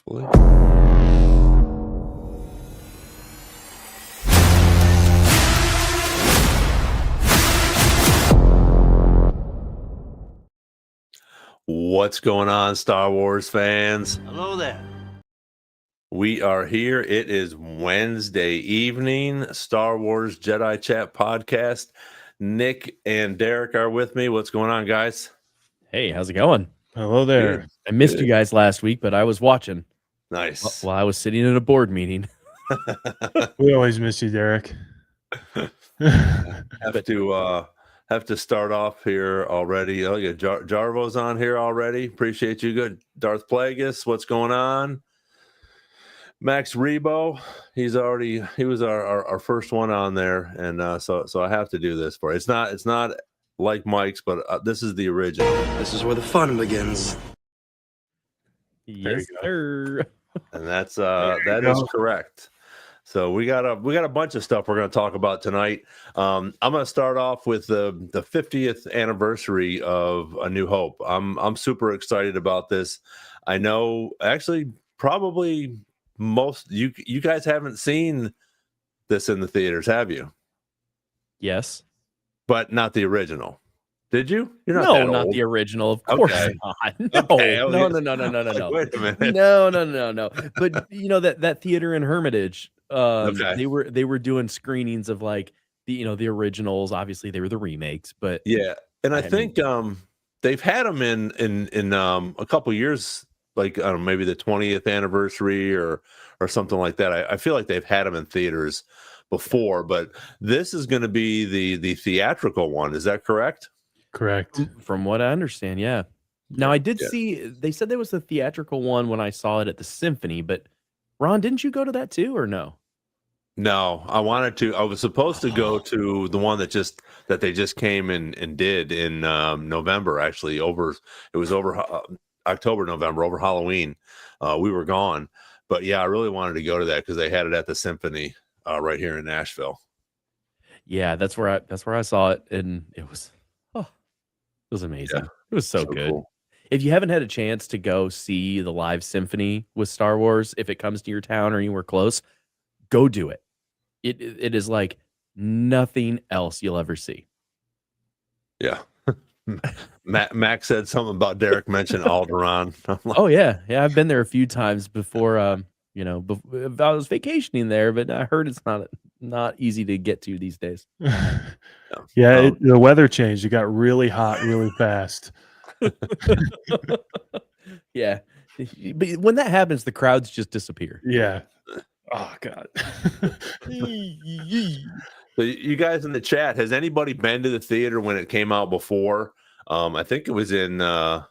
Hopefully. What's going on, Star Wars fans? Hello there. We are here. It is Wednesday evening, Star Wars Jedi Chat podcast. Nick and Derek are with me. What's going on, guys? Hey, how's it going? Hello there. Good. I missed you guys last week, but I was watching Nice. while I was sitting in a board meeting. We always miss you, Derek. Have to start off here already. Oh yeah, Jarvo's on here already. Appreciate you. Good. Darth Plagueis, what's going on? Max Rebo, he was our first one on there, and so I have to do this for it. It's not like Mike's, but this is the original. This is where the fun begins. Yes, sir. And that is correct. So we got a bunch of stuff we're going to talk about tonight. I'm going to start off with the 50th anniversary of A New Hope. I'm super excited about this. I know actually probably most you guys haven't seen this in the theaters, have you? Yes. But not the original. Did you? You're No, that not old. the original. Of course not. No, Okay, no. Wait a minute. No. But you know that theater in Hermitage, Okay. they were doing screenings of like the originals. Obviously, they were the remakes, but Yeah, and I I think they've had them in a couple years, like I don't know, maybe the 20th anniversary or something like that. I feel like they've had them in theaters before, but this is going to be the theatrical one. Is that correct? Correct. from what I understand, yeah. Now I did see they said there was a theatrical one when I saw it at the Symphony, but Ron, didn't you go to that too, or no? No, I wanted to. I was supposed to go to the one that they just came and did in November. Actually, it was over October, November, over Halloween. We were gone, but yeah, I really wanted to go to that because they had it at the Symphony right here in Nashville. Yeah, that's where I saw it, and it was amazing. Yeah, It was so good. cool. If you haven't had a chance to go see the live symphony with Star Wars, if it comes to your town or anywhere close, go do it. It is like nothing else you'll ever see. Yeah. Max said something about Derek mentioned Alderaan. Oh yeah, I've been there a few times before. I was vacationing there, but I heard it's not easy to get to these days. Yeah, the weather changed. It got really hot really fast. Yeah, but when that happens, the crowds just disappear. Yeah. Oh God. So you guys in the chat, has anybody been to the theater when it came out before? I think it was in I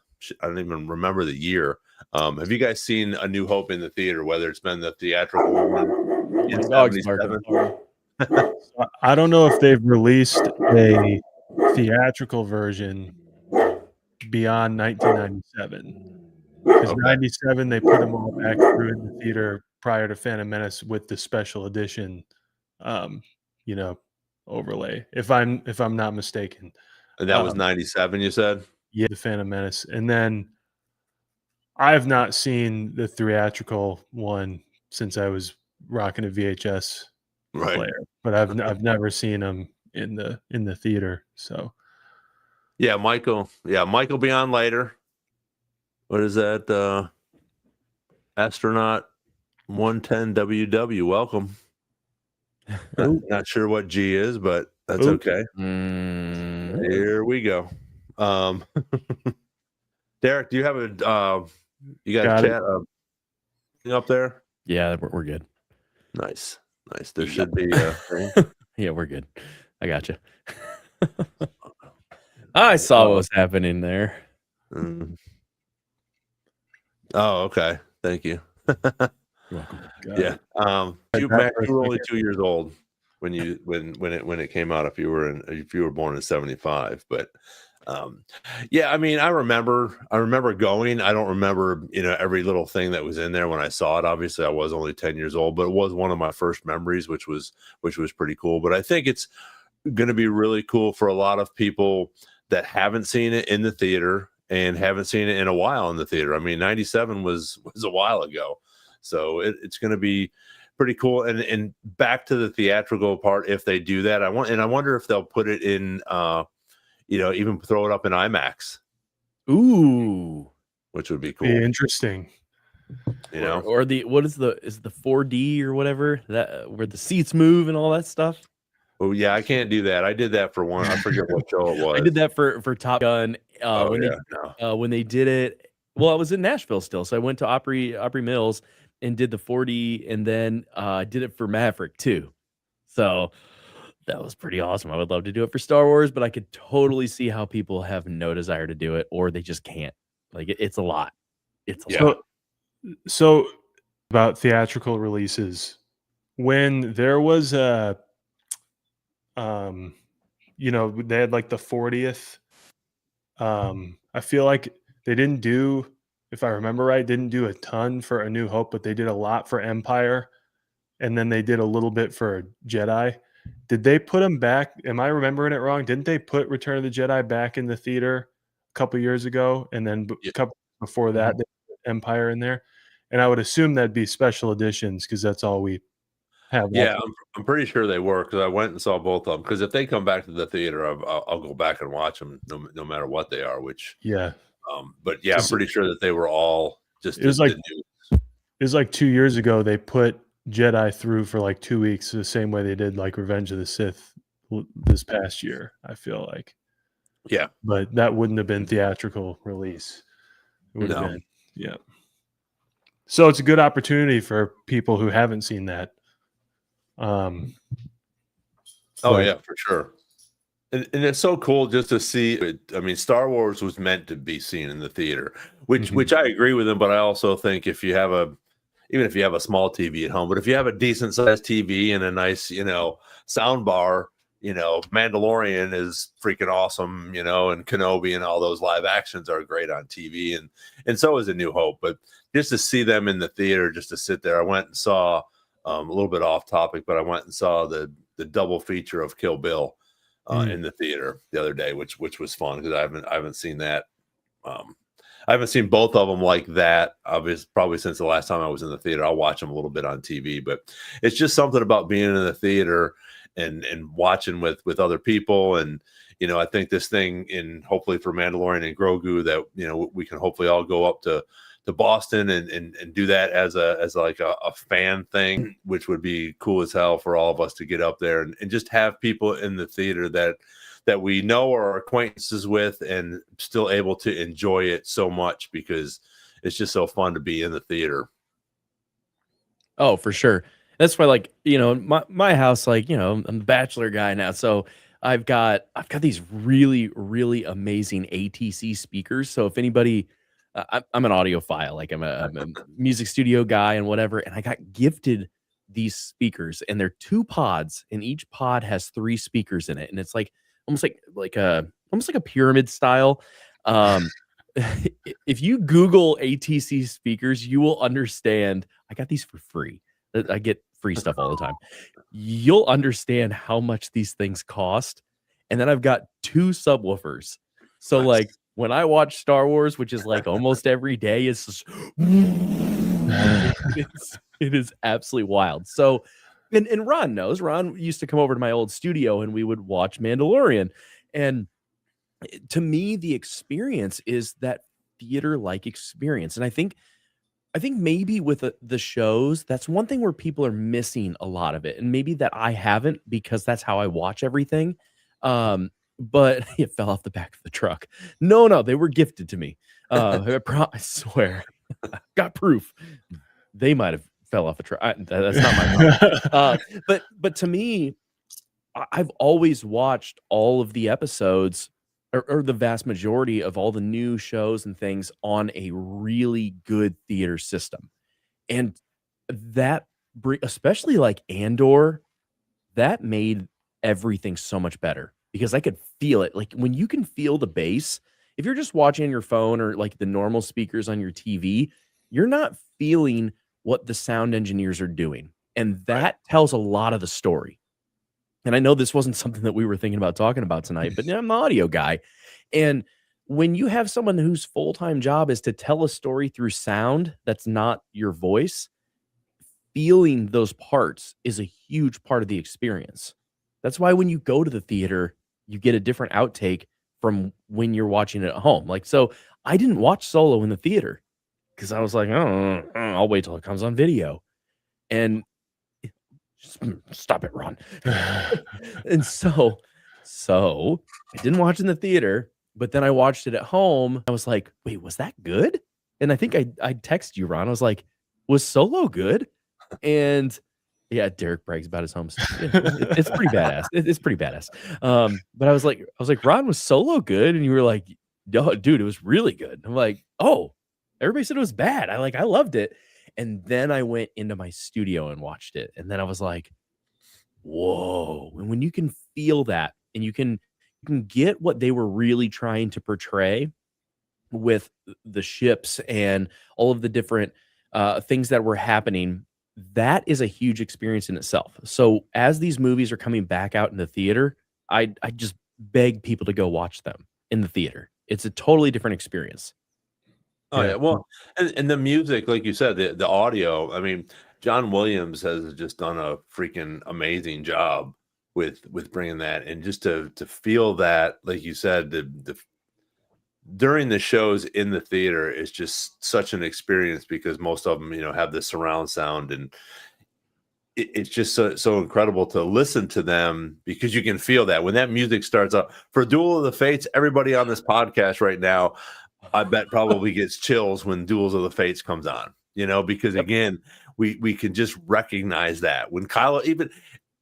don't even remember the year. Have you guys seen A New Hope in the theater, whether it's been the theatrical one in Dog's 77? barking. I don't know if they've released a theatrical version beyond 1997. Because 97 they put them all back through in the theater prior to Phantom Menace with the special edition overlay. If I'm not mistaken. And that was 97, you said? Yeah, the Phantom Menace. And then I have not seen the theatrical one since I was rocking a VHS player, but I've never seen them in the theater. So yeah, Michael will be on later. What is that? Astronaut 110 WW. Welcome. Not sure what G is, but that's okay. Here we go. Derek, do you have you got a chat up there? Yeah, we're good. Nice. There should be yeah, we're good. I got you. I saw what was happening there. Oh, okay. Thank you. You're welcome. Yeah. You were only 2 years old when it came out. If you were born in 75, but yeah, I mean, I remember going. I don't remember every little thing that was in there when I saw it. Obviously, I was only 10 years old, but it was one of my first memories, which was pretty cool. But I think it's going to be really cool for a lot of people that haven't seen it in the theater and haven't seen it in a while in the theater. I mean, 97 was a while ago. So it's going to be pretty cool. And back to the theatrical part, if they do that, I wonder if they'll put it in, even throw it up in IMAX. Ooh, which would be cool. Be interesting. Or the is the 4D or whatever that where the seats move and all that stuff. Oh yeah, I can't do that. I did that for one. I forget what show it was. I did that for Top Gun. When they did it. Well, I was in Nashville still, so I went to Opry Mills and did the 4D, and then did it for Maverick too. So that was pretty awesome. I would love to do it for Star Wars, but I could totally see how people have no desire to do it, or they just can't. Like it's a lot. It's a lot. So about theatrical releases, when there was a they had like the 40th, I feel like they didn't do, if I remember right, didn't do a ton for A New Hope, but they did a lot for Empire, and then they did a little bit for Jedi. Did they put them back? Am I remembering it wrong? Didn't they put Return of the Jedi back in the theater a couple years ago, and then a couple before that, they put Empire in there? And I would assume that'd be special editions because that's all we have. Yeah, I'm pretty sure they were, because I went and saw both of them. Because if they come back to the theater, I'll go back and watch them, no matter what they are. Which but yeah, I'm pretty sure that they were all just. It was like 2 years ago. They put Jedi through for like 2 weeks, the same way they did like Revenge of the Sith this past year. I feel like, but that wouldn't have been theatrical release. It would have been, So it's a good opportunity for people who haven't seen that. For sure. And it's so cool just to see it. I mean, Star Wars was meant to be seen in the theater, which I agree with them. But I also think if you have even if you have a small TV at home, but if you have a decent sized TV and a nice, sound bar, Mandalorian is freaking awesome, and Kenobi and all those live actions are great on TV, and so is A New Hope. But just to see them in the theater, just to sit there, I went and saw a little bit off topic, but I went and saw the double feature of Kill Bill in the theater the other day, which was fun because I haven't seen that. I haven't seen both of them like that, obviously, probably since the last time I was in the theater. I'll watch them a little bit on TV, but it's just something about being in the theater and watching with other people. And, I think this thing hopefully for Mandalorian and Grogu that, we can hopefully all go up to Boston and do that as like a fan thing, which would be cool as hell for all of us to get up there and just have people in the theater that we know or are acquaintances with and still able to enjoy it so much, because it's just so fun to be in the theater. Oh, for sure. That's why, like, my house, like, I'm the bachelor guy now. So I've got these really, really amazing ATC speakers. So if anybody, I'm an audiophile, like I'm a music studio guy and whatever. And I got gifted these speakers, and they're 2 pods, and each pod has 3 speakers in it. And it's like, almost like a pyramid style. If you Google ATC speakers, you will understand. I got these for free. I get free stuff all the time. You'll understand how much these things cost. And then I've got 2 subwoofers. So like when I watch Star Wars, which is like almost every day, it's just it is absolutely wild. So and Ron knows. Ron used to come over to my old studio and we would watch Mandalorian. And to me, the experience is that theater-like experience. And I think maybe with the shows, that's one thing where people are missing a lot of it. And maybe that I haven't, because that's how I watch everything. But it fell off the back of the truck. No, they were gifted to me. I swear. Got proof. They might have fell off a truck. That's not my problem. But to me, I've always watched all of the episodes or the vast majority of all the new shows and things on a really good theater system. And that, especially like Andor, that made everything so much better because I could feel it. Like when you can feel the bass, if you're just watching on your phone or like the normal speakers on your TV, you're not feeling what the sound engineers are doing. And that tells a lot of the story. And I know this wasn't something that we were thinking about talking about tonight, but I'm an audio guy. And when you have someone whose full-time job is to tell a story through sound that's not your voice, feeling those parts is a huge part of the experience. That's why when you go to the theater, you get a different outtake from when you're watching it at home. Like, so I didn't watch Solo in the theater because I was like, oh, I'll wait till it comes on video. And stop it, Ron. And so I didn't watch it in the theater, but then I watched it at home. I was like, wait, was that good? And I think I texted you, Ron. I was like, was Solo good? And yeah, Derek brags about his home stuff. It's pretty badass. It's pretty badass. But I was like, Ron, was Solo good? And you were like, no, dude, it was really good. I'm like, oh, everybody said it was bad. I loved it. And then I went into my studio and watched it. And then I was like, whoa. And when you can feel that and you can get what they were really trying to portray with the ships and all of the different things that were happening, that is a huge experience in itself. So as these movies are coming back out in the theater, I just beg people to go watch them in the theater. It's a totally different experience. Oh yeah, well, and the music, like you said, the audio. I mean, John Williams has just done a freaking amazing job with bringing that, and just to feel that, like you said, the during the shows in the theater is just such an experience because most of them, have the surround sound, and it's just so incredible to listen to them because you can feel that when that music starts up. For Duel of the Fates, everybody on this podcast right now, I bet probably gets chills when Duels of the Fates comes on, because again, we can just recognize that when Kylo, even,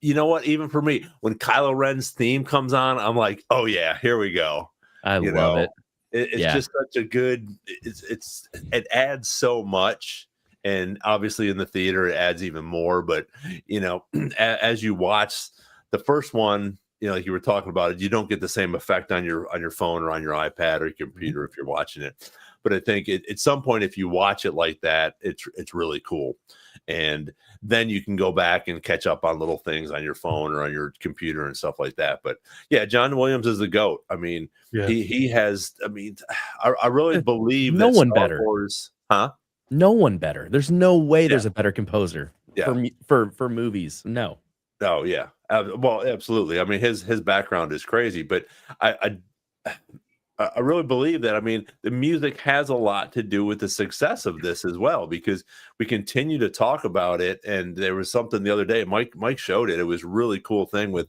even for me, when Kylo Ren's theme comes on, I'm like, oh yeah, here we go. I love it. It's just such a good, it adds so much. And obviously in the theater, it adds even more. But, as you watch the first one, like you were talking about it, you don't get the same effect on your phone or on your iPad or your computer if you're watching it. But I think at some point, if you watch it like that, it's really cool. And then you can go back and catch up on little things on your phone or on your computer and stuff like that. But yeah, John Williams is the GOAT. I mean, he has, I really believe no that one Star better. Wars, huh? No one better. There's no way there's a better composer for movies. No. Oh yeah. Well, absolutely. I mean, his background is crazy, but I really believe that. I mean, the music has a lot to do with the success of this as well, because we continue to talk about it. And there was something the other day, Mike showed it. It was a really cool thing with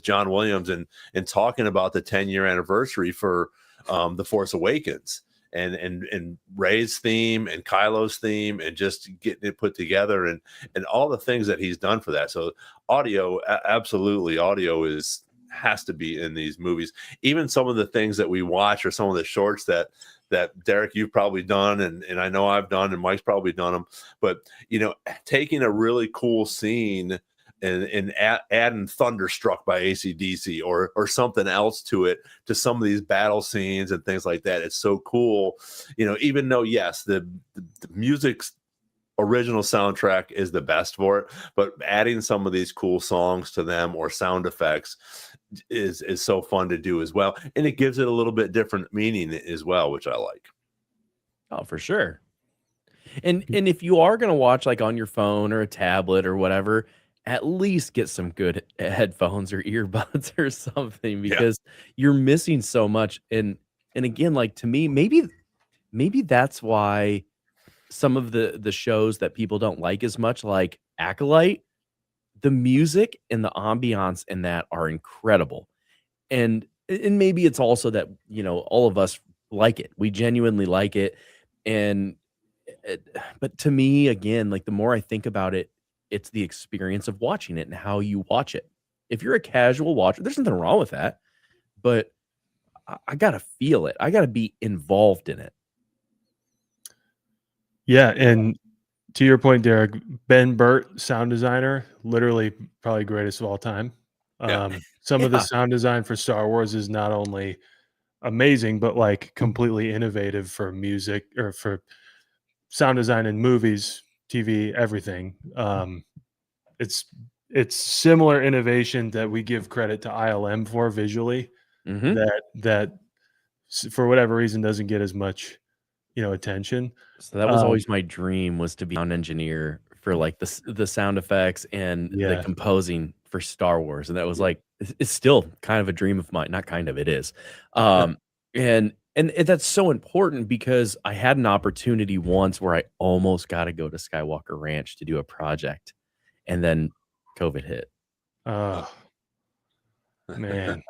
John Williams and talking about the 10-year anniversary for The Force Awakens and Rey's theme and Kylo's theme and just getting it put together and all the things that he's done for that. So audio, absolutely, audio has to be in these movies. Even some of the things that we watch or some of the shorts that Derek, you've probably done, and I know I've done, and Mike's probably done them, but taking a really cool scene and adding Thunderstruck by AC/DC or something else to it, to some of these battle scenes and things like that. It's so cool, even though yes, the music's original soundtrack is the best for it, but adding some of these cool songs to them or sound effects is so fun to do as well, and it gives it a little bit different meaning as well, which I like. Oh, for sure. And if you are going to watch like on your phone or a tablet or whatever, at least get some good headphones or earbuds or something, because you're missing so much. And again, like, to me, maybe that's why some of the shows that people don't like as much, like Acolyte, the music and the ambiance in that are incredible. And maybe it's also that, all of us like it. We genuinely like it. And but to me, again, like, the more I think about it, it's the experience of watching it and how you watch it. If you're a casual watcher, there's nothing wrong with that, but I gotta feel it. I gotta be involved in it. Yeah, and to your point, Derek, Ben Burt, sound designer, literally probably greatest of all time. Some of the sound design for Star Wars is not only amazing, but like completely innovative for music or for sound design in movies, TV, everything. It's similar innovation that we give credit to ILM for visually, that for whatever reason doesn't get as much, attention. So that was always my dream, was to be sound engineer for like the sound effects and the Yeah. composing for Star Wars. And that was like, it's still kind of a dream of mine. Not kind of, it is. And that's so important because I had an opportunity once where I almost got to go to Skywalker Ranch to do a project, and then COVID hit. Oh, man.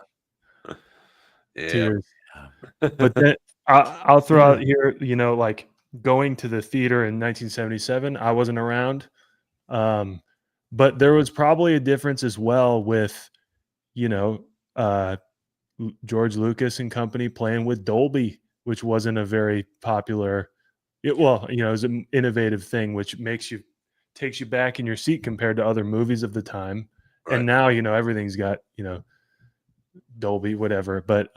Yeah. Tears. But then I'll throw out here, like going to the theater in 1977, I wasn't around. But there was probably a difference as well with, George Lucas and company playing with Dolby, which wasn't a very popular, it was an innovative thing, which takes you back in your seat compared to other movies of the time. Right. And now, everything's got, Dolby, whatever. But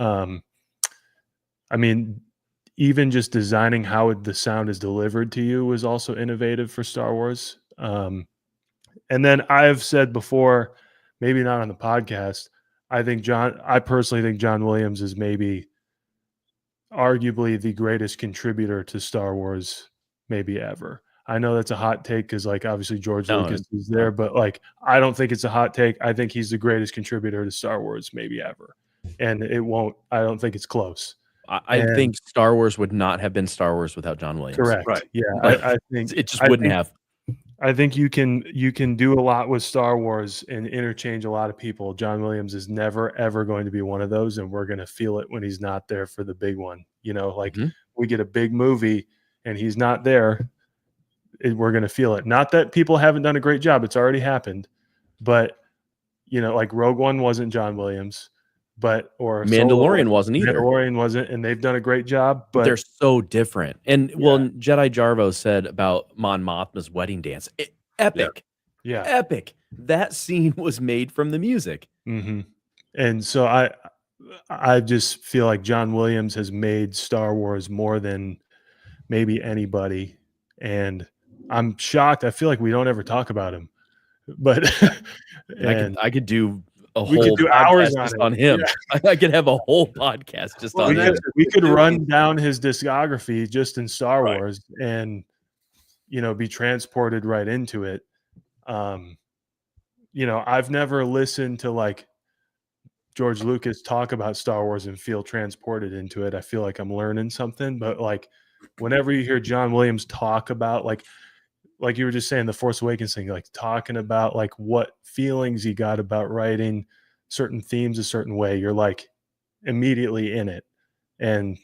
I mean, even just designing how the sound is delivered to you was also innovative for Star Wars. And then I've said before, maybe not on the podcast, I personally think John Williams is maybe arguably the greatest contributor to Star Wars maybe ever. I know that's a hot take because, like, obviously George Lucas is there, but like, I don't think it's a hot take. I think he's the greatest contributor to Star Wars maybe ever, and I don't think it's close. I think Star Wars would not have been Star Wars without John Williams. Correct. Right. Yeah, I think it just wouldn't have. I think you can do a lot with Star Wars and interchange a lot of people. John Williams is never ever going to be one of those, and we're going to feel it when he's not there for the big one. We get a big movie and he's not there, we're going to feel it. Not that people haven't done a great job; it's already happened. But like Rogue One wasn't John Williams, or Mandalorian wasn't either. Mandalorian wasn't, and they've done a great job. But they're so different. And Jedi Jarvo said about Mon Mothma's wedding dance, epic. Yeah, epic. That scene was made from the music. Mm-hmm. And so I just feel like John Williams has made Star Wars more than maybe anybody, and I'm shocked. I feel like we don't ever talk about him, but I could do we could do hours on him. Yeah. I could have a whole podcast just on him. We could run down his discography just in Star Wars and be transported right into it. I've never listened to like George Lucas talk about Star Wars and feel transported into it. I feel like I'm learning something, but like whenever you hear John Williams talk about like you were just saying, The Force Awakens thing, like talking about like what feelings he got about writing certain themes a certain way, you're like immediately in it. And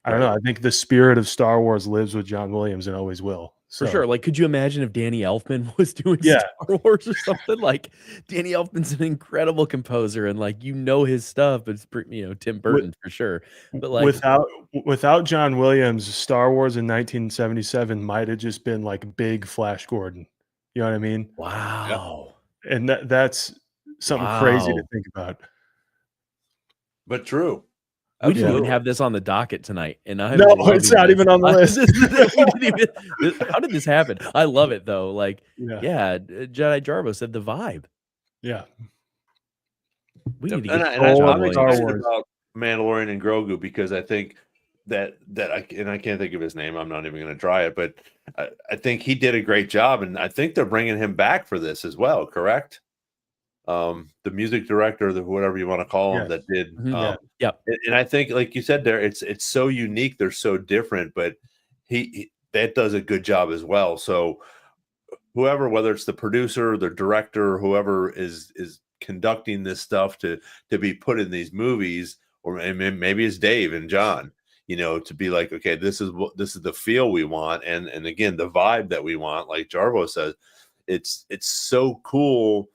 I don't know. I think the spirit of Star Wars lives with John Williams and always will. For sure. Like, could you imagine if Danny Elfman was doing Star Wars or something? Like, Danny Elfman's an incredible composer, and like his stuff, but it's Tim Burton for sure. But like without John Williams, Star Wars in 1977 might have just been like big Flash Gordon. You know what I mean? Wow. And that's something crazy to think about. But true. We didn't even have this on the docket tonight, and it's not even on the list. How did this happen? I love it though. Like, Jedi Jarvo said the vibe. Yeah, we need to get I'm excited about Mandalorian and Grogu because I think that I can't think of his name. I'm not even going to try it, but I think he did a great job, and I think they're bringing him back for this as well. Correct? The music director, whatever you want to call him, that did. And I think, like you said, there, it's so unique. They're so different, but he that does a good job as well. So whoever, whether it's the producer, the director, whoever is conducting this stuff to be put in these movies, or maybe it's Dave and John, to be like, okay, this is the feel we want, and again, the vibe that we want. Like Jarvo says, it's so cool.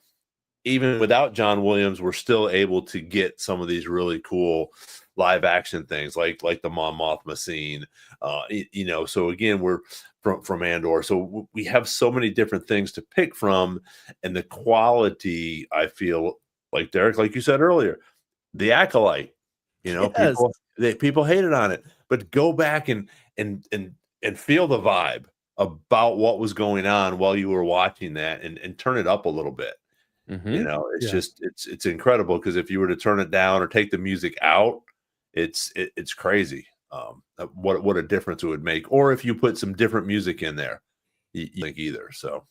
Even without John Williams, we're still able to get some of these really cool live action things, like the Mon Mothma scene. So again, we're from Andor, so we have so many different things to pick from, and the quality, I feel like, Derek, like you said earlier, The Acolyte. People hated on it, but go back and feel the vibe about what was going on while you were watching that, and turn it up a little bit. It's just it's incredible, because if you were to turn it down or take the music out, it's crazy. What a difference it would make, or if you put some different music in there, you think either. So,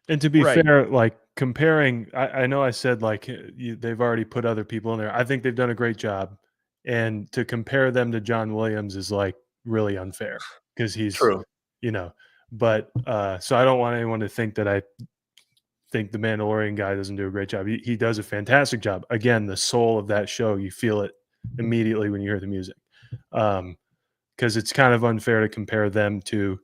and to be Right. fair, like comparing, I know I said like they've already put other people in there. I think they've done a great job, and to compare them to John Williams is like really unfair because he's true. But so I don't want anyone to think that I think the Mandalorian guy doesn't do a great job. He does a fantastic job. Again, the soul of that show, you feel it immediately when you hear the music. Because it's kind of unfair to compare them to,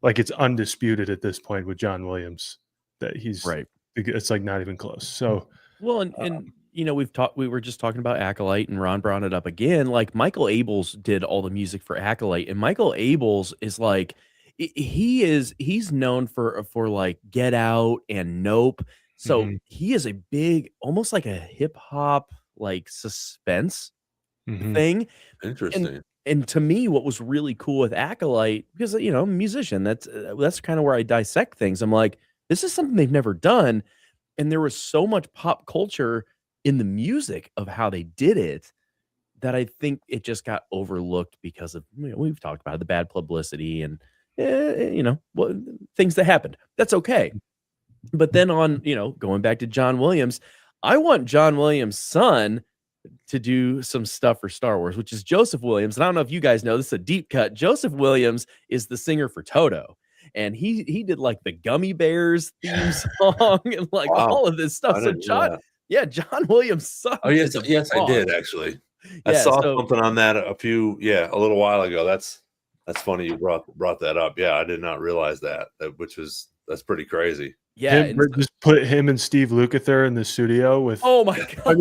like, it's undisputed at this point with John Williams that he's Right. It's like not even close. So Well, and we were just talking about Acolyte, and Ron brought it up again. Like Michael Abels did all the music for Acolyte, and Michael Abels is like he's known for like Get Out and Nope. So he is a big, almost like a hip hop like suspense thing. Interesting. And to me, what was really cool with Acolyte, because I'm a musician, that's kind of where I dissect things. I'm like, this is something they've never done. And there was so much pop culture in the music of how they did it that I think it just got overlooked because of, we've talked about the bad publicity and, things that happened. That's okay. But then going back to John Williams, I want John Williams' son to do some stuff for Star Wars, which is Joseph Williams. And I don't know if you guys know, this is a deep cut. Joseph Williams is the singer for Toto. And he did like the Gummy Bears theme song and like all of this stuff. So John Williams' son. Oh yes, I did actually. I saw something on that a little while ago. That's funny you brought that up. Yeah, I did not realize that, that's pretty crazy. Yeah, just put him and Steve Lukather in the studio with. Oh my god!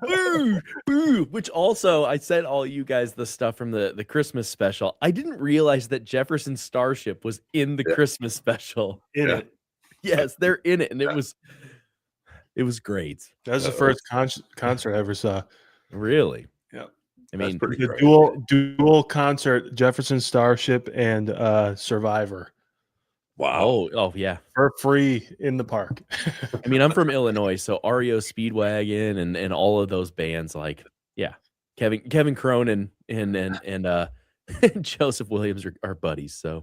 Boo, boo. Which also, I sent all you guys the stuff from the Christmas special. I didn't realize that Jefferson Starship was in the Christmas special. In it, yes, they're in it, and it was great. That was the first concert I ever saw. Really? Yeah. I mean, the dual concert, Jefferson Starship and Survivor. Wow. Oh yeah. For free in the park. I mean, I'm from Illinois, so REO Speedwagon and all of those bands, like, yeah. Kevin Cronin and Joseph Williams are buddies, so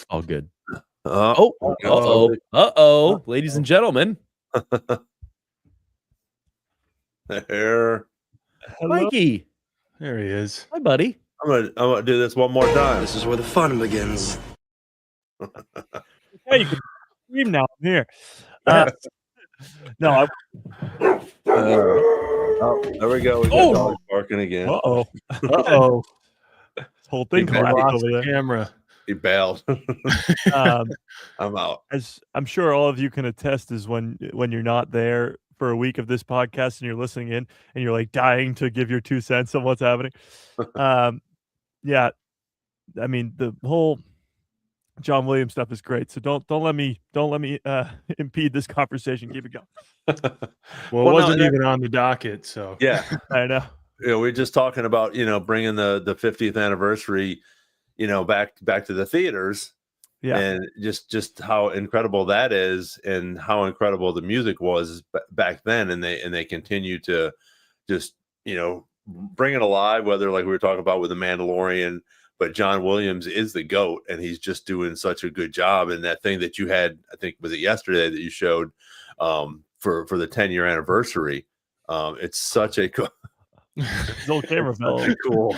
all good. Ladies and gentlemen. Hello. Mikey. There he is. Hi, buddy. I'm gonna do this one more time. This is where the fun begins. Hey, you can stream now. I'm here. No. There we go. We got dogs barking again. Uh-oh. This whole thing collapsed over there. Camera. He bailed. I'm out. As I'm sure all of you can attest, is when you're not there for a week of this podcast and you're listening in and you're like dying to give your 2 cents on what's happening. Yeah. I mean, the whole John Williams stuff is great. So don't let me impede this conversation. Keep it going. Well, it wasn't even on the docket. So yeah, I know. We're just talking about, bringing the 50th anniversary, back to the theaters. Yeah. And just how incredible that is and how incredible the music was back then. And they continue to just, bring it alive, whether like we were talking about with the Mandalorian, but John Williams is the GOAT and he's just doing such a good job. And that thing that you had, I think, was it yesterday that you showed for the 10-year anniversary. It's such a cool. His old camera fell. Cool.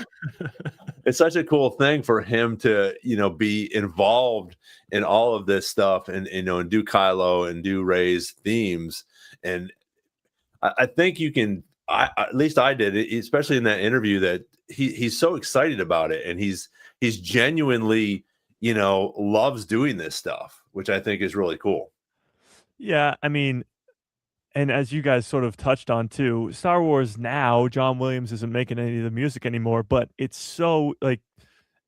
It's such a cool thing for him to, be involved in all of this stuff and do Kylo and do Rey's themes. And I think you can, at least I did, especially in that interview, that he's so excited about it and he's genuinely, loves doing this stuff, which I think is really cool. Yeah, I mean, and as you guys sort of touched on too, Star Wars now, John Williams isn't making any of the music anymore, but it's so like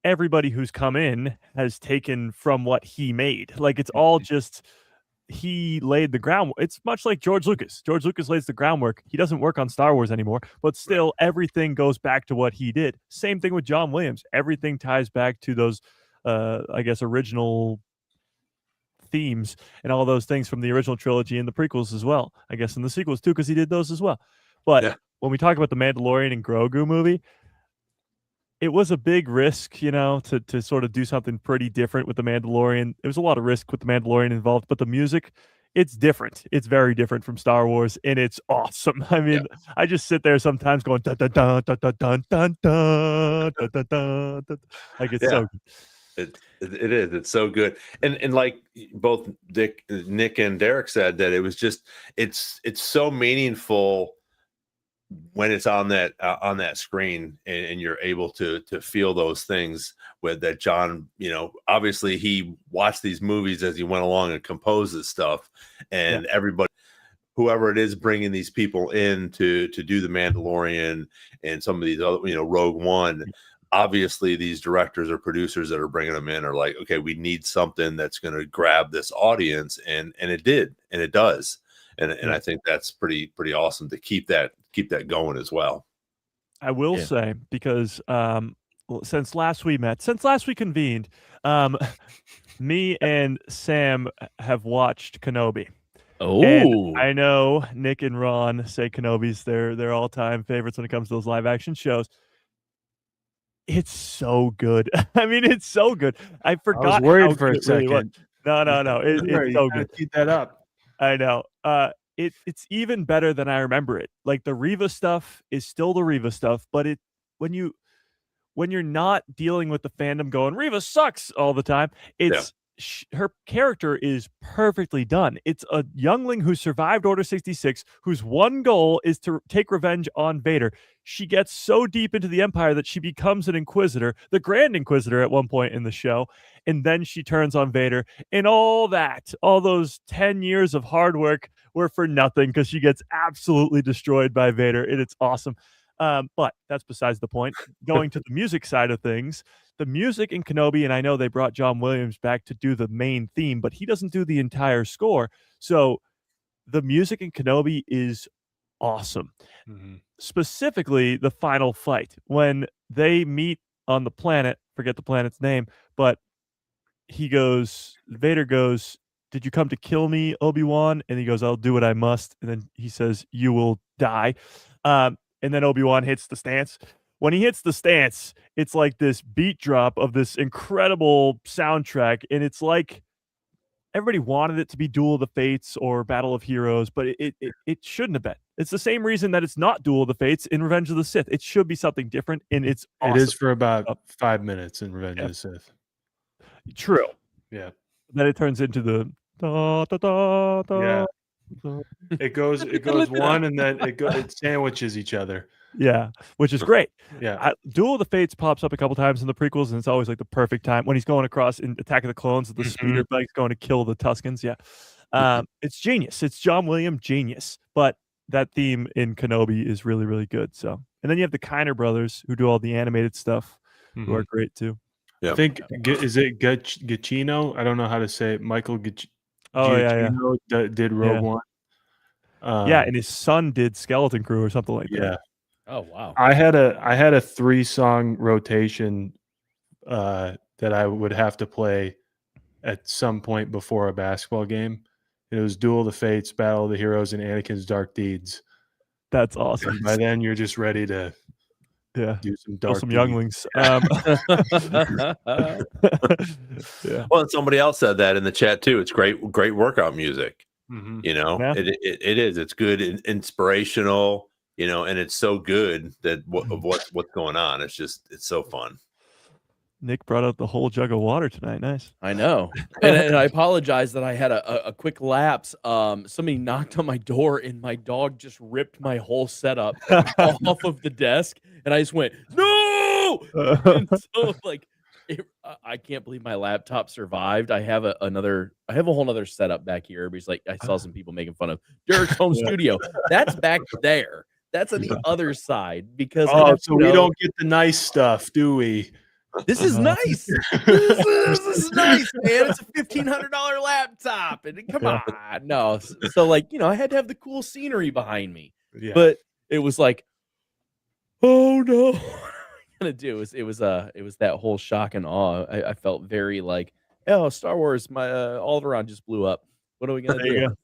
everybody who's come in has taken from what he made. Like it's all just, he laid the groundwork. It's much like George Lucas. George Lucas lays the groundwork. He doesn't work on Star Wars anymore, but still everything goes back to what he did. Same thing with John Williams. Everything ties back to those, I guess, original themes and all those things from the original trilogy and the prequels as well, I guess, and the sequels too, because he did those as well. But when we talk about the Mandalorian and Grogu movie, it was a big risk, you know, to sort of do something pretty different with the Mandalorian. There was a lot of risk with the Mandalorian involved, but the music, it's different. It's very different from Star Wars, and it's awesome. I mean, I just sit there sometimes going dun dun dun dun dun dun dun dun dun dun dun dun. Like it's so good. It is. It's so good. And like both Nick and Derek said, that it was just it's so meaningful when it's on that screen, and you're able to feel those things with that. John, you know, obviously he watched these movies as he went along and composed this stuff, and everybody, whoever it is bringing these people in to do the Mandalorian and some of these other, you know, Rogue One, obviously these directors or producers that are bringing them in are like, okay, we need something that's going to grab this audience, and it did, and it does. And I think that's pretty awesome to keep that going as well. I will say, because since last we convened, me and Sam have watched Kenobi. Oh, and I know Nick and Ron say Kenobi's their all-time favorites when it comes to those live action shows. It's so good. I mean, it's so good. I forgot. I was worried for a second. Really no. It's so good. Keep that up. I know. It's even better than I remember it. Like the Reva stuff is still the Reva stuff, but when you're not dealing with the fandom going Reva sucks all the time, it's her character is perfectly done. It's a youngling who survived Order 66, whose one goal is to take revenge on Vader. She gets so deep into the Empire that she becomes an Inquisitor, the Grand Inquisitor at one point in the show, and then she turns on Vader. And all those 10 years of hard work were for nothing because she gets absolutely destroyed by Vader, and it's awesome. But that's besides the point. Going to the music side of things, the music in Kenobi, and I know they brought John Williams back to do the main theme, but he doesn't do the entire score. So the music in Kenobi is awesome. Mm-hmm. Specifically, the final fight when they meet on the planet, forget the planet's name, but Vader goes, "Did you come to kill me, Obi-Wan?" And he goes, "I'll do what I must." And then he says, "You will die." And then Obi-Wan hits the stance. When he hits the stance, it's like this beat drop of this incredible soundtrack. And it's like everybody wanted it to be Duel of the Fates or Battle of Heroes, but it shouldn't have been. It's the same reason that it's not Duel of the Fates in Revenge of the Sith. It should be something different, and it's awesome. It is for about 5 minutes in Revenge of the Sith. True. Yeah. Then it turns into the da, da, da, da, yeah. Da. It goes one, and then it sandwiches each other. Yeah, which is great. Yeah. Duel of the Fates pops up a couple times in the prequels, and it's always like the perfect time when he's going across in Attack of the Clones with the speeder bike's going to kill the Tuskens. Yeah. It's genius. It's John Williams genius. But that theme in Kenobi is really, really good. So, and then you have the Kiner brothers who do all the animated stuff, who are great too. Yeah. I think is it Giacchino? I don't know how to say it. Michael Giacchino did Rogue One. And his son did Skeleton Crew or something like that. Yeah. Oh wow! I had a 3-song rotation that I would have to play at some point before a basketball game. It was Duel of the Fates, Battle of the Heroes, and Anakin's Dark Deeds. That's awesome. And by then, you're just ready to do some younglings. Well, somebody else said that in the chat too. It's great workout music. Mm-hmm. You know, it is. It's good, inspirational. You know, and it's so good that what's going on. It's so fun. Nick brought out the whole jug of water tonight. Nice. I know. And I apologize that I had a quick lapse. Somebody knocked on my door and my dog just ripped my whole setup off of the desk. And I just went, no! And so like, I can't believe my laptop survived. I have a whole nother setup back here. Everybody's like, I saw some people making fun of Derek's home studio. That's back there. That's on the other side because we don't get the nice stuff, do we? This is nice. This is nice, man. It's a $1,500 laptop, and come on, no. So like, you know, I had to have the cool scenery behind me, but it was like, oh no, what am I gonna do? It was that whole shock and awe. I felt very like, oh, Star Wars, my Alderaan just blew up. What are we gonna do?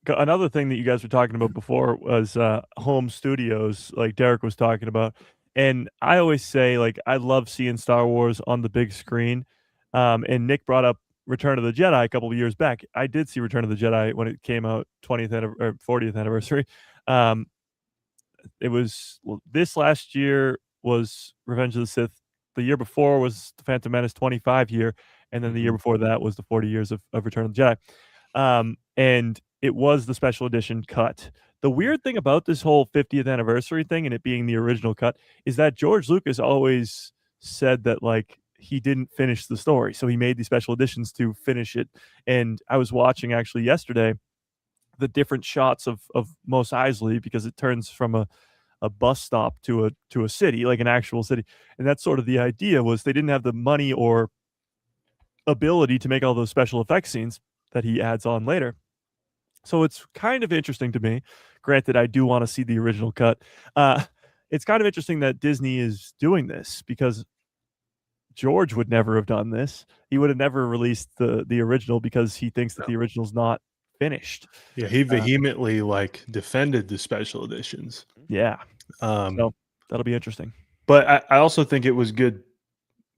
Another thing that you guys were talking about before was home studios, like Derek was talking about. And I always say, like, I love seeing Star Wars on the big screen. And Nick brought up Return of the Jedi a couple of years back. I did see Return of the Jedi when it came out 20th or 40th anniversary. Um, it was this last year was Revenge of the Sith. The year before was the Phantom Menace 25 year, and then the year before that was the 40 years of Return of the Jedi. And it was the special edition cut. The weird thing about this whole 50th anniversary thing and it being the original cut is that George Lucas always said that, like, he didn't finish the story, so he made these special editions to finish it. And I was watching actually yesterday the different shots of Mos Eisley, because it turns from a bus stop to a city, like an actual city. And that's sort of the idea, was they didn't have the money or ability to make all those special effects scenes that he adds on later. So it's kind of interesting to me. Granted, I do want to see the original cut. It's kind of interesting that Disney is doing this, because George would never have done this. He would have never released the original because he thinks that the original's not finished. Yeah, he vehemently like defended the special editions. Yeah. So that'll be interesting. But I also think it was good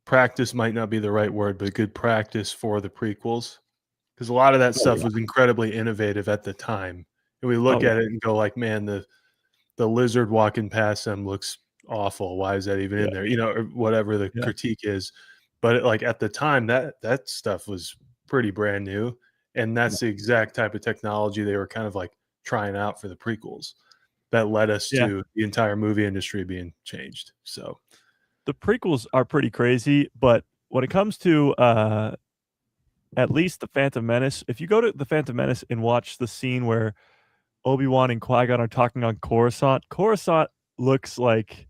practice, might not be the right word, but good practice for the prequels, because a lot of that stuff was incredibly innovative at the time. And we look at it and go like, man, the lizard walking past them looks awful. Why is that even in there? You know, or whatever the critique is. But like at the time, that stuff was pretty brand new. And that's the exact type of technology they were kind of like trying out for the prequels that led us to the entire movie industry being changed. So the prequels are pretty crazy, but when it comes to at least the Phantom Menace, if you go to the Phantom Menace and watch the scene where Obi-Wan and Qui-Gon are talking on Coruscant looks like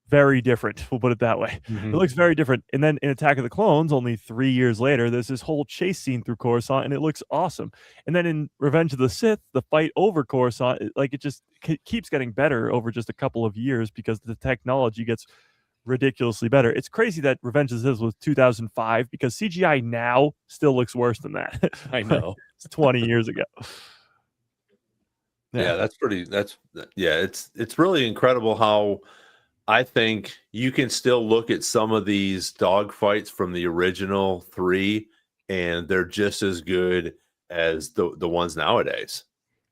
very different. We'll put it that way. It looks very different. And then in Attack of the Clones, only 3 years later, there's this whole chase scene through Coruscant, and it looks awesome. And then in Revenge of the Sith, the fight over Coruscant, it just keeps getting better over just a couple of years because the technology gets ridiculously better. It's crazy that Revenge of the Sith was 2005, because CGI now still looks worse than that. I know. It's 20 years ago. Yeah, it's really incredible how I think you can still look at some of these dogfights from the original 3 and they're just as good as the ones nowadays.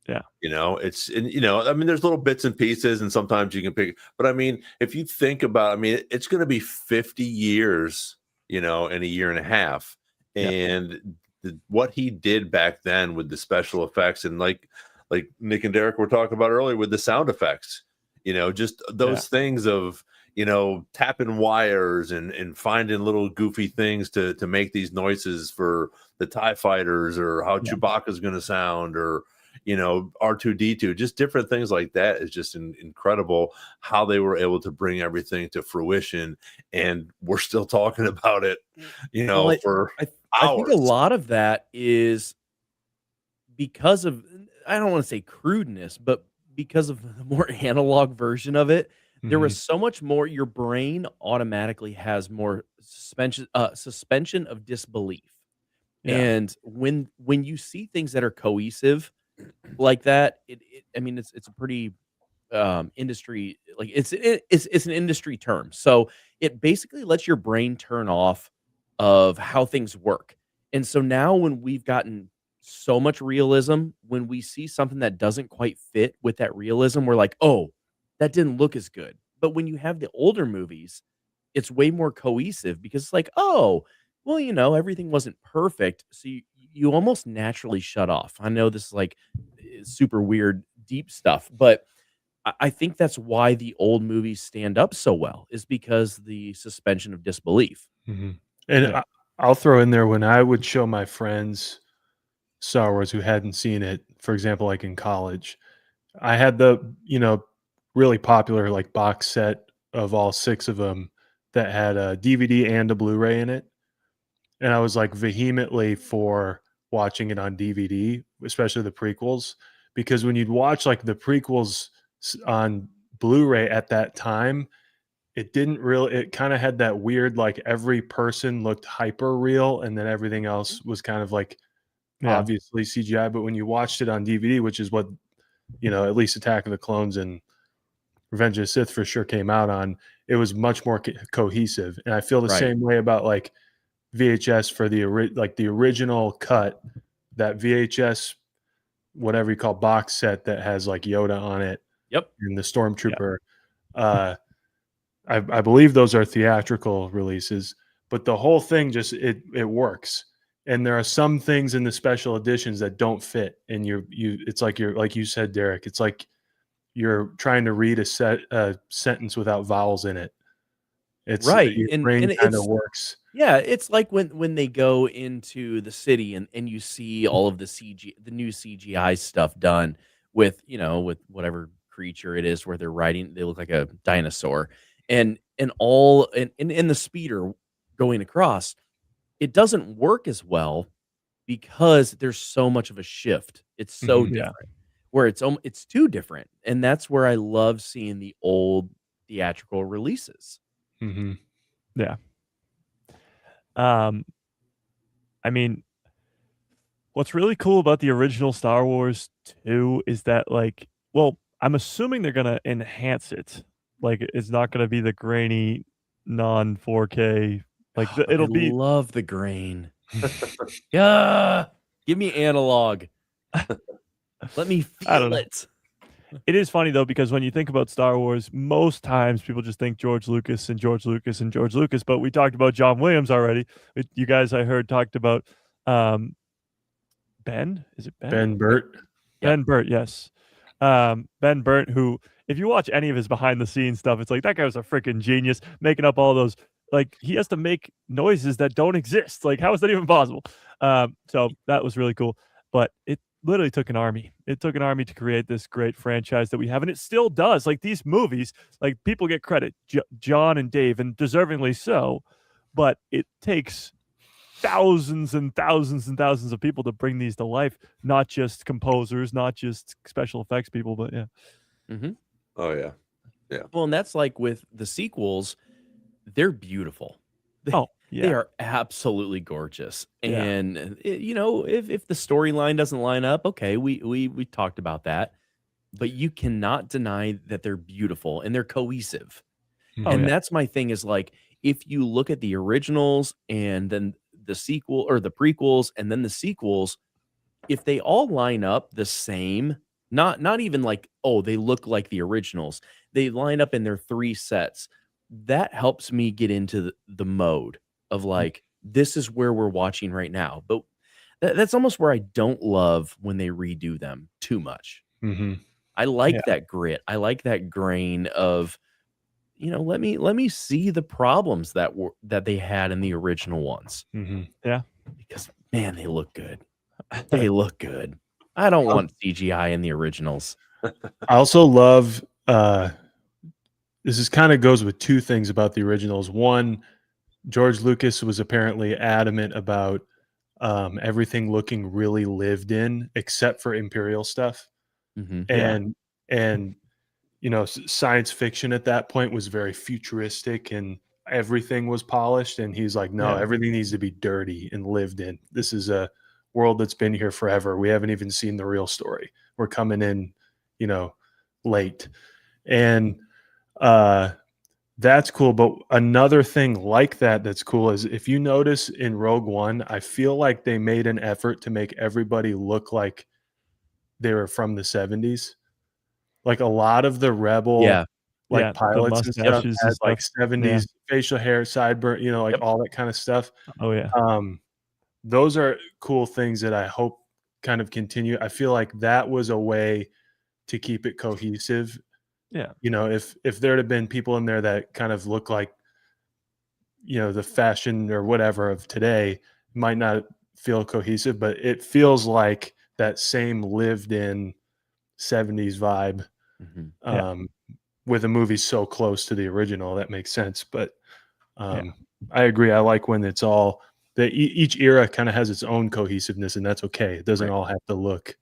Yeah. You know, I mean, there's little bits and pieces and sometimes you can pick, but I mean, if you think about, I mean, it's going to be 50 years, in a year and a half. And what he did back then with the special effects and like Nick and Derek were talking about earlier with the sound effects, just those things of, tapping wires and finding little goofy things to make these noises for the TIE fighters, or how Chewbacca's going to sound, or, R2-D2, just different things like that. Is just incredible how they were able to bring everything to fruition. And we're still talking about it, for hours. I think a lot of that is because of, I don't want to say crudeness, but because of the more analog version of it, there was so much more. Your brain automatically has more suspension of disbelief. And when you see things that are cohesive like that, it's a pretty industry, like it's an industry term. So it basically lets your brain turn off of how things work. And so now when we've gotten so much realism, when we see something that doesn't quite fit with that realism, we're like, oh, that didn't look as good. But when you have the older movies, it's way more cohesive, because it's like, oh, well, everything wasn't perfect. So you almost naturally shut off. I know this is like super weird, deep stuff, but I think that's why the old movies stand up so well, is because the suspension of disbelief. And I'll throw in there, when I would show my friends Star Wars who hadn't seen it, for example, like in college, I had the, really popular like box set of all 6 of them that had a DVD and a Blu-ray in it. And I was like vehemently for watching it on DVD, especially the prequels, because when you'd watch like the prequels on Blu-ray at that time, it kind of had that weird, like every person looked hyper real and then everything else was kind of like obviously CGI. But when you watched it on DVD, which is what, at least Attack of the Clones and Revenge of the Sith for sure came out on, it was much more cohesive. And I feel the Right. same way about like VHS for the original cut, that VHS, whatever you call box set that has like Yoda on it. Yep. And the Stormtrooper. I believe those are theatrical releases, but the whole thing just it works. And there are some things in the special editions that don't fit, and it's like like you said, Derek, it's like you're trying to read a sentence without vowels in it. It's right, your and brain kind of it's works. yeah, it's like when they go into the city and you see all of the new CGI stuff done with with whatever creature it is where they're riding, they look like a dinosaur, and all in the speeder going across, it doesn't work as well because there's so much of a shift. It's so Mhm. Yeah. different. Where it's too different, and that's where I love seeing the old theatrical releases. Mhm. Yeah. I mean, what's really cool about the original Star Wars 2 is that, like, well, I'm assuming they're gonna enhance it. Like, it's not gonna be the grainy non 4K. Like, But I it'll be love the grain. Yeah, give me analog. Let me I don't feel know. it. It is funny though, because when you think about Star Wars, most times people just think George Lucas and George Lucas and George Lucas. But we talked about John Williams already. You guys, I heard, talked about Ben. Is it Ben? Ben Burt. Yeah. Ben Burt, yes. Ben Burt, who, if you watch any of his behind the scenes stuff, it's like that guy was a freaking genius, making up all those. Like, he has to make noises that don't exist. Like, how is that even possible? So that was really cool. But it literally took an army. It took an army to create this great franchise that we have, and it still does. Like, these movies, like, people get credit, John and Dave, and deservingly so, but it takes thousands and thousands and thousands of people to bring these to life, not just composers, not just special effects people, but yeah. Mhm. Oh yeah. Well, and that's like with the sequels, they're beautiful. They, Oh, they yeah. are absolutely gorgeous. Yeah. And if the storyline doesn't line up, okay, we talked about that, but you cannot deny that they're beautiful and they're cohesive. Oh, And yeah. that's my thing is like if you look at the originals and then the sequel or the prequels and then the sequels, if they all line up the same, not even like, oh, they look like the originals, they line up in their three sets, that helps me get into the mode of like, this is where we're watching right now. But that's almost where I don't love when they redo them too much. Mhm. I like Yeah. that grit. I like that grain of, let me see the problems that they had in the original ones. Mhm. Because man, they look good. They look good. I don't want CGI in the originals. I also love this is kind of goes with two things about the originals. One, George Lucas was apparently adamant about everything looking really lived in, except for Imperial stuff. Mhm. Yeah. And science fiction at that point was very futuristic and everything was polished. And he's like, no, Yeah. everything needs to be dirty and lived in. This is a world that's been here forever. We haven't even seen the real story. We're coming in, late. And that's cool. But another thing like that's cool is if you notice in Rogue One, I feel like they made an effort to make everybody look like they were from the 70s. Like a lot of the rebel Yeah. Yeah, the pilots and stuff mustaches had and like stuff. 70s facial hair, sideburn, like Yep. all that kind of stuff. Oh, yeah. Those are cool things that I hope kind of continue. I feel like that was a way to keep it cohesive. Yeah. If there had been people in there that kind of look like, the fashion or whatever of today, might not feel cohesive, but it feels like that same lived in 70s vibe. Mhm. Yeah. With a movie so close to the original, that makes sense. But Yeah. I agree. I like when it's all that each era kind of has its own cohesiveness, and that's okay. It doesn't Right. all have to look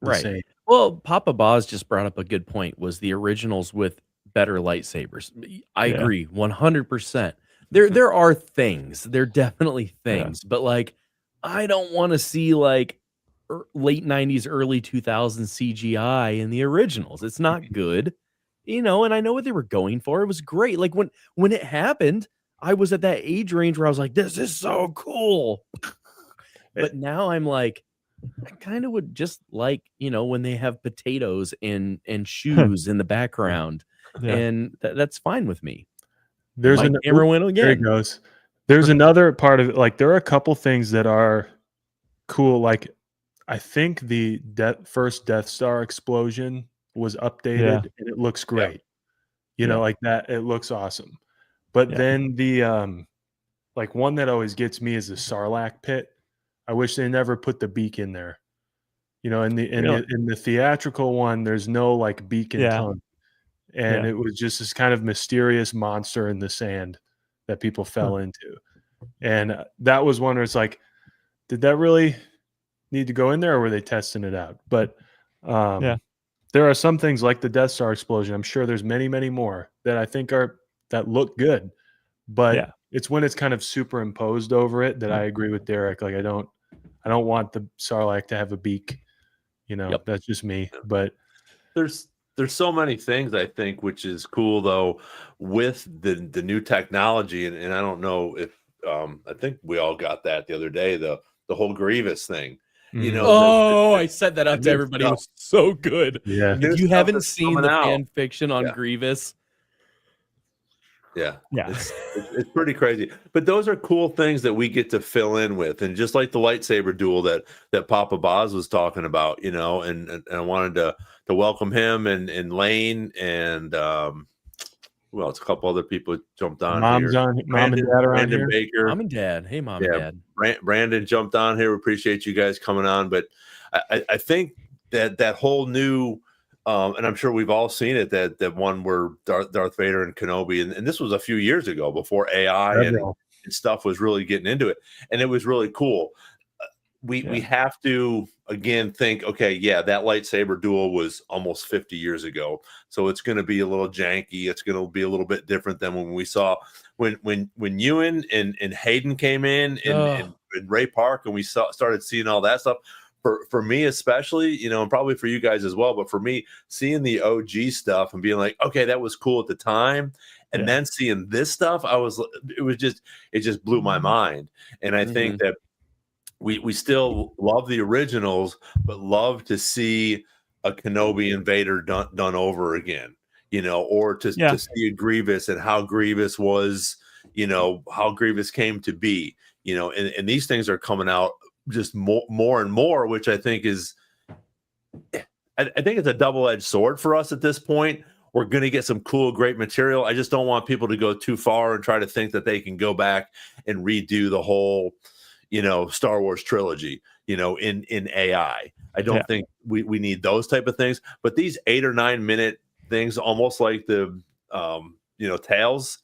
the Right. same. Well, Papa Boz just brought up a good point, was the originals with better lightsabers. I Yeah. agree 100%. There are things. There are definitely Yeah. things, but like I don't want to see like late 90s early 2000s CGI in the originals. It's not good. you know, and I know what they were going for. It was great. Like when it happened, I was at that age range where I was like, this is so cool. But now I'm like, I kind of would just like, you know, when they have potatoes and shoes in the background, and that's fine with me. There's My camera went there again. it goes. There's another part of it. Like there are a couple things that are cool. Like I think the first Death Star explosion was updated and it looks great. You know, like that. It looks awesome. But then the like one that always gets me is the Sarlacc pit. I wish they never put the beak in there. You know, in the theatrical one, there's no like beak and tongue. And it was just this kind of mysterious monster in the sand that people fell into. And that was one where it's like, did that really need to go in there, or were they testing it out? But there are some things like the Death Star explosion. I'm sure there's many, many more that I think that look good. But it's when it's kind of superimposed over it that I agree with Derek. Like I don't want the Sarlacc to have a beak. You know, that's just me. But there's so many things, I think, which is cool though with the new technology, and I don't know if I think we all got that the other day, the whole Grievous thing. You know, I said that out to everybody. It was so good. Yeah. If you haven't seen the fan fiction on Grievous, it's pretty crazy. But those are cool things that we get to fill in with, and just like the lightsaber duel that Papa Boz was talking about, you know, and I wanted to welcome him and Lane and well, it's a couple other people jumped on here. Mom and Dad are on here. Baker. Mom and Dad. Hey, Mom and Dad. Brandon jumped on here. We appreciate you guys coming on. But I think that whole new, and I'm sure we've all seen it, that one where Darth Vader and Kenobi, and this was a few years ago before AI and stuff was really getting into it. And it was really cool. We have to again think, okay, that lightsaber duel was almost 50 years ago, so it's going to be a little janky. It's going to be a little bit different than when we saw when Ewan and Hayden came in and Ray Park, and we started seeing all that stuff. For me especially, you know, and probably for you guys as well, but for me, seeing the OG stuff and being like, okay, that was cool at the time, and then seeing this stuff, it just blew my mind. And I think that we still love the originals, but love to see a Kenobi and Vader done over again, you know, or to see a Grievous and how Grievous was, you know, how Grievous came to be, you know, and these things are coming out just more and more, which I think is, I think it's a double-edged sword for us at this point. We're going to get some cool, great material. I just don't want people to go too far and try to think that they can go back and redo the whole, you know, Star Wars trilogy, you know, in AI. I don't think we need those type of things, but these 8 or 9 minute things, almost like the, you know, Tales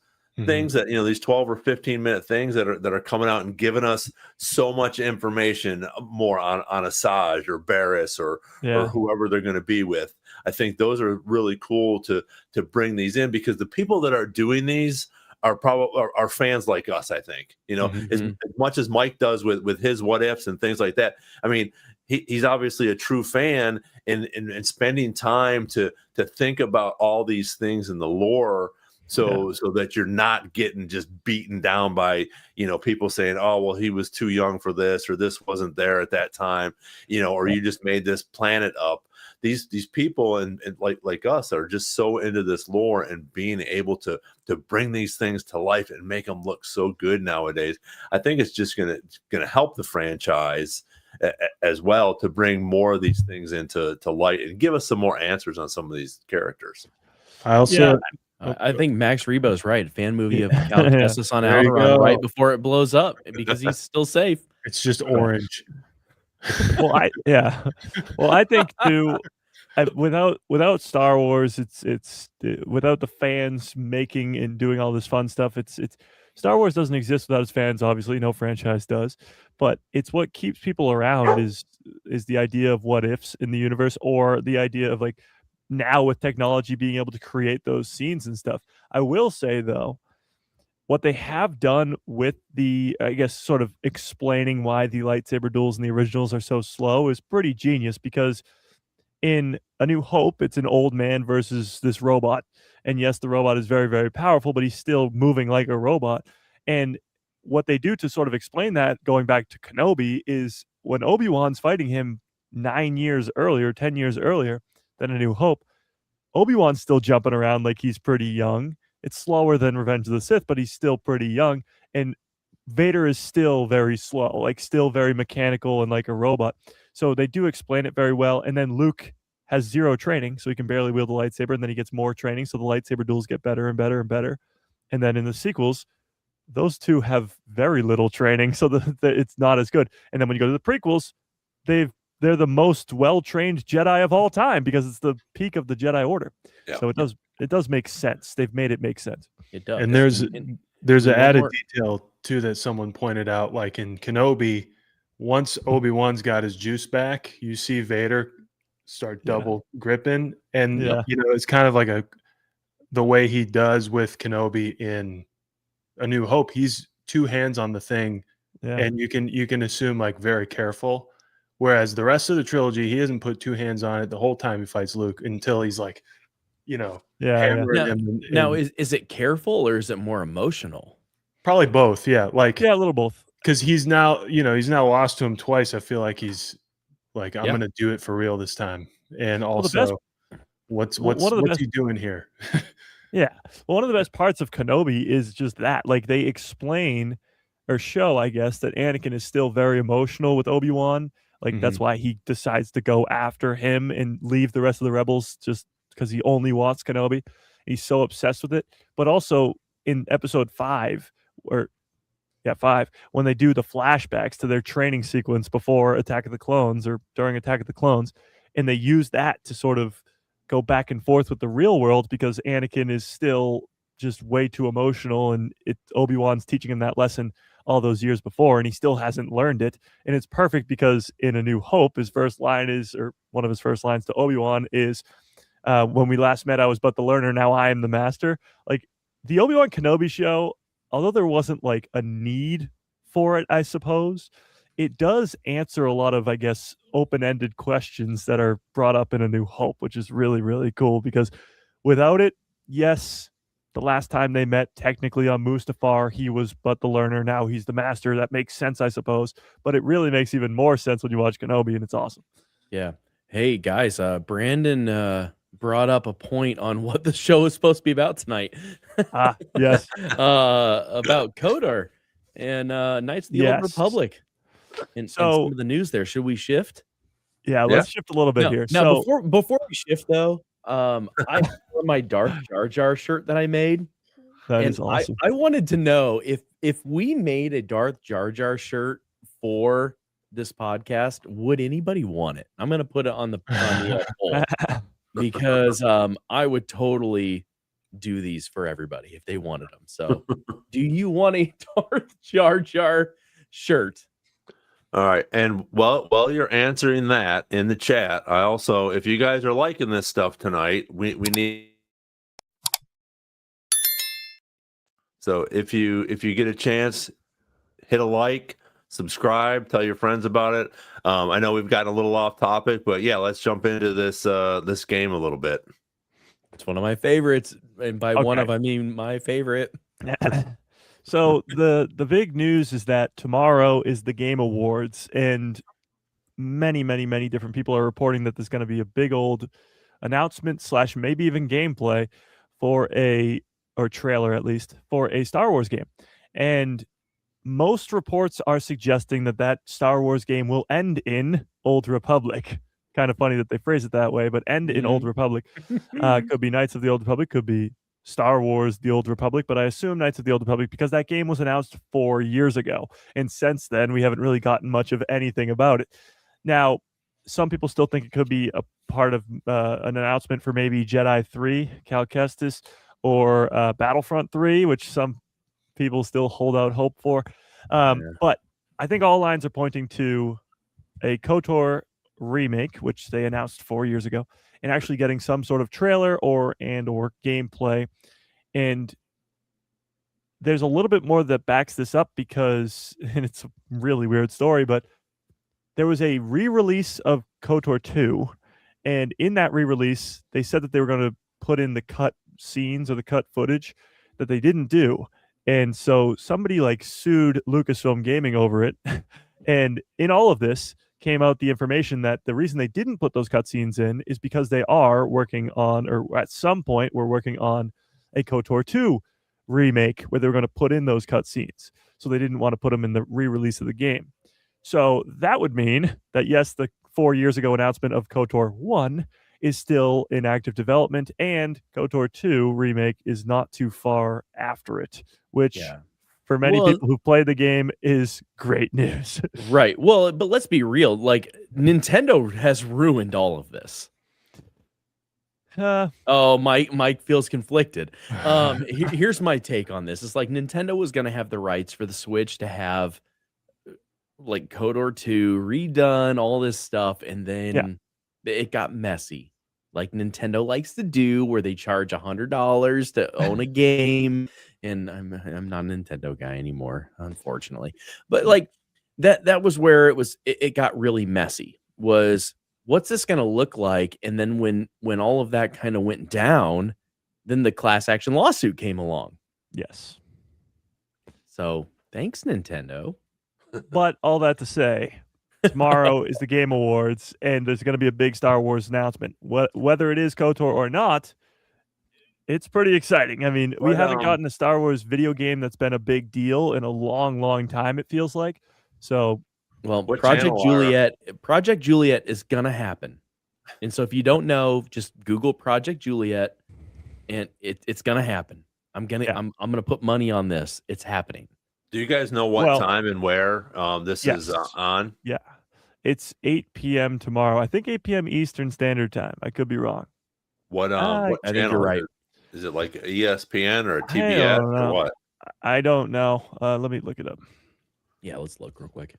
things that, you know, these 12 or 15 minute things that are coming out and giving us so much information more on Asajj or Barriss or whoever they're going to be with. I think those are really cool to bring these in, because the people that are doing these are probably are fans like us. I think, you know, as much as Mike does with his what ifs and things like that. I mean, he's obviously a true fan and spending time to think about all these things in the lore, so that you're not getting just beaten down by, you know, people saying, oh, well, he was too young for this, or this wasn't there at that time, you know, or you just made this planet up. These people and like us are just so into this lore and being able to bring these things to life and make them look so good nowadays. I think it's just gonna help the franchise as well to bring more of these things into light and give us some more answers on some of these characters. I also I think Max Rebo's right. Fan movie of Cal Kestis on Alderaan right before it blows up, because he's still safe. It's just orange. Well, I think too. Without Star Wars, it's without the fans making and doing all this fun stuff. It's Star Wars doesn't exist without its fans. Obviously, no franchise does, but it's what keeps people around is the idea of what ifs in the universe, or the idea of like now with technology being able to create those scenes and stuff. I will say though, what they have done with the, I guess, sort of explaining why the lightsaber duels in the originals are so slow is pretty genius, because In A New Hope, it's an old man versus this robot. And yes, the robot is very, very powerful, but he's still moving like a robot. And what they do to sort of explain that, going back to Kenobi, is when Obi-Wan's fighting him 9 years earlier, 10 years earlier than A New Hope, Obi-Wan's still jumping around like he's pretty young. It's slower than Revenge of the Sith, but he's still pretty young. And Vader is still very slow, like still very mechanical and like a robot. So they do explain it very well. And then Luke has zero training, so he can barely wield the lightsaber, and then he gets more training, so the lightsaber duels get better and better and better. And then in the sequels, those two have very little training, so it's not as good. And then when you go to the prequels, they're the most well-trained Jedi of all time because it's the peak of the Jedi Order. Yeah. So it does make sense. They've made it make sense. It does. And there's an added detail too that someone pointed out, like in Kenobi, once Obi-Wan's got his juice back, you see Vader start double gripping, and it's kind of like the way he does with Kenobi in A New Hope. He's two hands on the thing, and you can assume like very careful. Whereas the rest of the trilogy, he hasn't put two hands on it the whole time he fights Luke until he's like, hammering him. Now, is it careful or is it more emotional? Probably both. Yeah, a little both. Because he's now lost to him twice. I feel like he's like, I'm gonna do it for real this time. And also, what's he doing here? Yeah. Well, one of the best parts of Kenobi is just that. Like, they explain or show, I guess, that Anakin is still very emotional with Obi-Wan. Like, that's why he decides to go after him and leave the rest of the rebels just because he only wants Kenobi. He's so obsessed with it. But also in episode 5, when they do the flashbacks to their training sequence before Attack of the Clones or during Attack of the Clones, and they use that to sort of go back and forth with the real world because Anakin is still just way too emotional, and Obi-Wan's teaching him that lesson all those years before, and he still hasn't learned it. And it's perfect because in A New Hope, his first line is, or one of his first lines to Obi-Wan is, when we last met, I was but the learner, now I am the master. Like, the Obi-Wan Kenobi show, although there wasn't like a need for it, I suppose, it does answer a lot of, I guess, open-ended questions that are brought up in A New Hope, which is really, really cool because without it, yes, the last time they met technically on Mustafar, he was but the learner, now he's the master. That makes sense, I suppose, but it really makes even more sense when you watch Kenobi, and it's awesome. Yeah. Hey, guys, Brandon brought up a point on what the show is supposed to be about tonight. Yes. About KOTOR and Knights of the Old Republic. And some of the news there. Should we shift? Yeah, let's shift a little bit here. Now, before we shift, though, I wore my Dark Jar Jar shirt that I made. That is awesome. I wanted to know if we made a Darth Jar Jar shirt for this podcast, would anybody want it? I'm going to put it on the poll because I would totally do these for everybody if they wanted them. So, do you want a Darth Jar Jar shirt? All right. And while you're answering that in the chat, I also, if you guys are liking this stuff tonight, we need. So if you get a chance, hit a like, subscribe, tell your friends about it. I know we've gotten a little off topic, but yeah, let's jump into this game a little bit. It's one of my favorites, and by one of I mean my favorite. So the big news is that tomorrow is the Game Awards, and many different people are reporting that there's going to be a big old announcement / maybe even gameplay or trailer at least for a Star Wars game. And most reports are suggesting that Star Wars game will end in Old Republic. Kind of funny that they phrase it that way, but end in Old Republic. Could be Knights of the Old Republic, could be Star Wars The Old Republic, but I assume Knights of the Old Republic because that game was announced 4 years ago. And since then, we haven't really gotten much of anything about it. Now, some people still think it could be a part of an announcement for maybe Jedi 3, Cal Kestis, or Battlefront 3, which some people still hold out hope for. But I think all lines are pointing to a KOTOR remake, which they announced 4 years ago, and actually getting some sort of trailer or gameplay. And there's a little bit more that backs this up because, and it's a really weird story, but there was a re-release of KOTOR 2, And in that re-release, they said that they were going to put in the cut scenes or the cut footage that they didn't do. And so somebody like sued Lucasfilm Gaming over it. And in all of this came out the information that the reason they didn't put those cutscenes in is because they are working on, or at some point we're working on a KOTOR II remake where they were going to put in those cutscenes. So they didn't want to put them in the re-release of the game. So that would mean that yes, the 4 years ago announcement of KOTOR 1 is still in active development, and KOTOR 2 remake is not too far after it, which for many people who play the game is great news. Right. Well, but let's be real. Like, Nintendo has ruined all of this. Oh, Mike feels conflicted. Here's my take on this. It's like Nintendo was going to have the rights for the Switch to have like KOTOR 2 redone, all this stuff, and then it got messy. Like Nintendo likes to do, where they charge $100 to own a game. And I'm not a Nintendo guy anymore, unfortunately. But like that was where it got really messy. Was what's this going to look like? And then when all of that kind of went down, then the class action lawsuit came along. Yes. So thanks, Nintendo. But all that to say, tomorrow is the Game Awards, and there's going to be a big Star Wars announcement. Whether it is KOTOR or not, it's pretty exciting. I mean, we haven't gotten a Star Wars video game that's been a big deal in a long, long time, it feels like. So, well, Project Juliet is going to happen. And so if you don't know, just Google Project Juliet, and it's going to happen. I'm going to put money on this. It's happening. Do you guys know what time and where this is on? Yeah. It's 8 p.m. tomorrow. I think 8 p.m. Eastern Standard Time. I could be wrong. What I think you're right. Is it like ESPN or TBS or what? I don't know. Let me look it up. Yeah, let's look real quick.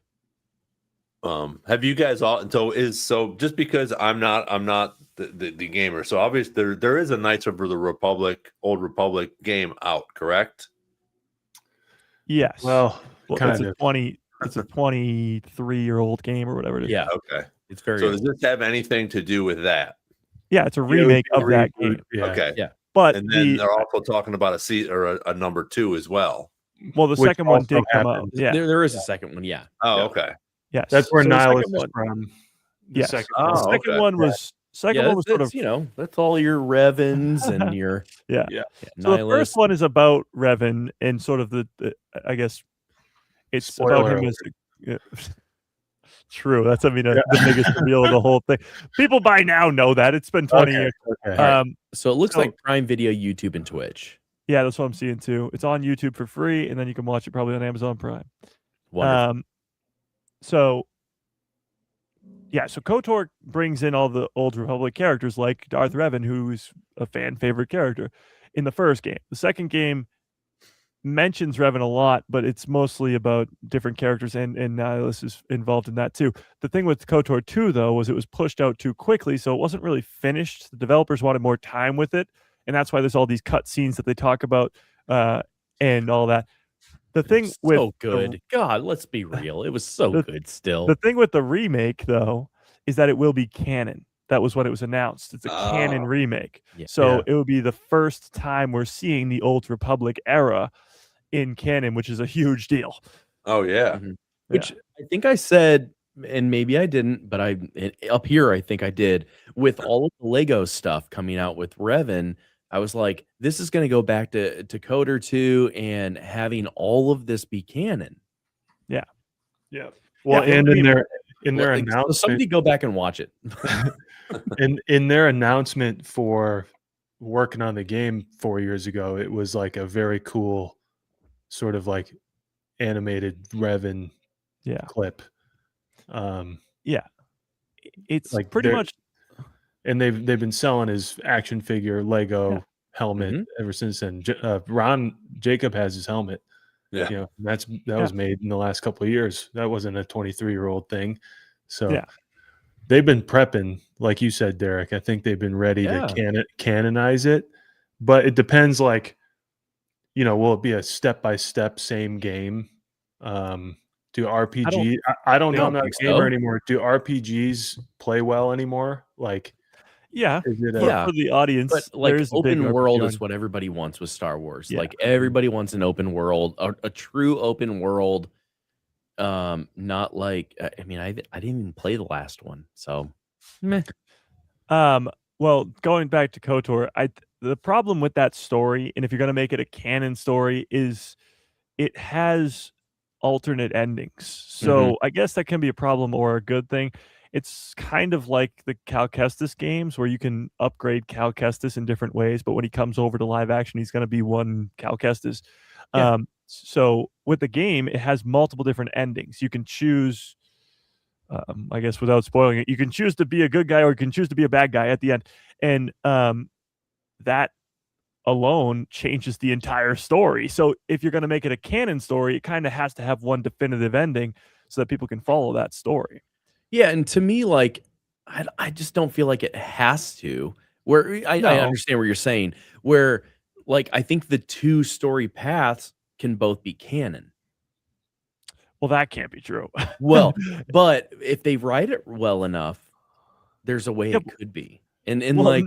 Have you guys all just because I'm not the gamer, so obviously there is a Knights of the Republic, Old Republic game out, correct? Yes. Well kind of. It's a 23-year-old game or whatever it is. Yeah. Okay. It's very. So does this have anything to do with that? Yeah, it's a remake of that game. Yeah. Okay. Yeah. But and then they're also talking about a number 2 as well. Well, the second one did come out. Yeah. There is a second one. Yeah. Oh, okay. Yes. That's where Nihilus is from. Yes. The second one was sort of, that's all your Revens and your yeah. So the first one is about Revan and sort of the I guess it's Spoiler about him as true. That's the biggest reveal of the whole thing. People by now know that. It's been 20 years. Okay. So it looks like Prime Video, YouTube, and Twitch. Yeah, that's what I'm seeing too. It's on YouTube for free, and then you can watch it probably on Amazon Prime. Wonderful. So KOTOR brings in all the Old Republic characters like Darth Revan, who's a fan favorite character in the first game. The second game mentions Revan a lot, but it's mostly about different characters, and Nihilus is involved in that too. The thing with KOTOR 2, though, was it was pushed out too quickly, so it wasn't really finished. The developers wanted more time with it, and that's why there's all these cut scenes that they talk about and all that. The thing with so good. God, let's be real. It was so good still. The thing with the remake, though, is that it will be canon. That was what it was announced. It's a canon remake. Yeah. So it will be the first time we're seeing the Old Republic era in canon, which is a huge deal. Oh, yeah. Mm-hmm. Which I think I said, and maybe I didn't, but up here, I think I did. With all of the Lego stuff coming out with Revan, I was like, this is going to go back to KOTOR 2 and having all of this be canon. Yeah. Yeah. Well, and in their announcement, so somebody go back and watch it. in their announcement for working on the game 4 years ago, it was like a very cool sort of like animated Revan clip. It's like pretty much. And they've been selling his action figure Lego helmet ever since then. Ron Jacob has his helmet. Yeah, you know, that was made in the last couple of years. That wasn't a 23-year-old thing. So they've been prepping, like you said, Derek. I think they've been ready to canonize it, but it depends. Like, you know, will it be a step-by-step same game? Do RPG? I don't know. I'm not a gamer anymore. Do RPGs play well anymore? Like, Yeah, Is it Yeah. for the audience, But like there is a big open RPG world on- is what everybody wants with Star Wars. Yeah. Like everybody wants an open world, a true open world. Not like I mean, I didn't even play the last one, so meh. Well, going back to KOTOR, the problem with that story, and if you're going to make it a canon story, is it has alternate endings. So I guess that can be a problem or a good thing. It's kind of like the Cal Kestis games where you can upgrade Cal Kestis in different ways, but when he comes over to live action, he's going to be one Cal Kestis. Yeah. So with the game, it has multiple different endings. You can choose, I guess without spoiling it, you can choose to be a good guy or you can choose to be a bad guy at the end. And that alone changes the entire story. So if you're going to make it a canon story, it kind of has to have one definitive ending so that people can follow that story. Yeah, and to me, like, I just don't feel like it has to. Where I No. understand what you're saying. Where, like, I think the two story paths can both be canon. Well, that can't be true. Well, but if they write it well enough, there's a way Yeah, it could be. And well, like,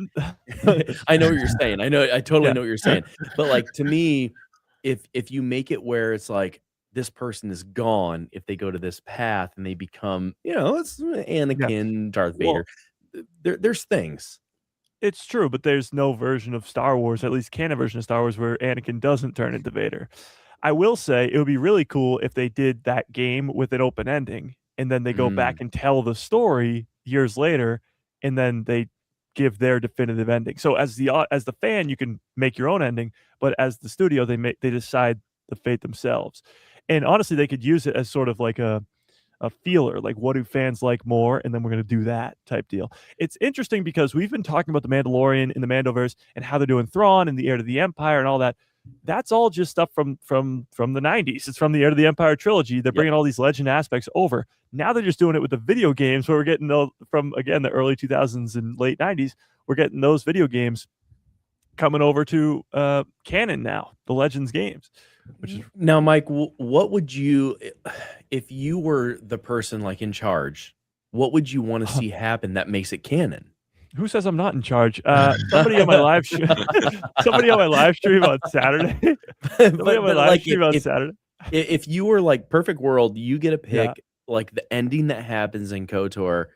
I know what you're saying. I totally Yeah. know what you're saying. But like to me, if you make it where it's like this person is gone, if they go to this path and they become, it's Anakin, Darth Well- Vader. There's things. It's true, but there's no version of Star Wars, at least canon version of Star Wars, where Anakin doesn't turn into Vader. I will say it would be really cool if they did that game with an open ending, and then they go back and tell the story years later, and then they give their definitive ending. So as the fan, you can make your own ending, but as the studio, they decide the fate themselves. And honestly, they could use it as sort of like a feeler, like what do fans like more, and then we're going to do that type deal. It's interesting because we've been talking about the Mandalorian in the Mandoverse and how they're doing Thrawn and the Heir to the Empire and all that. That's all just stuff from the 90s. It's from the Heir to the Empire trilogy. They're bringing all these legend aspects over. Now they're just doing it with the video games, where we're getting from again the early 2000s and late 90s. We're getting those video games coming over to canon now, the Legends games. Which is Now, Mike, what would you, if you were the person like in charge, what would you want to see happen that makes it canon? Who says I'm not in charge? Somebody on my live stream. Somebody on my live stream on Saturday. Somebody on my live stream on Saturday. If you were like perfect world, you get to pick like the ending that happens in KOTOR.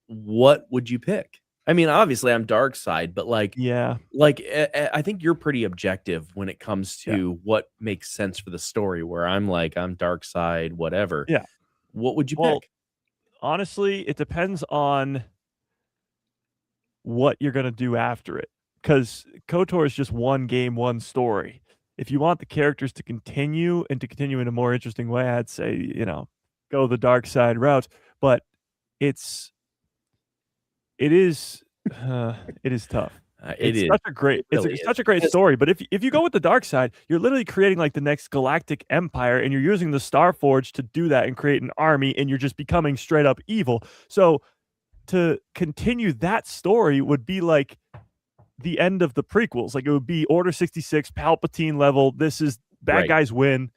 What would you pick? I mean, obviously, I'm dark side, but like, I think you're pretty objective when it comes to what makes sense for the story. Where I'm like, I'm dark side, whatever. Yeah. What would you pick? Honestly, it depends on what you're going to do after it, because KOTOR is just one game, one story. If you want the characters to continue and to continue in a more interesting way, I'd say, go the dark side route. But it is tough. It's such a great story. But if you go with the dark side, you're literally creating like the next galactic empire, and you're using the Starforge to do that and create an army, and you're just becoming straight up evil. So to continue that story would be like the end of the prequels. Like it would be Order 66, Palpatine level. This is bad guys win.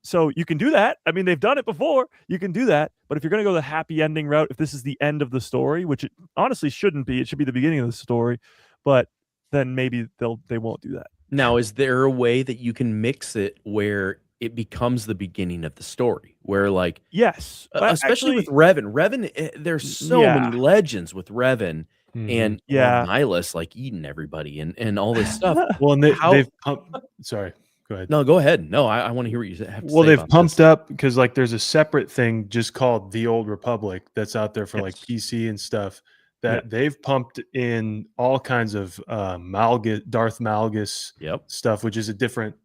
So you can do that. I mean, they've done it before. You can do that. But if you're going to go the happy ending route, if this is the end of the story, which it honestly shouldn't be, it should be the beginning of the story. But then maybe they won't do that. Now, is there a way that you can mix it where it becomes the beginning of the story? Where like, yes, especially with Revan, there's so many legends with Revan. And Nihilus like eating everybody and all this stuff. Well, and they've pumped. Sorry, go ahead. No, go ahead. No, I want to hear what you have to say. Well, they've pumped up because like there's a separate thing just called The Old Republic that's out there for like PC and stuff that they've pumped in all kinds of Darth Malgus stuff, which is a different,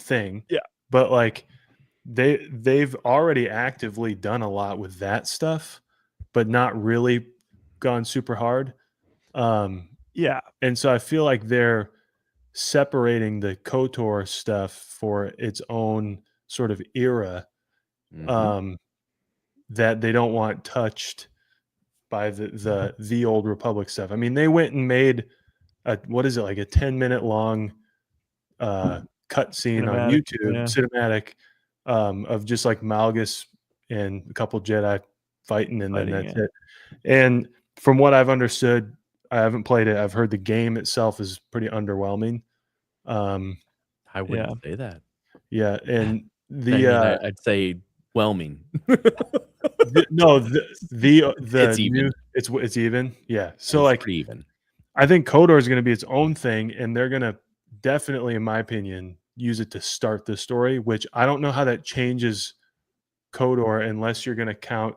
thing. Yeah. But like they've already actively done a lot with that stuff, but not really gone super hard. And so I feel like they're separating the KOTOR stuff for its own sort of era that they don't want touched by the Old Republic stuff. I mean, they went and made like a 10-minute long cutscene on YouTube, cinematic, of just like Malgus and a couple Jedi fighting, and then that's it. And from what I've understood, I haven't played it. I've heard the game itself is pretty underwhelming. I wouldn't say that. Yeah, and I'd say whelming. it's even. It's even. Yeah. So It's like pretty even. I think KOTOR is going to be its own thing, and they're going to definitely, in my opinion, use it to start the story. Which I don't know how that changes KOTOR unless you're going to count.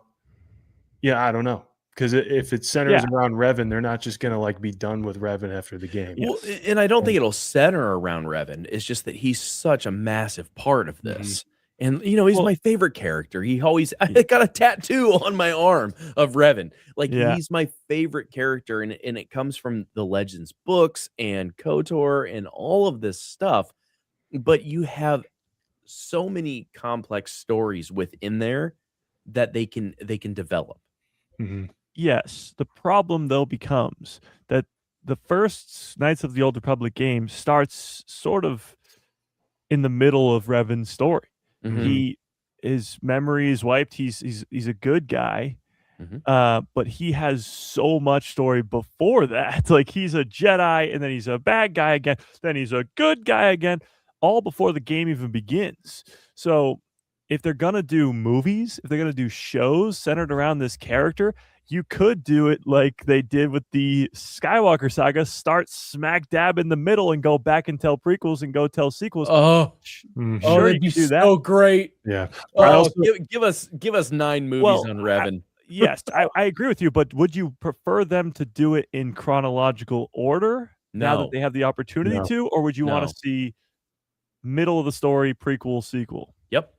Yeah, I don't know, because if it centers around Revan, they're not just going to like be done with Revan after the game. Well, and I don't think it'll center around Revan. It's just that he's such a massive part of this. And he's my favorite character. I got a tattoo on my arm of Revan. Like he's my favorite character, and it comes from the Legends books and KOTOR and all of this stuff. But you have so many complex stories within there that they can develop. Yes. The problem though becomes that the first Knights of the Old Republic game starts sort of in the middle of Revan's story. His memory is wiped. He's a good guy, but he has so much story before that. Like he's a Jedi, and then he's a bad guy again. Then he's a good guy again, all before the game even begins. So if they're gonna do movies, if they're gonna do shows centered around this character, you could do it like they did with the Skywalker saga, start smack dab in the middle and go back and tell prequels and go tell sequels. Sure, you can do that. So great. Yeah. Give us 9 movies on Revan. Yes, I agree with you, but would you prefer them to do it in chronological order now that they have the opportunity to, or would you want to see middle of the story, prequel, sequel? Yep.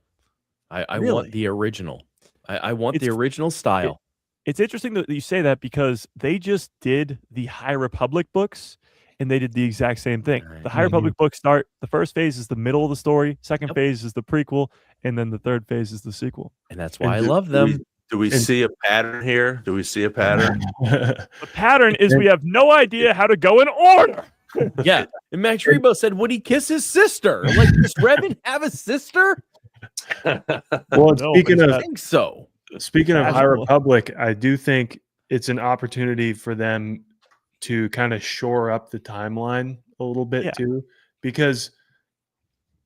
I want the original. I want the original style. It's interesting that you say that because they just did the High Republic books and they did the exact same thing. The High Republic books start, the first phase is the middle of the story, second phase is the prequel, and then the third phase is the sequel. And that's why I love them. Do we see a pattern here? Do we see a pattern? The pattern is we have no idea how to go in order. Yeah. And Max Rebo said, would he kiss his sister? Like, does Revan have a sister? Well, speaking of, I think so. Speaking of High Republic, I do think it's an opportunity for them to kind of shore up the timeline a little bit too, because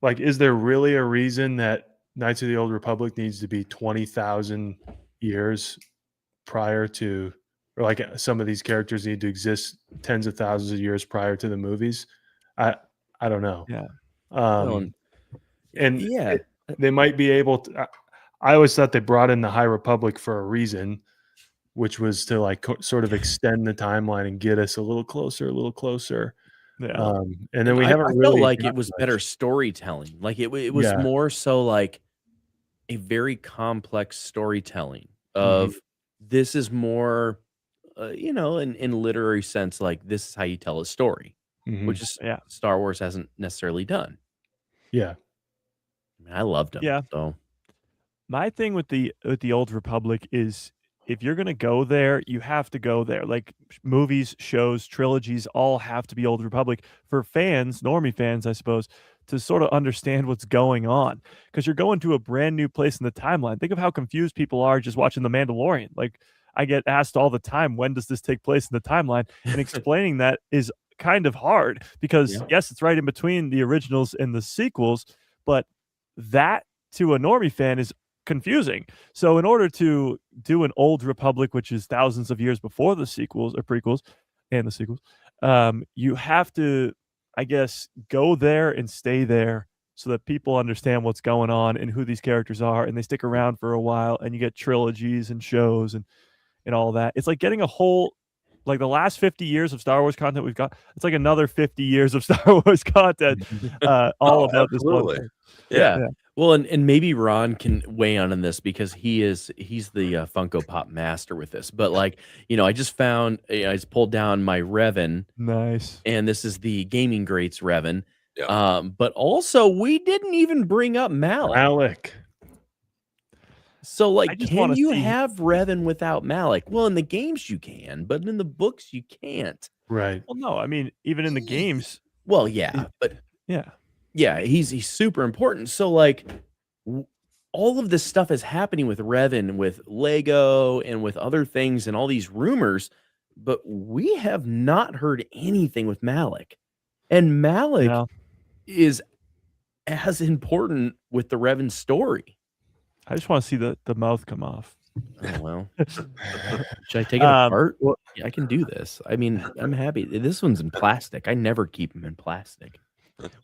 like, is there really a reason that Knights of the Old Republic needs to be 20,000 years prior to, or like some of these characters need to exist tens of thousands of years prior to the movies? I don't know. They might be able to. I always thought they brought in the High Republic for a reason, which was to like sort of extend the timeline and get us a little closer. Yeah. And then we haven't really felt like it was better storytelling. Like it was more so like a very complex storytelling of this is more, in literary sense, like this is how you tell a story, which is Star Wars hasn't necessarily done. Yeah. I mean, I loved them. Yeah. So my thing with the Old Republic is if you're going to go there, you have to go there. Like movies, shows, trilogies all have to be Old Republic for fans, normie fans, I suppose, to sort of understand what's going on. Because you're going to a brand new place in the timeline. Think of how confused people are just watching The Mandalorian. Like I get asked all the time, when does this take place in the timeline? And explaining that is kind of hard because yes, it's right in between the originals and the sequels, but that to a normie fan is confusing. So in order to do an Old Republic, which is thousands of years before the sequels or prequels and the sequels, you have to, I guess, go there and stay there so that people understand what's going on and who these characters are, and they stick around for a while, and you get trilogies and shows and all that. It's like getting a whole, like the last 50 years of Star Wars content we've got, it's like another 50 years of Star Wars content all about this one thing. Yeah. Well, and maybe Ron can weigh on this because he's the Funko Pop master with this. But like, I just found, I just pulled down my Revan. Nice. And this is the Gaming Greats Revan. Yeah. But also we didn't even bring up Malik. So like, can you have Revan without Malik? Well, in the games you can, but in the books you can't. Right. Well, no, I mean, even in the games. Well, yeah, but yeah, he's super important. So like all of this stuff is happening with Revan, with Lego and with other things and all these rumors. but we have not heard anything with Malik. And Malik No. is as important with the Revan story. I just want to see the mouth come off. Oh, well. Should I take it apart? Well, yeah, I can do this. I mean, I'm happy. This one's in plastic. I never keep them in plastic.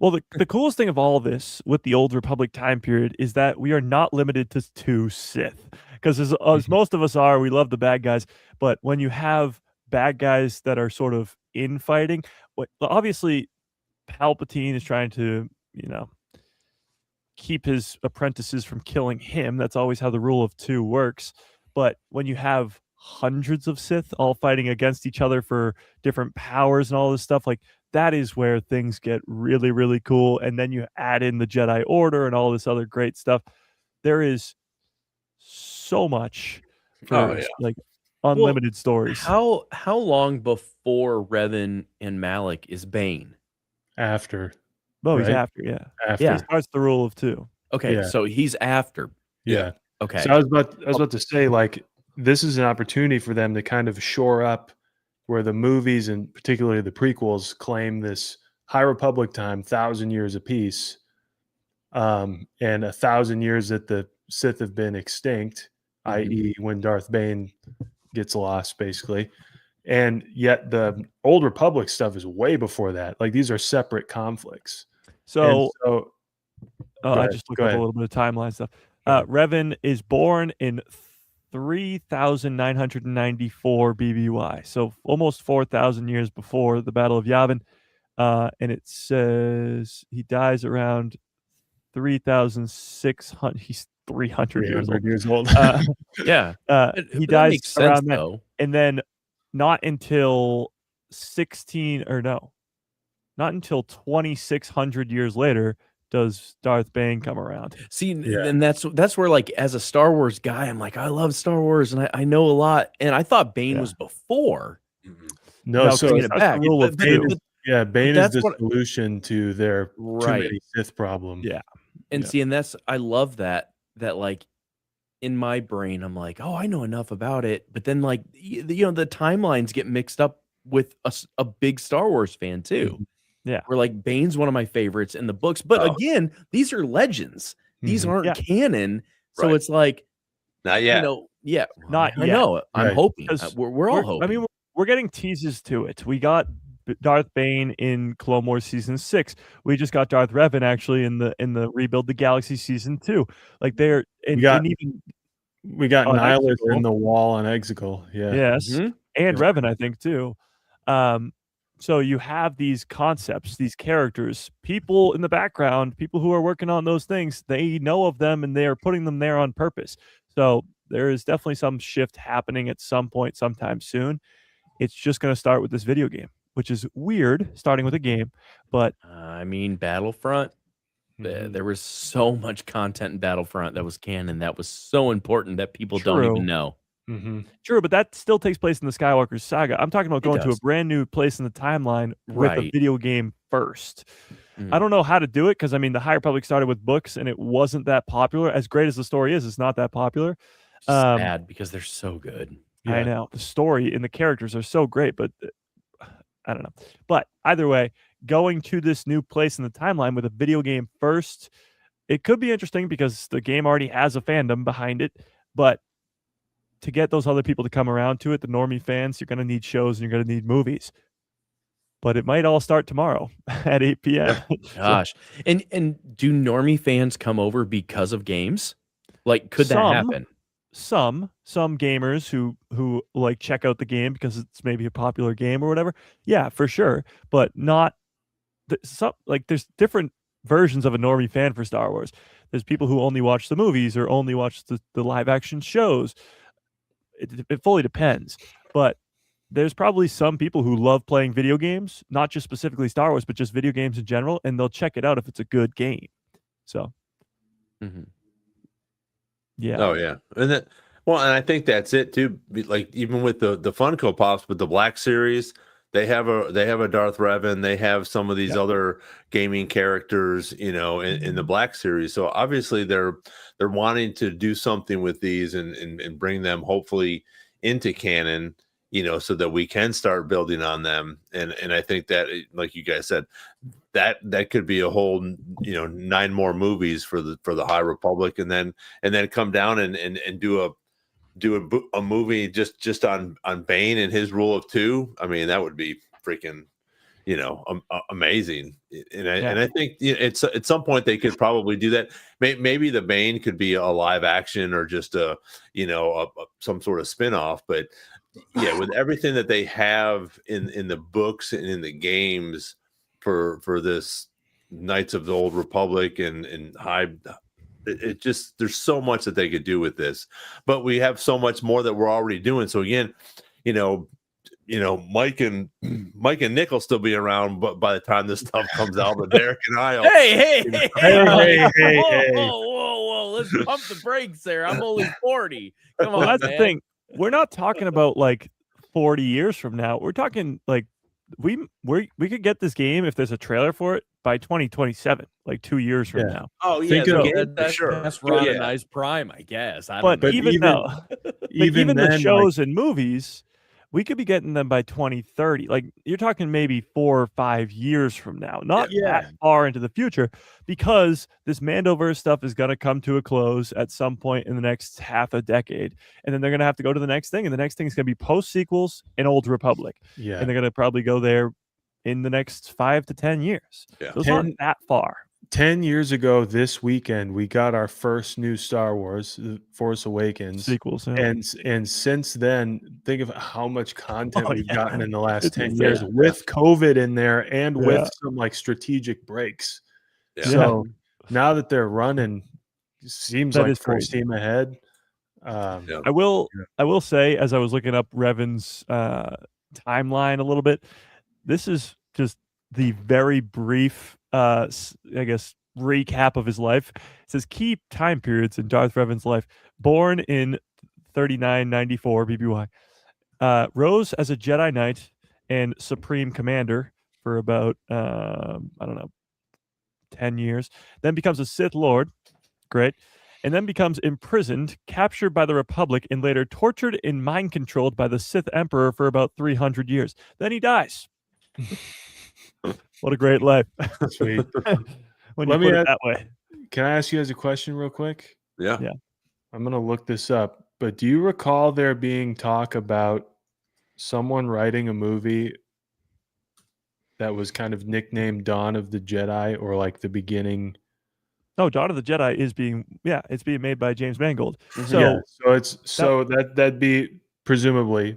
Well, the coolest thing of all this with the Old Republic time period is that we are not limited to 2 Sith. Because as most of us are, we love the bad guys. But when you have bad guys that are sort of infighting, obviously Palpatine is trying to, keep his apprentices from killing him. That's always how the rule of 2 works. But when you have hundreds of Sith all fighting against each other for different powers and all this stuff, like that is where things get really, really cool. And then you add in the Jedi Order and all this other great stuff. There is so much for like unlimited stories. How long before Revan and Malik is Bane? After. Oh, he's right? after, yeah. After. Yeah, starts the rule of 2. Okay, Yeah. so he's after. Yeah. Okay. So I was about to say, like, this is an opportunity for them to kind of shore up where the movies and particularly the prequels claim this High Republic time, 1,000 years apiece, and 1,000 years that the Sith have been extinct, i.e., when Darth Bane gets lost, basically. And yet the Old Republic stuff is way before that. Like, these are separate conflicts. So Go I ahead, just looked go up ahead. a little bit of timeline stuff. Revan is born in 3,994 BBY, so almost 4,000 years before the Battle of Yavin. And it says he dies around 3,600. He's 300 years old. Yeah. He That dies makes sense, around then. though. And then not until 2,600 years later does Darth Bane come around. See, and that's where, like, as a Star Wars guy, I'm like, I love Star Wars and I know a lot. And I thought Bane was before. No, so bringing it back. rule of Bane 2. Bane is that's the what- solution to their too many Sith problem. Yeah. And see, and I love that like in my brain, I'm like, oh, I know enough about it. But then, like, the timelines get mixed up with a big Star Wars fan too. Yeah. Where, like, Bane's one of my favorites in the books. But again, these are legends. These aren't canon. So it's like, not yet. Not I yet. know. I'm Right. hoping. 'Cause We're all hoping. I mean, we're getting teases to it. We got Darth Bane in Clone Wars season 6. We just got Darth Revan actually in the Rebuild the Galaxy season 2. Like they're We got even Nihilus Exegol. in the wall on Exegol. Yeah. yes, Mhm. and Revan I think too. So you have these concepts, these characters, people in the background, people who are working on those things. They know of them and they are putting them there on purpose. So there is definitely some shift happening at some point, sometime soon. It's just going to start with this video game, which is weird, starting with a game. But I mean, Battlefront. There was so much content in Battlefront that was canon. That was so important that people don't True. even know. True, but that still takes place in the Skywalker saga. I'm talking about going to a does. brand new place in the timeline with a Right. video game first. Mm. I don't know how to do it because I mean the High Republic started with books and it wasn't that popular. As great as the story is, it's not that popular. Sad because they're so good. I know the story and the characters are so great, but I don't know. But either way, going to this new place in the timeline with a video game first, it could be interesting because the game already has a fandom behind it. But to get those other people to come around to it, the normie fans, you're going to need shows and you're going to need movies. But it might all start tomorrow at 8 p.m. Gosh. And do normie fans come over because of games? Like, could that Some. happen? Some gamers who like check out the game because it's maybe a popular game or whatever. Yeah, for sure. But not there's different versions of a normie fan for Star Wars. There's people who only watch the movies or only watch the live action shows. It fully depends. But there's probably some people who love playing video games, not just specifically Star Wars, but just video games in general, and they'll check it out if it's a good game. So, yeah. Oh yeah, and I think that's it too. Like even with the Funko Pops, with the Black Series, they have a Darth Revan. They have some of these other gaming characters, in the Black Series. So obviously they're wanting to do something with these and bring them hopefully into canon. so that we can start building on them. And I think that, like you guys said, that could be a whole 9 more movies for the High Republic, and then come down and do a movie just on Bane and his rule of 2. I mean, that would be freaking amazing. And I think it's at some point they could probably do that. Maybe the Bane could be a live action or just some sort of spin-off. But yeah, with everything that they have in the books and in the games for this Knights of the Old Republic and High, it just, there's so much that they could do with this. But we have so much more that we're already doing. So again, Mike and Nick will still be around, but by the time this stuff comes out, but Derek and I will. Hey. Whoa. Let's pump the brakes there. I'm only 40. Come on, well, that's man. the thing. We're not talking about like 40 years from now. We're talking like we could get this game, if there's a trailer for it, by 2027, like 2 years from now. Oh yeah, that's sure. That's Ron and I's prime, I guess. But even then, the shows and movies, we could be getting them by 2030. Like, you're talking maybe 4 or 5 years from now, not that far into the future, because this Mandoverse stuff is going to come to a close at some point in the next half a decade. And then they're going to have to go to the next thing. And the next thing is going to be post-sequels and Old Republic. Yeah. And they're going to probably go there in the next 5 to 10 years. Yeah. So it's not that far. 10 years ago this weekend, we got our first new Star Wars, Force Awakens Sequels. and since then, think of how much content we've gotten in the last 10 insane. years with COVID in there and with some like strategic breaks. Yeah. So now that they're running, seems That like is full crazy. steam ahead. I will say, as I was looking up Revan's timeline a little bit, this is just the very brief I guess recap of his life. It says key time periods in Darth Revan's life: born in 3994 BBY, rose as a Jedi Knight and Supreme Commander for about 10 years, then becomes a Sith Lord, great, and then becomes imprisoned, captured by the Republic, and later tortured and mind controlled by the Sith Emperor for about 300 years. Then he dies. What a great life. Sweet. When you put it that way. Can I ask you guys a question real quick? Yeah. I'm going to look this up, but do you recall there being talk about someone writing a movie that was kind of nicknamed Dawn of the Jedi, or like the beginning? No, Dawn of the Jedi is being made by James Mangold. So that'd be presumably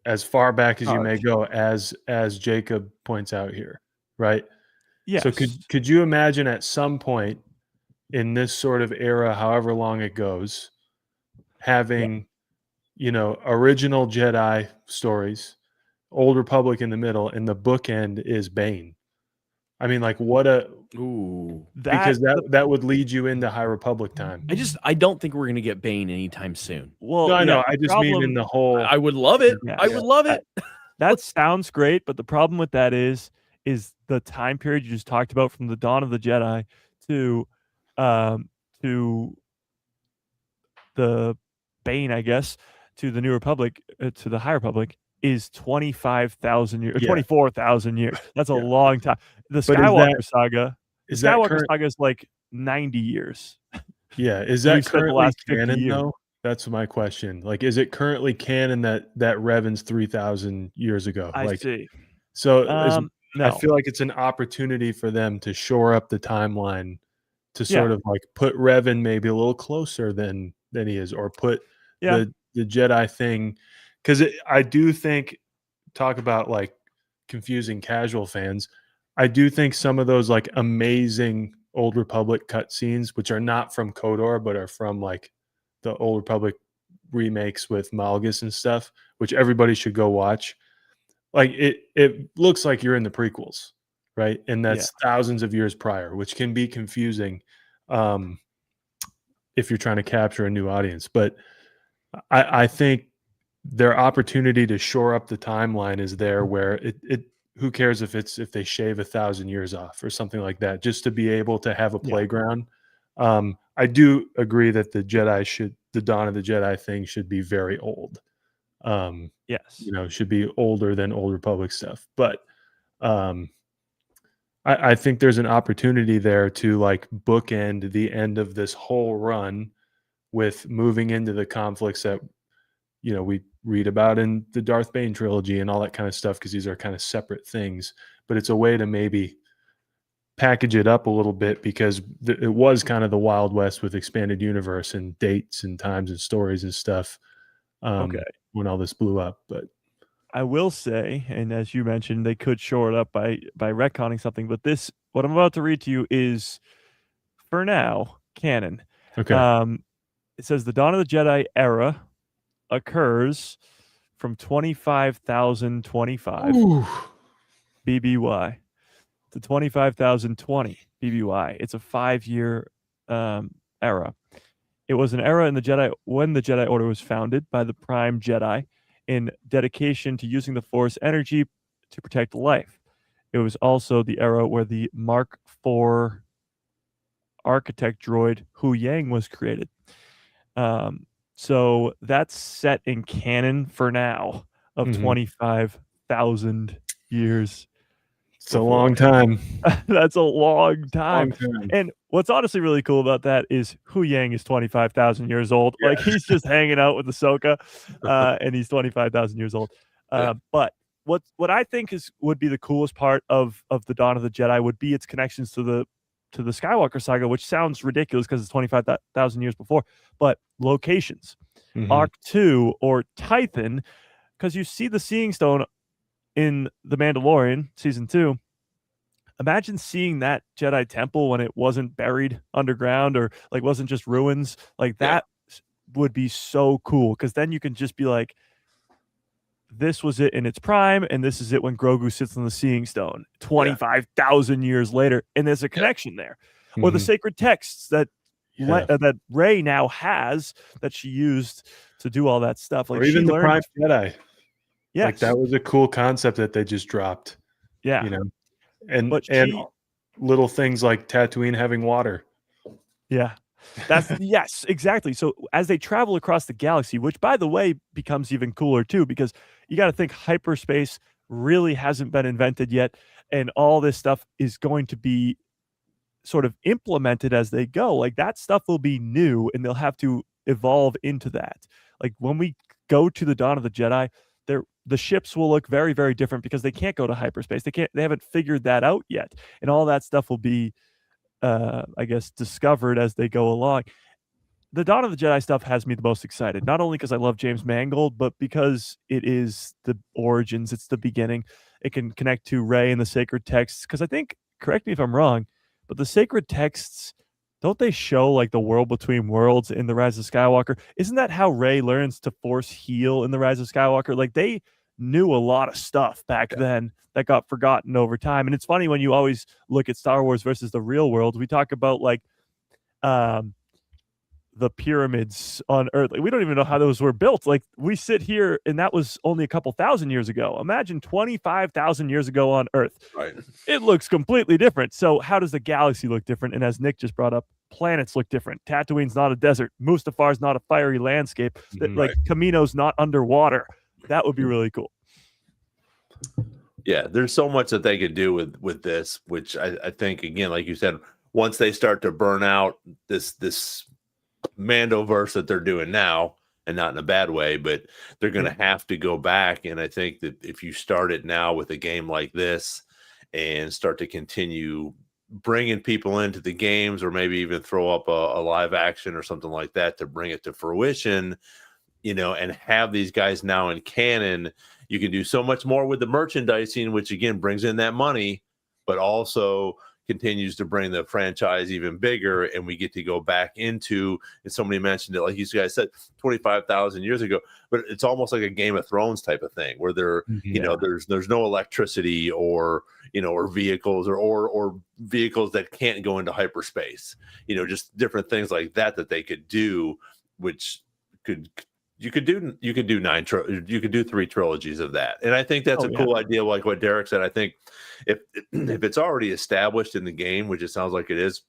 as far back as you may go, as Jacob points out here, right? Yes. So could you imagine at some point in this sort of era, however long it goes, having original Jedi stories, Old Republic in the middle, and the bookend is Bane? I mean, like, because that would lead you into High Republic time. I don't think we're gonna get Bane anytime soon. Well, no, I know. I just mean in the whole. I would love it. Yeah. I would love it. That sounds great, but the problem with that is the time period you just talked about, from the Dawn of the Jedi to the Bane, I guess, to the New Republic, to the High Republic, is 25,000 years, 24,000 years. That's a long time. The Skywalker saga. The Skywalker saga is like 90 years. Yeah, is that currently canon years. though? That's my question. Like, is it currently canon that Revan's 3,000 years ago? I see. So no. I feel like it's an opportunity for them to shore up the timeline, to sort of like put Revan maybe a little closer than he is, or put the Jedi thing, because I do think, talk about like confusing casual fans, I do think some of those like amazing Old Republic cutscenes, which are not from KOTOR but are from like the Old Republic remakes with Malgus and stuff, which everybody should go watch. Like it looks like you're in the prequels, right? And that's thousands of years prior, which can be confusing if you're trying to capture a new audience. But I think their opportunity to shore up the timeline is there, where it who cares if they shave 1,000 years off or something like that, just to be able to have a playground. I do agree that the Dawn of the Jedi thing should be very old. Yes. should be older than Old Republic stuff. But I think there's an opportunity there to like bookend the end of this whole run with moving into the conflicts that we read about in the Darth Bane trilogy and all that kind of stuff, because these are kind of separate things. But it's a way to maybe package it up a little bit, because it was kind of the Wild West with expanded universe and dates and times and stories and stuff when all this blew up. But I will say, and as you mentioned, they could shore it up by retconning something, but what I'm about to read to you is, for now, canon. okay. It says the Dawn of the Jedi era occurs from 25,025 Ooh. BBY to 25,020 BBY. It's a 5-year era. It was an era in the Jedi when the Jedi Order was founded by the Prime Jedi in dedication to using the Force energy to protect life. It was also the era where the Mark IV architect droid Hu Yang was created. So that's set in canon for now of 25,000 years. It's a long time. That's a long time. Long time. And what's honestly really cool about that is Hu Yang is 25,000 years old. Yeah. Like, he's just hanging out with Ahsoka, and he's 25,000 years old. But what I think would be the coolest part of the Dawn of the Jedi would be its connections to the Skywalker saga, which sounds ridiculous because it's 25,000 years before. But locations, Arc 2 or Tython, because you see the Seeing Stone in The Mandalorian season 2. Imagine seeing that Jedi temple when it wasn't buried underground, or like wasn't just ruins. Like, that would be so cool, because then you can just be like, this was it in its prime, and this is it when Grogu sits on the Seeing Stone 25,000 years later, and there's a connection there. Or the sacred texts that that Rey now has, that she used to do all that stuff. Like, or even the Prime Jedi. Yes. Like, that was a cool concept that they just dropped. Yeah. And little things like Tatooine having water. Yeah. That's yes, exactly. So as they travel across the galaxy, which by the way becomes even cooler too, because you got to think hyperspace really hasn't been invented yet, and all this stuff is going to be sort of implemented as they go. Like, that stuff will be new, and they'll have to evolve into that. Like, when we go to the Dawn of the Jedi, the ships will look very, very different, because they can't go to hyperspace. They haven't figured that out yet. And all that stuff will be, I guess, discovered as they go along. The Dawn of the Jedi stuff has me the most excited, not only because I love James Mangold, but because it is the origins. It's the beginning. It can connect to Rey and the sacred texts. Because I think, correct me if I'm wrong, but the sacred texts, don't they show like the world between worlds in The Rise of Skywalker? Isn't that how Rey learns to force heal in The Rise of Skywalker? Like, they knew a lot of stuff back then that got forgotten over time. And it's funny when you always look at Star Wars versus the real world. We talk about like the pyramids on Earth. Like, we don't even know how those were built. Like, we sit here and that was only a couple thousand years ago. Imagine 25,000 years ago on Earth. Right. It looks completely different. So how does the galaxy look different? And as Nick just brought up, planets look different. Tatooine's not a desert. Mustafar's not a fiery landscape. Like, Kamino's not underwater. That would be really cool. Yeah, there's so much that they could do with this, which I think, again, like you said, once they start to burn out this Mandoverse that they're doing now, and not in a bad way, but they're going to have to go back. And I think that if you start it now with a game like this and start to continue bringing people into the games, or maybe even throw up a live action or something like that to bring it to fruition, and have these guys now in canon, you can do so much more with the merchandising, which again brings in that money, but also continues to bring the franchise even bigger. And we get to go back into, and somebody mentioned it, like you guys said, 25,000 years ago, but it's almost like a Game of Thrones type of thing where there's no electricity or vehicles or vehicles that can't go into hyperspace, just different things like that they could do, which you could do 3 trilogies of that. And I think that's a cool idea, like what Derek said. I think if it's already established in the game, which it sounds like it is,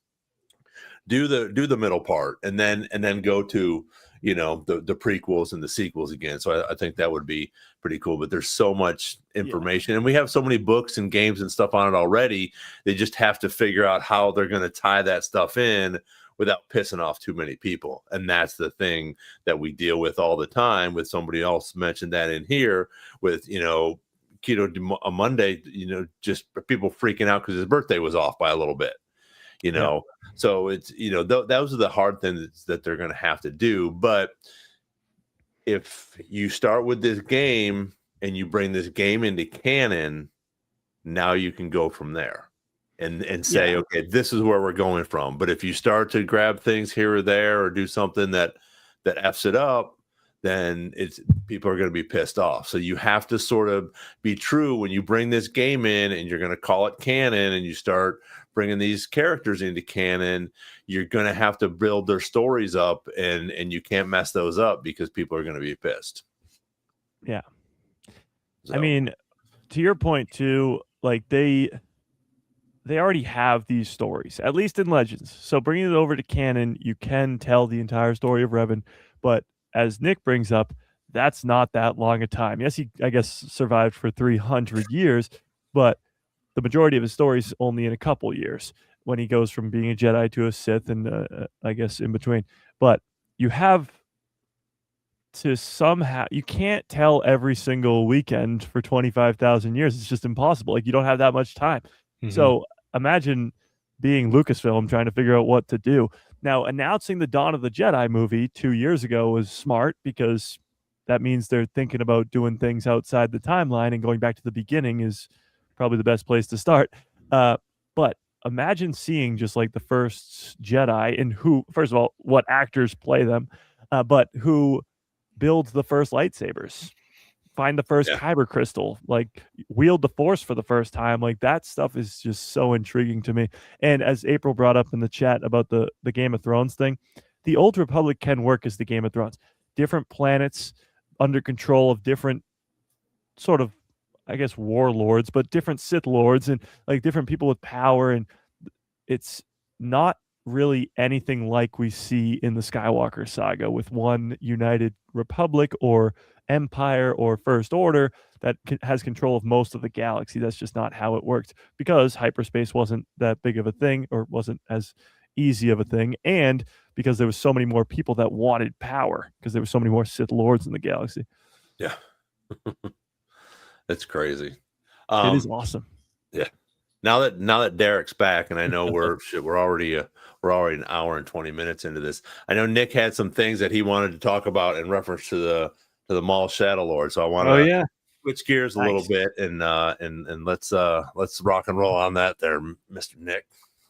do the middle part, and then go to the prequels and the sequels again. So I think that would be pretty cool. But there's so much information, and we have so many books and games and stuff on it already. They just have to figure out how they're going to tie that stuff in without pissing off too many people. And that's the thing that we deal with all the time. With somebody else mentioned that in here with, Keto Monday, just people freaking out because his birthday was off by a little bit, So it's, those are the hard things that they're going to have to do. But if you start with this game and you bring this game into canon, now you can go from there. And say, okay, this is where we're going from. But if you start to grab things here or there or do something that F's it up, then people are going to be pissed off. So you have to sort of be true when you bring this game in and you're going to call it canon and you start bringing these characters into canon, you're going to have to build their stories up and you can't mess those up because people are going to be pissed. Yeah. So. I mean, to your point too, like they already have these stories, at least in Legends. So bringing it over to canon, you can tell the entire story of Revan. But as Nick brings up, that's not that long a time. Yes, he, I guess, survived for 300 years, but the majority of his story is only in a couple years when he goes from being a Jedi to a Sith and I guess in between. But you have to somehow, you can't tell every single weekend for 25,000 years. It's just impossible. Like, you don't have that much time. Mm-hmm. So imagine being Lucasfilm trying to figure out what to do. Now, announcing the Dawn of the Jedi movie 2 years ago was smart because that means they're thinking about doing things outside the timeline, and going back to the beginning is probably the best place to start. But imagine seeing just like the first Jedi and who, first of all, what actors play them, but who builds the first lightsabers, find the first kyber crystal, like wield the Force for the first time. Like, that stuff is just so intriguing to me. And as April brought up in the chat about the Game of Thrones thing, the Old Republic can work as the Game of Thrones. Different planets under control of different sort of, I guess, warlords, but different Sith lords and like different people with power. And it's not really anything like we see in the Skywalker saga with one united republic or empire or first order that has control of most of the galaxy. That's just not how it worked, because hyperspace wasn't that big of a thing, or wasn't as easy of a thing, and because there was so many more people that wanted power, because there were so many more Sith lords in the galaxy. Yeah. That's crazy. It is awesome. Yeah. Now that Derek's back, and I know we're already an hour and 20 minutes into this. I know Nick had some things that he wanted to talk about in reference to the Maul Shadow Lord. So I want to switch gears a little bit and let's rock and roll on that there, Mr. Nick.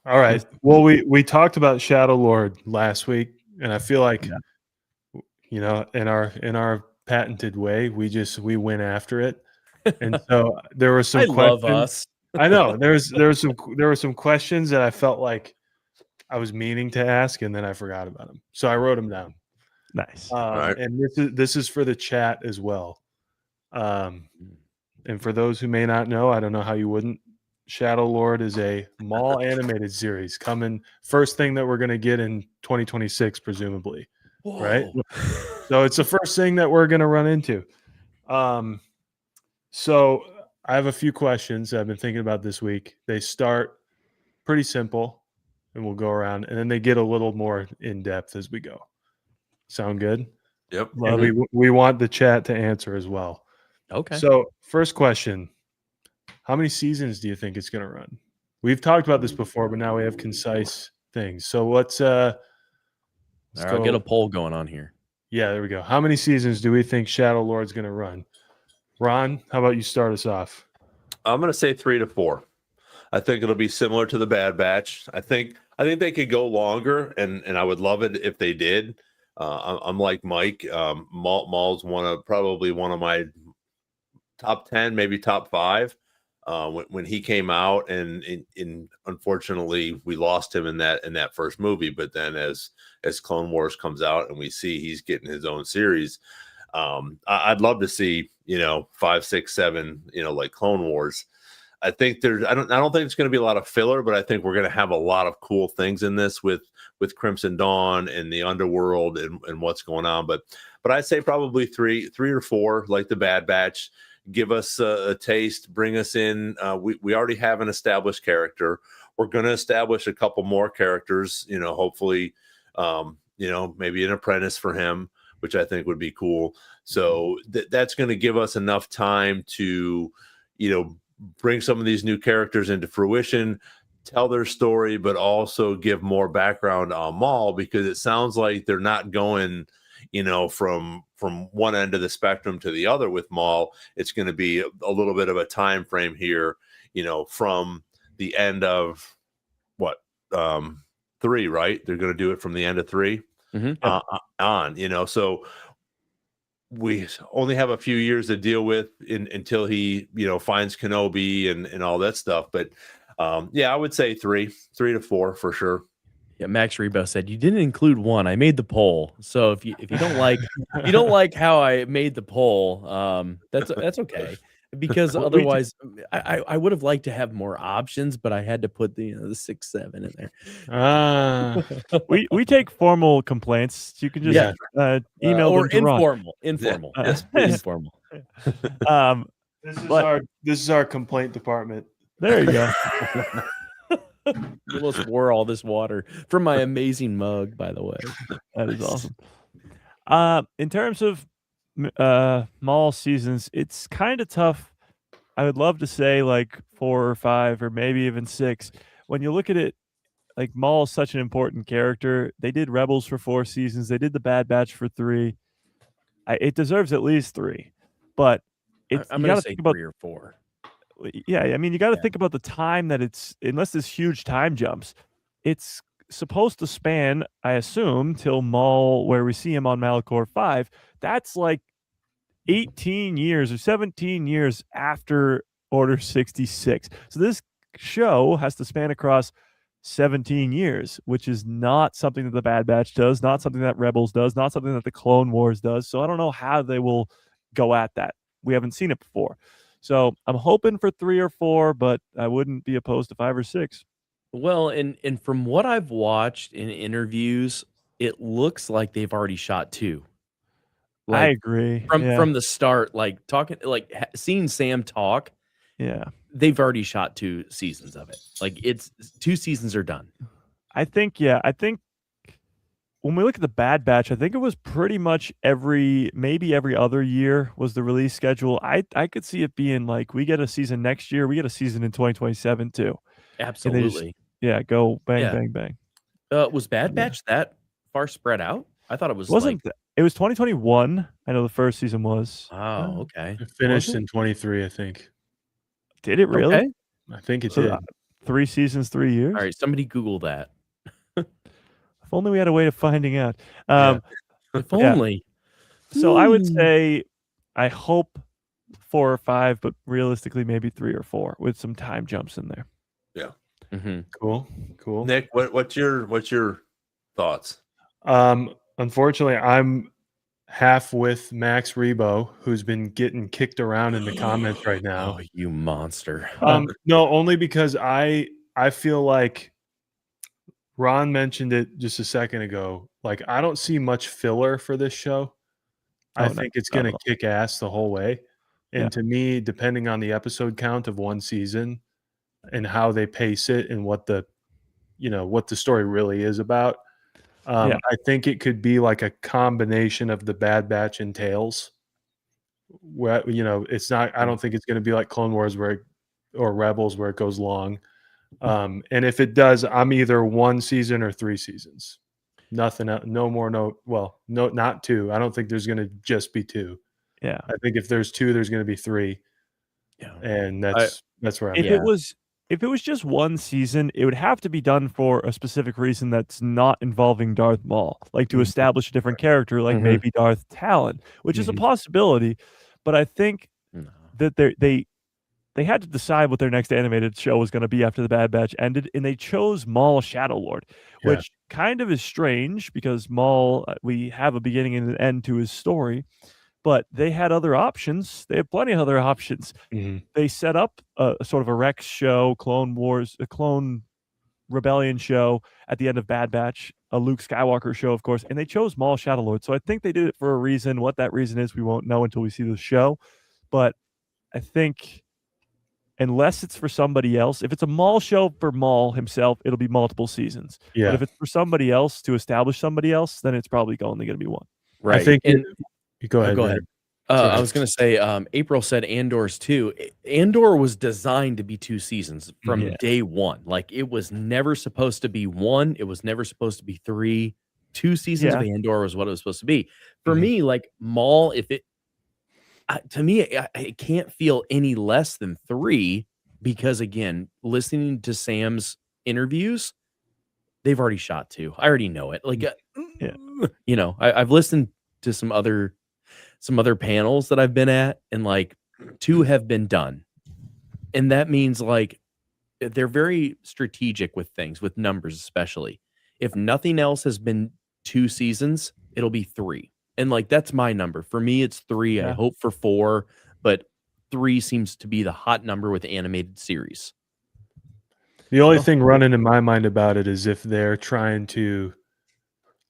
All right. Well, we talked about Shadow Lord last week, and I feel like in our patented way, we went after it. And so there were some questions. Love us. I know there were some questions that I felt like I was meaning to ask, and then I forgot about them. So I wrote them down. Nice. Right. And this is for the chat as well. And for those who may not know, I don't know how you wouldn't. Shadow Lord is a Maul animated series coming. First thing that we're going to get in 2026, presumably. Whoa. Right? So it's the first thing that we're going to run into. So I have a few questions I've been thinking about this week. They start pretty simple, and we'll go around, and then they get a little more in depth as we go. Sound good? Yep. And we want the chat to answer as well. Okay. So first question, how many seasons do you think it's going to run? We've talked about this before, but now we have concise things. So let's I'll get a poll going on here. Yeah, there we go. How many seasons do we think Shadow Lord's going to run? Ron, how about you start us off? I'm going to say 3 to 4. I think it'll be similar to the Bad Batch. I think they could go longer, and I would love it if they did. I'm like Mike. Maul's probably one of my top 10, maybe top 5. When he came out, and unfortunately we lost him in that first movie. But then as Clone Wars comes out and we see he's getting his own series, I'd love to see 5, 6, 7, like Clone Wars. I think I don't think it's going to be a lot of filler, but I think we're going to have a lot of cool things in this with Crimson Dawn and the underworld and what's going on. But I'd say probably three or four, like the Bad Batch. Give us a taste, bring us in. We already have an established character. We're going to establish a couple more characters, hopefully, maybe an apprentice for him, which I think would be cool. So that's going to give us enough time to, bring some of these new characters into fruition, tell their story, but also give more background on Maul, because it sounds like they're not going, from one end of the spectrum to the other with Maul. It's going to be a little bit of a time frame here, from the end of 3, right? They're going to do it from the end of 3 on, so we only have a few years to deal with until he, finds Kenobi and all that stuff. But I would say 3 to 4 for sure. Yeah, Max Rebo said you didn't include one. I made the poll, so if you don't like how I made the poll, that's okay, because otherwise I would have liked to have more options, but I had to put the 6, 7 in there. We take formal complaints. You can just email or them to informal. Yes, Informal. This is our complaint department. There you go. You almost wore all this water from my amazing mug, by the way. That is awesome. In terms of Maul seasons, it's kind of tough. I would love to say like 4 or 5 or maybe even 6. When you look at it, like Maul is such an important character. They did Rebels for 4 seasons. They did the Bad Batch for 3. It deserves at least 3, but I'm going to say 3 or 4. Yeah, I mean, you got to think about the time that unless there's huge time jumps, it's supposed to span, I assume, till Maul, where we see him on Malachor 5. That's like 18 years or 17 years after Order 66. So this show has to span across 17 years, which is not something that the Bad Batch does, not something that Rebels does, not something that the Clone Wars does. So I don't know how they will go at that. We haven't seen it before. So I'm hoping for 3 or 4, but I wouldn't be opposed to 5 or 6. Well, and from what I've watched in interviews, it looks like they've already shot 2. I agree. From the start, like seeing Sam talk. Yeah, they've already shot 2 seasons of it. Like 2 seasons are done. I think when we look at the Bad Batch, I think it was pretty much maybe every other year was the release schedule. I could see it being like we get a season next year, we get a season in 2027 too. Absolutely. Go bang, bang. Was Bad Batch that far spread out? I thought it was it was 2021. I know the first season was. Oh, okay. It finished in 23, I think. Did it really? Okay. I think it did. 3 seasons, 3 years. All right, somebody Google that. If only we had a way of finding out. If only. So I would say, I hope 4 or 5, but realistically maybe 3 or 4 with some time jumps in there. Yeah. Mm-hmm. Cool. Nick, what's your thoughts? Unfortunately, I'm half with Max Rebo, who's been getting kicked around in the comments right now. Oh, you monster. No, only because I feel like Ron mentioned it just a second ago. Like, I don't see much filler for this show. I think it's going to kick ass the whole way. And to me, depending on the episode count of one season and how they pace it and what the story really is about, I think it could be like a combination of the Bad Batch and Tales. Where it's not. I don't think it's going to be like Clone Wars or Rebels where it goes long. And if it does, I'm either 1 season or 3 seasons. Nothing else, no more. Not 2. I don't think there's going to just be 2. Yeah, I think if there's 2, there's going to be 3. Yeah, and that's where I'm. If it was just 1 season, it would have to be done for a specific reason that's not involving Darth Maul, like to establish a different character, like maybe Darth Talon, which is a possibility. But I think that they had to decide what their next animated show was going to be after the Bad Batch ended, and they chose Maul Shadow Lord, which kind of is strange because Maul, we have a beginning and an end to his story. but they had other options. They had plenty of other options. They set up a sort of a Rex show, Clone Wars, a Clone Rebellion show at the end of Bad Batch, a Luke Skywalker show, of course, and they chose Maul Shadowlord. So I think they did it for a reason. What that reason is, we won't know until we see the show. But I think unless it's for somebody else, if it's a Maul show for Maul himself, it'll be multiple seasons. Yeah. But if it's for somebody else to establish somebody else, then it's probably only going to be one. Right. I think Go ahead. I was going to say, April said Andor's 2. Andor was designed to be 2 seasons from day one. Like, it was never supposed to be 1. It was never supposed to be 3. 2 seasons of Andor was what it was supposed to be. For me, like, Maul, if it, to me, it can't feel any less than 3 because, again, listening to Sam's interviews, they've already shot 2. I already know it. Like, you know, I've listened to some other panels that I've been at, and like 2 have been done. And that means like they're very strategic with things, with numbers, especially. If nothing else has been 2 seasons, it'll be 3. And like, that's my number. For me, it's 3. I hope for 4, but 3 seems to be the hot number with animated series. The only thing running in my mind about it is if they're trying to,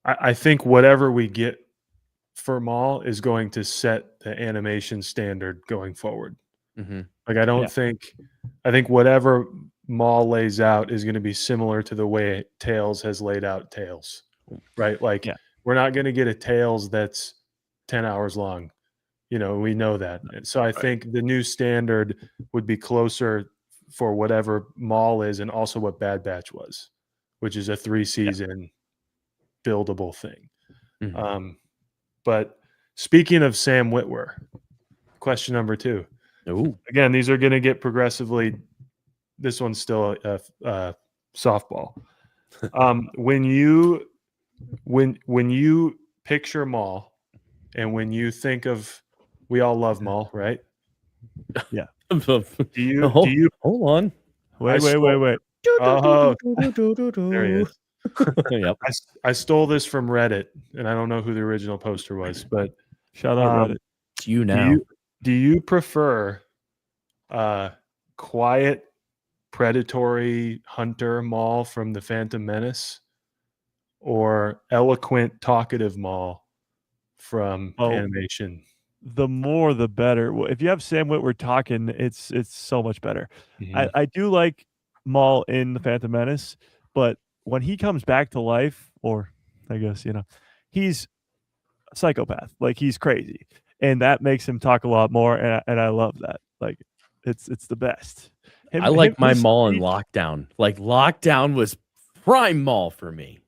I think whatever we get for Maul is going to set the animation standard going forward. Like, I don't think, I think whatever Maul lays out is going to be similar to the way Tales has laid out Tales, right? Like, we're not going to get a Tales that's 10 hours long. You know, we know that. So I think the new standard would be closer for whatever Maul is, and also what Bad Batch was, which is a 3-season buildable thing. But speaking of Sam Witwer, question number 2. Again, these are going to get progressively. This one's still a softball. When you picture Maul, and when you think of, we all love Maul, right? Yeah. Do you hold on? Wait. Oh, there he is. Yep. I stole this from Reddit, and I don't know who the original poster was, but shout out Reddit. It's you now. Do you prefer quiet, predatory hunter Maul from the Phantom Menace, or eloquent, talkative Maul from animation? The more, the better. If you have Sam Witwer talking, it's so much better. I do like Maul in the Phantom Menace, but when he comes back to life, or I guess, you know, he's a psychopath. Like, he's crazy, and that makes him talk a lot more. And I love that. Like, it's the best. I like my Maul in Lockdown. Like, Lockdown was prime Maul for me.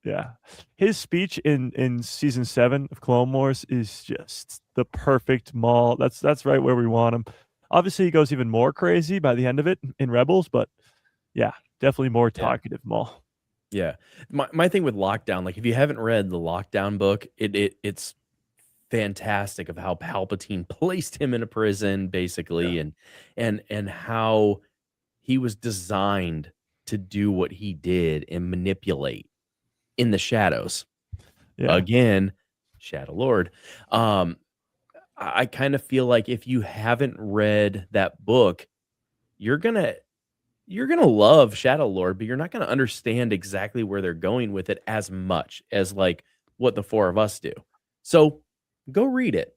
Yeah, his speech in season 7 of Clone Wars is just the perfect Maul. That's right where we want him. Obviously, he goes even more crazy by the end of it in Rebels, but yeah, definitely more talkative Maul. Yeah, my thing with Lockdown, like, if you haven't read the Lockdown book, it's fantastic of how Palpatine placed him in a prison, basically, and how he was designed to do what he did and manipulate in the shadows. Again, Shadow Lord. I kind of feel like if you haven't read that book, you're gonna love Shadow Lord, but you're not gonna understand exactly where they're going with it as much as like what the 4 of us do. So go read it.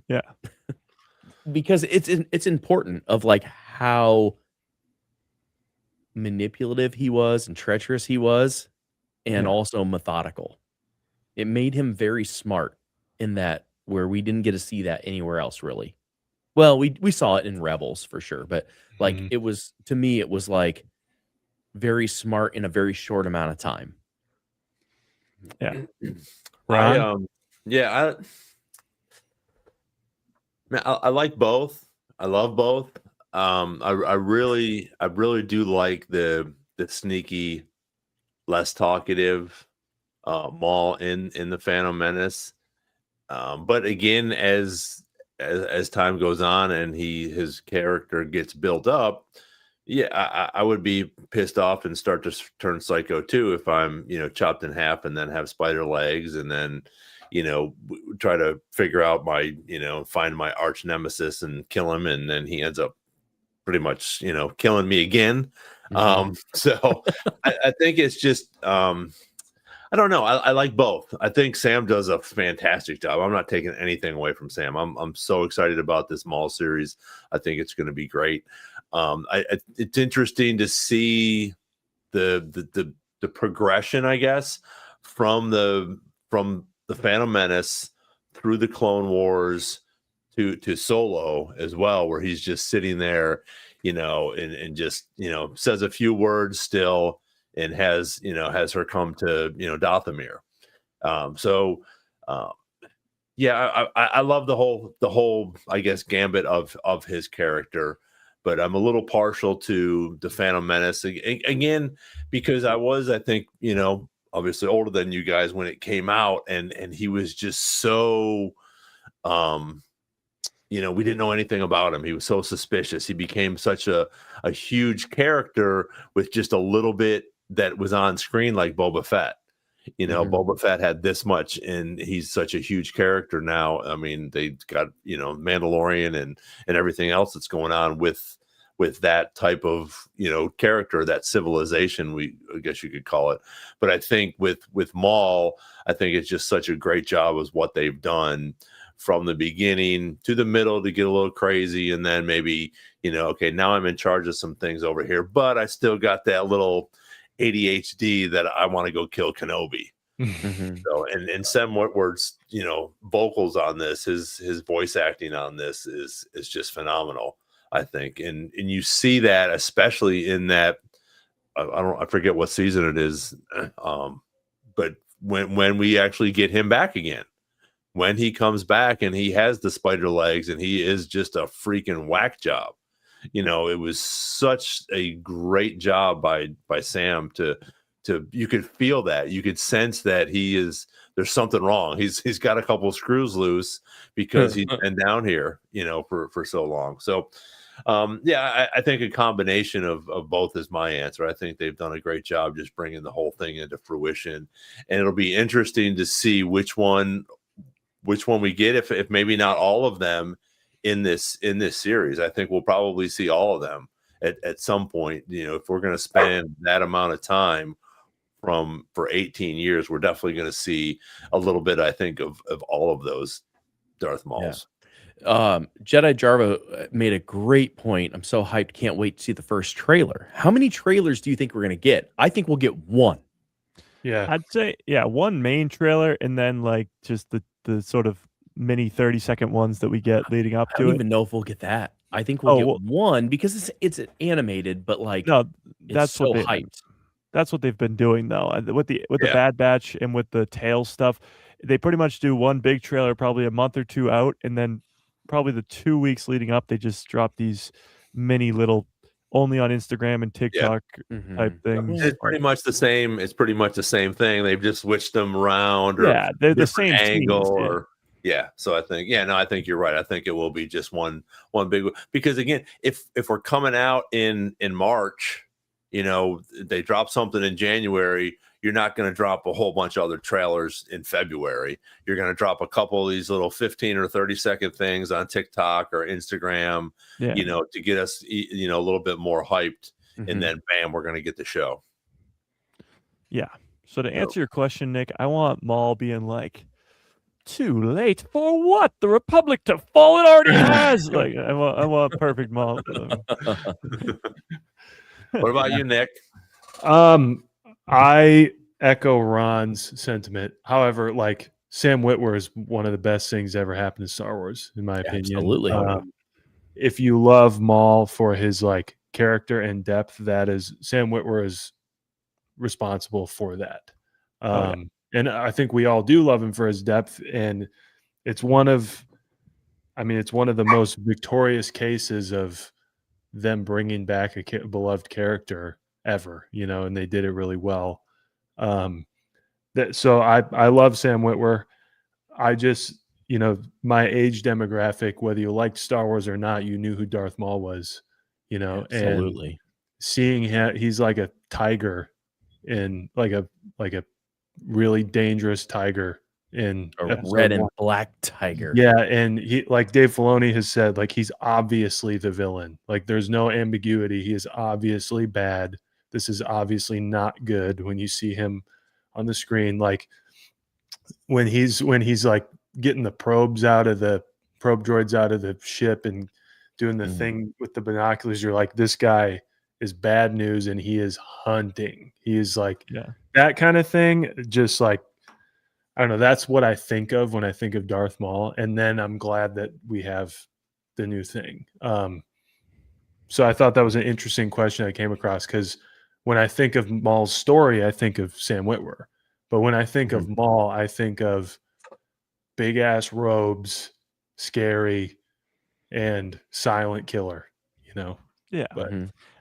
Yeah. Because it's important of like how manipulative he was and treacherous he was, and also methodical. It made him very smart in that, where we didn't get to see that anywhere else, really. Well, we saw it in Rebels for sure, but like it was, to me, it was like very smart in a very short amount of time. Yeah. Ron? I like both. I love both. I really do like the sneaky, less talkative Maul in the Phantom Menace. But again, as time goes on and his character gets built up, I would be pissed off and start to turn psycho too if I'm, chopped in half and then have spider legs and then, try to figure out find my arch nemesis and kill him, and then he ends up pretty much killing me again. So I think it's just I don't know. I like both. I think Sam does a fantastic job. I'm not taking anything away from Sam. I'm so excited about this Maul series. I think it's going to be great. It's interesting to see the progression, I guess, from the Phantom Menace through the Clone Wars to Solo as well, where he's just sitting there, and just says a few words still, and has her come to Dathomir. Yeah, I love the whole I guess gambit of his character, but I'm a little partial to the Phantom Menace again, because I think obviously older than you guys when it came out, and he was just so we didn't know anything about him. He was so suspicious. He became such a huge character with just a little bit that was on screen, like Boba Fett. Boba Fett had this much, and he's such a huge character now. I mean, they got Mandalorian and everything else that's going on with that type of character, that civilization, I guess you could call it. But I think with Maul, I think it's just such a great job as what they've done from the beginning to the middle to get a little crazy, and then maybe okay, now I'm in charge of some things over here, but I still got that little ADHD that I want to go kill Kenobi. So and Sam Witwer's vocals on this, his voice acting on this is just phenomenal, I think, and you see that especially in that I forget what season it is, but when we actually get him back again, when he comes back and he has the spider legs and he is just a freaking whack job. It was such a great job by Sam to you could feel that, you could sense that there's something wrong. He's got a couple of screws loose because he's been down here, for so long. So I think a combination of both is my answer. I think they've done a great job just bringing the whole thing into fruition, and it'll be interesting to see which one we get, if maybe not all of them in this series. I think we'll probably see all of them at some point. If we're going to spend that amount of time for 18 years, we're definitely going to see a little bit, I think, of all of those Darth Mauls. Jedi Jarvo made a great point. I'm so hyped. Can't wait to see the first trailer. How many trailers do you think we're going to get? I think we'll get one. Yeah. I'd say, one main trailer, and then like just the sort of mini 30-second ones that we get leading up to it. I don't even know if we'll get that. I think we'll get one because it's animated, but like that's so hyped. That's what they've been doing though. With the Bad Batch and with the Tales stuff, they pretty much do one big trailer probably a month or two out, and then probably the 2 weeks leading up, they just drop these mini little only on Instagram and TikTok type things. It's pretty much the same. It's pretty much the same thing. They've just switched them around. Or they're the same angle. So I think, I think you're right. I think it will be just one big one. Because again, if we're coming out in March, they drop something in January, you're not going to drop a whole bunch of other trailers in February. You're going to drop a couple of these little 15 or 30-second things on TikTok or Instagram, to get us, a little bit more hyped. And then bam, we're going to get the show. Yeah. So to answer your question, Nick, I want Maul being like, too late for what? The Republic to fall, it already has. Like I want perfect Maul. What about you, Nick? I echo Ron's sentiment. However, like Sam Witwer is one of the best things ever happened to Star Wars, in my opinion. Absolutely. If you love Maul for his like character and depth, that is Sam Witwer is responsible for that. And I think we all do love him for his depth, and it's one of the most victorious cases of them bringing back a beloved character ever, and they did it really well. So I love Sam Witwer. I just, my age demographic, whether you liked Star Wars or not, you knew who Darth Maul was, Absolutely. And seeing him, he's like a tiger, in like a really dangerous tiger in A episode red and 1. black tiger. Yeah, and he, like Dave Filoni has said, like he's obviously the villain. Like there's no ambiguity. He is obviously bad. This is obviously not good when you see him on the screen. Like when he's like getting the probe droids out of the ship and doing the thing with the binoculars, you're like, this guy is bad news and he is hunting. He is like that kind of thing. Just like, I don't know. That's what I think of when I think of Darth Maul. And then I'm glad that we have the new thing. So I thought that was an interesting question I came across, because when I think of Maul's story, I think of Sam Witwer. But when I think of Maul, I think of big ass robes, scary, and silent killer, you know? Yeah. But,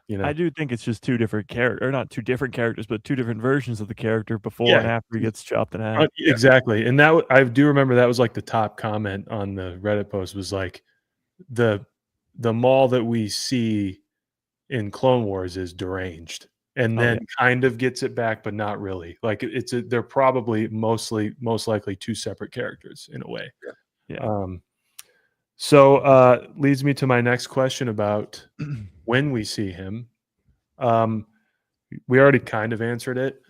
you know, I do think it's just two different characters, or not two different characters, but two different versions of the character before and after he gets chopped in half. Exactly. And that I do remember that was like the top comment on the Reddit post was like, the Maul that we see in Clone Wars is deranged, and then kind of gets it back, but not really. Like they're probably most likely two separate characters in a way. So leads me to my next question about when we see him. We already kind of answered it.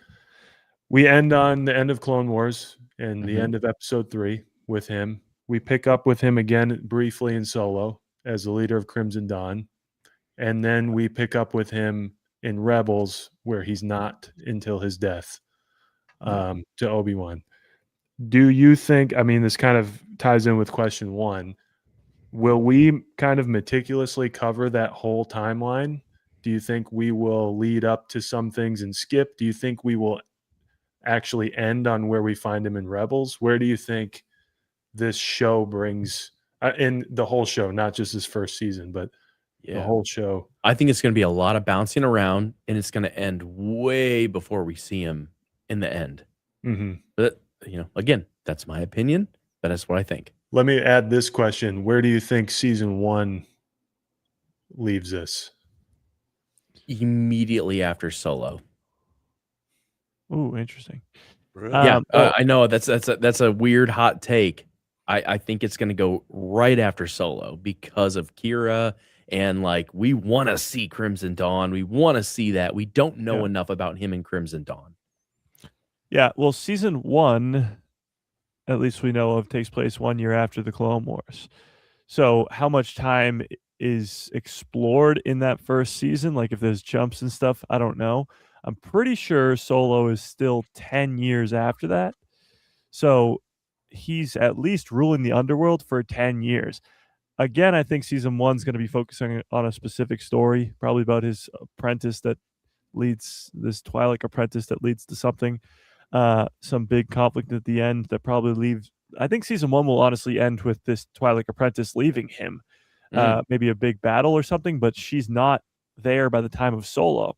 We end on the end of Clone Wars and the end of episode 3 with him. We pick up with him again briefly in Solo as the leader of Crimson Dawn. And then we pick up with him in Rebels, where he's not until his death, to Obi-Wan. Do you think, I mean, this kind of ties in with question 1, will we kind of meticulously cover that whole timeline? Do you think we will lead up to some things and skip? Do you think we will actually end on where we find him in Rebels? Where do you think this show brings, in the whole show, not just this first season, but the whole show? I think it's going to be a lot of bouncing around, and it's going to end way before we see him in the end. But, you know, again, that's my opinion, but that's what I think. Let me add this question. Where do you think season 1 leaves us? Immediately after Solo. Ooh, interesting. I know that's a weird hot take. I think it's going to go right after Solo because of Kira, and like we want to see Crimson Dawn. We want to see that. We don't know enough about him in Crimson Dawn. Yeah, well, season 1, at least we know of, takes place 1 year after the Clone Wars. So how much time is explored in that first season? Like if there's jumps and stuff, I don't know. I'm pretty sure Solo is still 10 years after that. So he's at least ruling the underworld for 10 years. Again, I think season 1's going to be focusing on a specific story, probably about his apprentice that leads this Twi'lek apprentice that leads to something, some big conflict at the end that probably leaves. I think season 1 will honestly end with this Twi'lek apprentice leaving him, maybe a big battle or something, but she's not there by the time of Solo.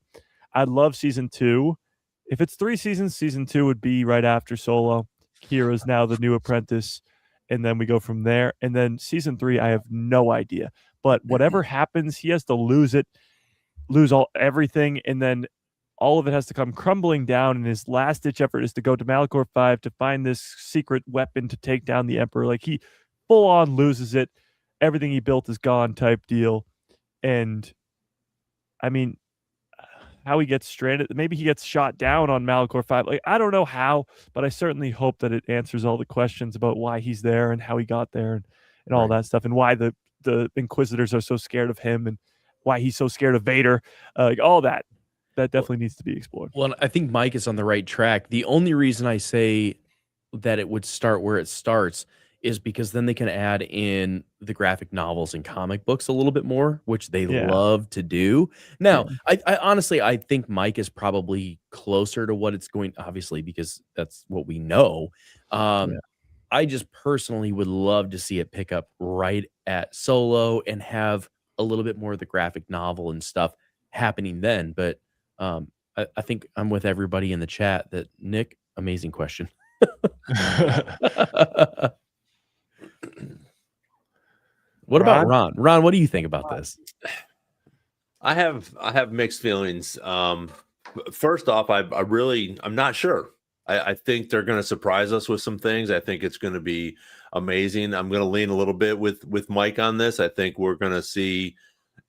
I'd love season 2. If it's 3 seasons, season 2 would be right after Solo. Kira's now the new apprentice, and then we go from there. And then season 3, I have no idea. But whatever happens, he has to lose everything, and then all of it has to come crumbling down, and his last-ditch effort is to go to Malachor 5 to find this secret weapon to take down the Emperor. Like, he full-on loses it. Everything he built is gone type deal. And, I mean, how he gets stranded, maybe he gets shot down on Malachor 5. Like, I don't know how, but I certainly hope that it answers all the questions about why he's there and how he got there and all that stuff, and why the Inquisitors are so scared of him and why he's so scared of Vader. Like, all that definitely needs to be explored. Well, I think Mike is on the right track. The only reason I say that it would start where it starts is because then they can add in the graphic novels and comic books a little bit more, which they love to do. Now, I honestly, I think Mike is probably closer to what it's going, obviously, because that's what we know. I just personally would love to see it pick up right at Solo and have a little bit more of the graphic novel and stuff happening then. But I think I'm with everybody in the chat that Nick, amazing question. What about Ron? Ron, what do you think about this? I have mixed feelings. First off, I'm not sure. I think they're going to surprise us with some things. I think it's going to be amazing. I'm going to lean a little bit with Mike on this. I think we're going to see,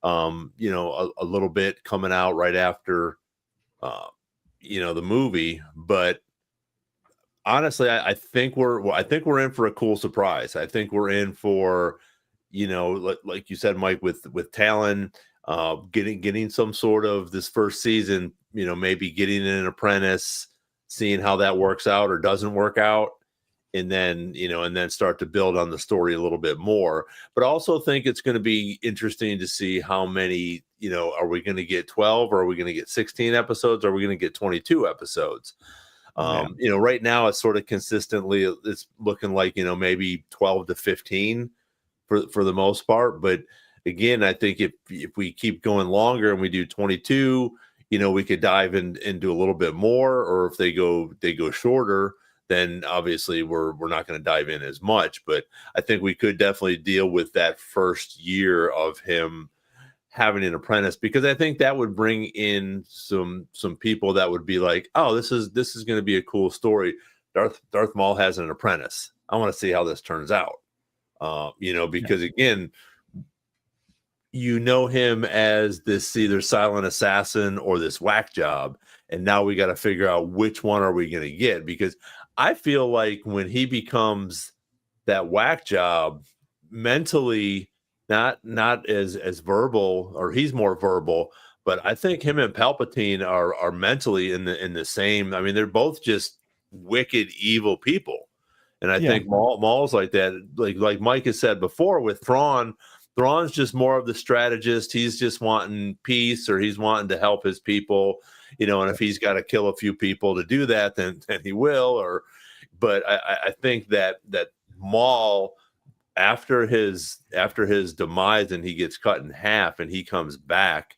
you know, a little bit coming out right after, you know, the movie. But honestly, I think we're in for a cool surprise. I think we're in for, you know, like you said, Mike, with Talon, getting some sort of this first season, you know, maybe getting an apprentice, seeing how that works out or doesn't work out, and then, you know, and then start to build on the story a little bit more. But I also think it's going to be interesting to see how many, you know, are we going to get 12 or are we going to get 16 episodes? Or are we going to get 22 episodes? You know, right now it's sort of consistently, it's looking like, you know, maybe 12 to 15 for the most part. But again, I think if we keep going longer and we do 22, you know, we could dive into a little bit more. Or if they go shorter, then obviously we're not going to dive in as much. But I think we could definitely deal with that first year of him having an apprentice, because I think that would bring in some people that would be like, oh, this is going to be a cool story. Darth Maul has an apprentice. I want to see how this turns out. You know, because again, you know him as this either silent assassin or this whack job, and now we got to figure out which one are we going to get, because I feel like when he becomes that whack job, mentally not as verbal, or he's more verbal, but I think him and Palpatine are mentally in the same. I mean, they're both just wicked evil people. And I think Maul's like that. Like Mike has said before with Thrawn, Thrawn's just more of the strategist. He's just wanting peace, or he's wanting to help his people, you know, and if he's got to kill a few people to do that, then he will. But I think that Maul, after his demise and he gets cut in half and he comes back,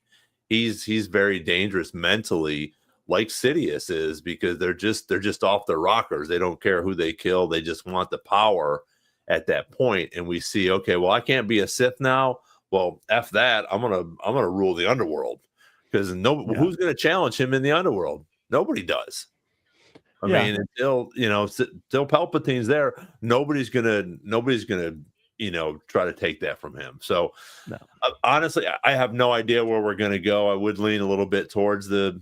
he's very dangerous mentally, like Sidious is, because they're just off their rockers. They don't care who they kill. They just want the power at that point. And we see, okay, well, I can't be a Sith now. Well, F that. I'm gonna rule the underworld, because who's gonna challenge him in the underworld? Nobody does. I mean, until Palpatine's there, nobody's gonna you know, try to take that from him. So honestly, I have no idea where we're gonna go. I would lean a little bit towards the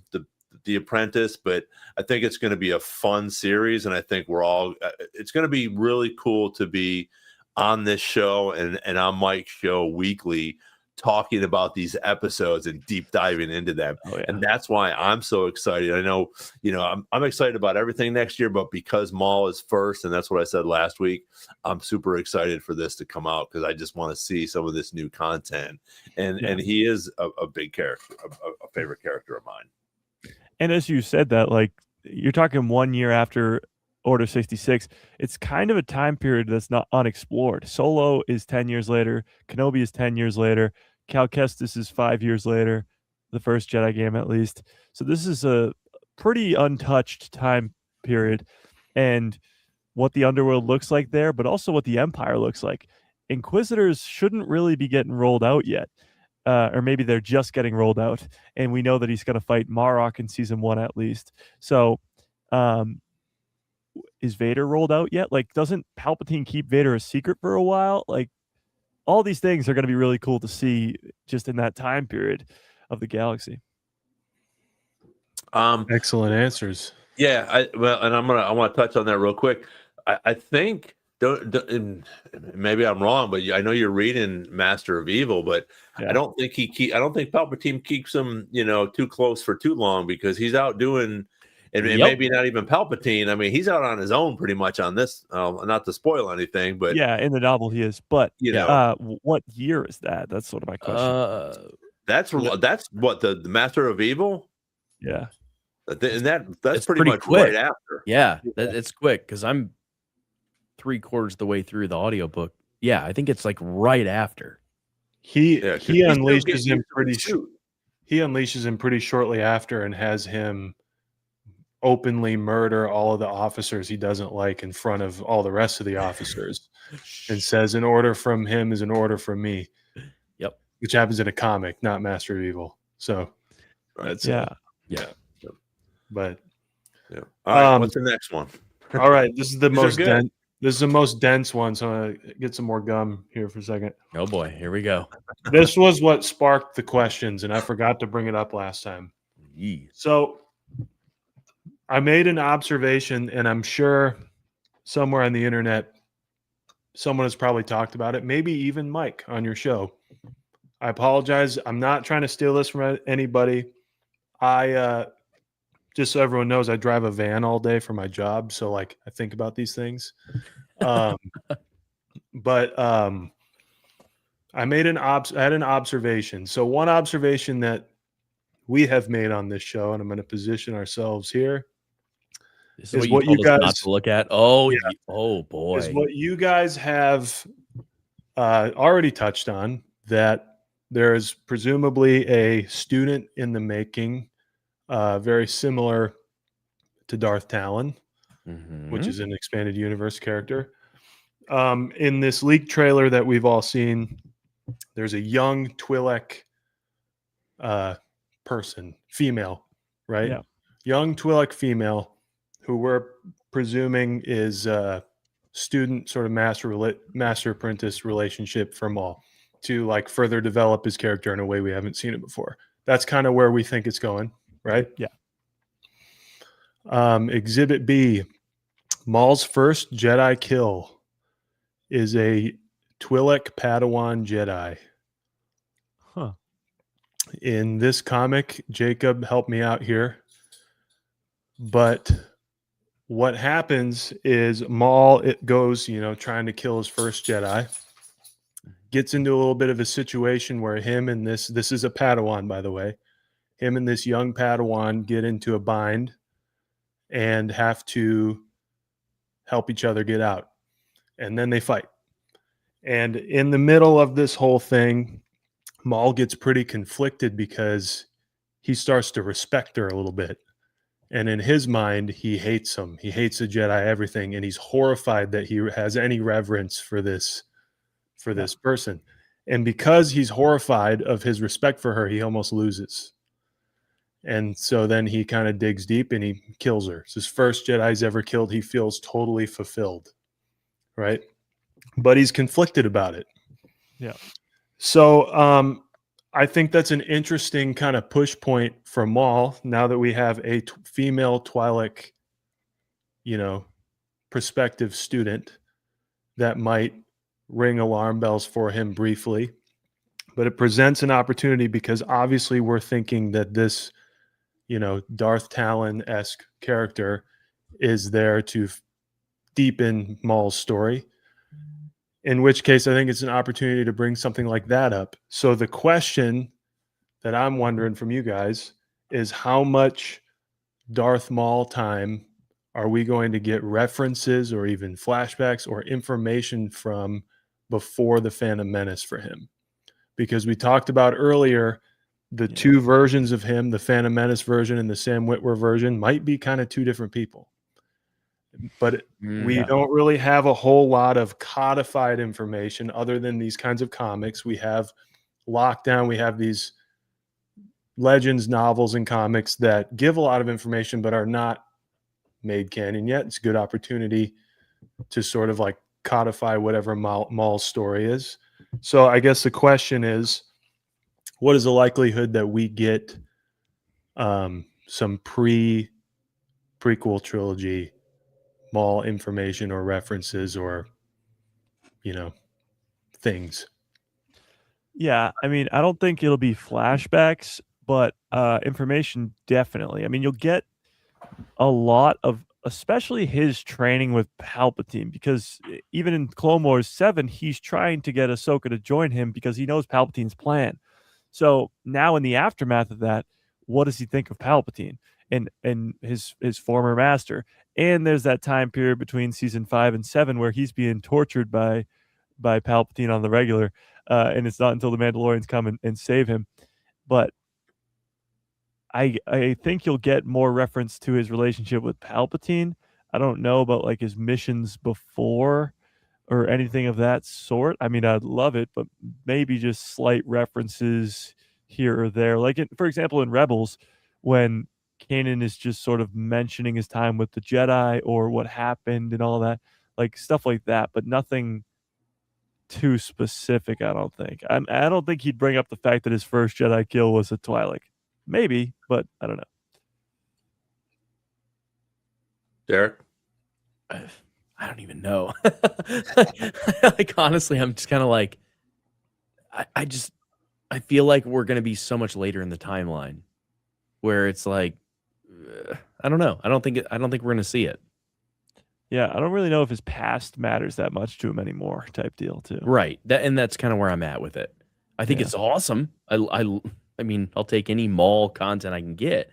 Apprentice, but I think it's going to be a fun series, and I think it's going to be really cool to be on this show and on Mike's show weekly, talking about these episodes and deep diving into them. And that's why I'm so excited. I know, you know, I'm excited about everything next year, but because Maul is first, and that's what I said last week, I'm super excited for this to come out, because I just want to see some of this new content. And he is a big character, a favorite character of mine. And as you said that, like, you're talking 1 year after Order 66, it's kind of a time period that's not unexplored. Solo is 10 years later. Kenobi is 10 years later. Cal Kestis is 5 years later, the first Jedi game at least. So this is a pretty untouched time period. And what the underworld looks like there, but also what the Empire looks like. Inquisitors shouldn't really be getting rolled out yet. Or maybe they're just getting rolled out, and we know that he's going to fight Marok in season 1 at least. So, is Vader rolled out yet? Like, doesn't Palpatine keep Vader a secret for a while? Like, all these things are going to be really cool to see just in that time period of the galaxy. Excellent answers. Yeah, and I want to touch on that real quick. I think. Maybe I'm wrong, but I know you're reading Master of Evil, but I don't think Palpatine keeps him, you know, too close for too long, because he's out doing, and maybe not even Palpatine. I mean, he's out on his own pretty much on this. Not to spoil anything, but in the novel he is. But you know, what year is that? That's sort of my question. That's what the Master of Evil. Yeah, and that's pretty much quick. right after. Yeah, it's quick, because I'm 3/4 the way through the audiobook. Yeah, I think it's like right after. He unleashes him he unleashes him pretty shortly after, and has him openly murder all of the officers he doesn't like in front of all the rest of the officers, and says, an order from him is an order from me. Yep. Which happens in a comic, not Master of Evil. So right. that's yeah. But Yeah. All right. What's the next one? All right. This is the These are most good. dense. This is the most dense one. So I'm gonna get some more gum here for a second. Oh boy, here we go. This was what sparked the questions, and I forgot to bring it up last time. Yee. So I made an observation, and I'm sure somewhere on the internet, someone has probably talked about it. Maybe even Mike on your show. I apologize. I'm not trying to steal this from anybody. I just so everyone knows, I drive a van all day for my job, so like I think about these things. But I had an observation. So one observation that we have made on this show, and I'm going to position ourselves here. This is what you told us not to look at. Oh, Yeah. Oh boy. Is what you guys have already touched on, that there is presumably a student in the making, very similar to Darth Talon, which is an expanded universe character. In this leaked trailer that we've all seen, there's a young Twi'lek person, female, right? Yeah. Young Twi'lek female, who we're presuming is a student, sort of master apprentice relationship for Maul, to like further develop his character in a way we haven't seen it before. That's kind of where we think it's going, right? Yeah. Exhibit B, Maul's first Jedi kill is a Twi'lek Padawan Jedi. Huh. In this comic, Jacob helped me out here, but what happens is Maul, it goes, trying to kill his first Jedi, gets into a little bit of a situation where him and this is a Padawan, by the way, him and this young Padawan get into a bind and have to help each other get out. And then they fight. And in the middle of this whole thing, Maul gets pretty conflicted because he starts to respect her a little bit. And in his mind, he hates him. He hates the Jedi, everything. And he's horrified that he has any reverence for this person. And because he's horrified of his respect for her, he almost loses. And so then he kind of digs deep and he kills her. It's his first Jedi he's ever killed. He feels totally fulfilled, right? But he's conflicted about it. Yeah. So I think that's an interesting kind of push point for Maul now that we have a female Twi'lek, prospective student that might ring alarm bells for him briefly. But it presents an opportunity because obviously we're thinking that this, Darth Talon-esque character is there to deepen Maul's story. In which case, I think it's an opportunity to bring something like that up. So the question that I'm wondering from you guys is, how much Darth Maul time are we going to get references or even flashbacks or information from before the Phantom Menace for him? Because we talked about earlier, the two versions of him, the Phantom Menace version and the Sam Witwer version, might be kind of two different people. But we don't really have a whole lot of codified information other than these kinds of comics. We have Lockdown. We have these Legends novels and comics that give a lot of information but are not made canon yet. It's a good opportunity to sort of like codify whatever Maul's story is. So I guess the question is, what is the likelihood that we get some prequel trilogy Maul information or references or, things? Yeah, I mean, I don't think it'll be flashbacks, but information definitely. I mean, you'll get a lot of, especially his training with Palpatine, because even in Clone Wars 7, he's trying to get Ahsoka to join him because he knows Palpatine's plan. So now in the aftermath of that, what does he think of Palpatine and his former master? And there's that time period between season 5 and 7 where he's being tortured by Palpatine on the regular, and it's not until the Mandalorians come and save him. But I think you'll get more reference to his relationship with Palpatine. I don't know about like his missions before or anything of that sort. I mean, I'd love it, but maybe just slight references here or there. Like, for example, in Rebels, when Kanan is just sort of mentioning his time with the Jedi or what happened and all that, like stuff like that, but nothing too specific. I don't think. I don't think he'd bring up the fact that his first Jedi kill was a Twi'lek. Maybe, but I don't know. Derek? I don't even know. Like, honestly, I'm just kind of like, I feel like we're going to be so much later in the timeline where it's like, I don't know. I don't think we're going to see it. Yeah, I don't really know if his past matters that much to him anymore, type deal too. Right. That's kind of where I'm at with it. I think it's awesome. I mean, I'll take any Maul content I can get.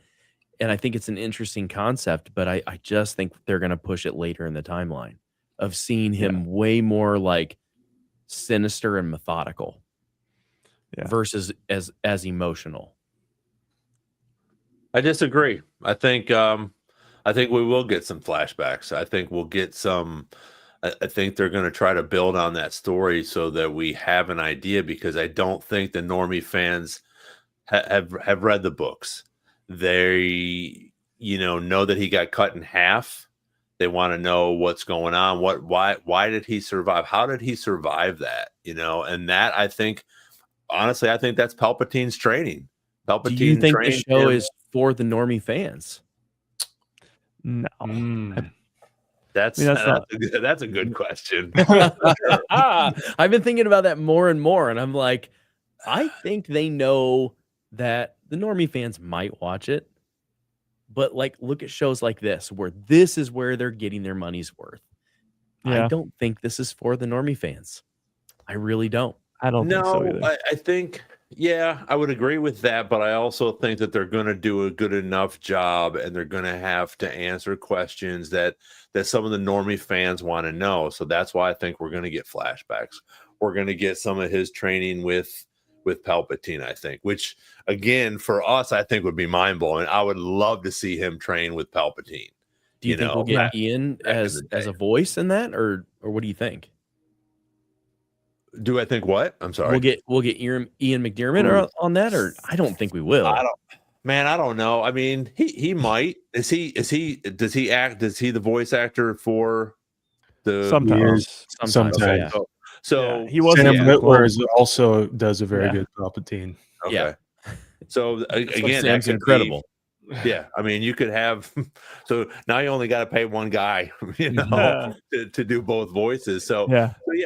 And I think it's an interesting concept, but I just think they're going to push it later in the timeline of seeing him way more like sinister and methodical versus as emotional. I disagree. I think we will get some flashbacks. I think we'll get some. I think they're going to try to build on that story so that we have an idea, because I don't think the normie fans have read the books. They know that he got cut in half. They want to know what's going on. Why did he survive? How did he survive that? And that, I think, honestly, I think that's Palpatine's training. Palpatine. Do you think the show is for the normie fans? No. That's a good question. I've been thinking about that more and more, and I'm like, I think they know that the normie fans might watch it, but like, look at shows like this where this is where they're getting their money's worth. I don't think this is for the normie fans. I really don't. I don't think so either. I think, I would agree with that, but I also think that they're going to do a good enough job, and they're going to have to answer questions that some of the normie fans want to know. So that's why I think we're going to get flashbacks. We're going to get some of his training with Palpatine, I think, which again, for us, I think would be mind blowing. I would love to see him train with Palpatine. Do you think we'll get Ian as a voice in that, or what do you think? Do I think what? I'm sorry. We'll get Ian McDiarmid on that, or I don't think we will. I don't know. I mean, he might. Does he act? Is he the voice actor for the sometimes? Yeah. So he was. Sam Witwer also does a very good Palpatine. Okay. Yeah. So again, Sam's incredible. I mean, you could have. So now you only got to pay one guy, to do both voices. So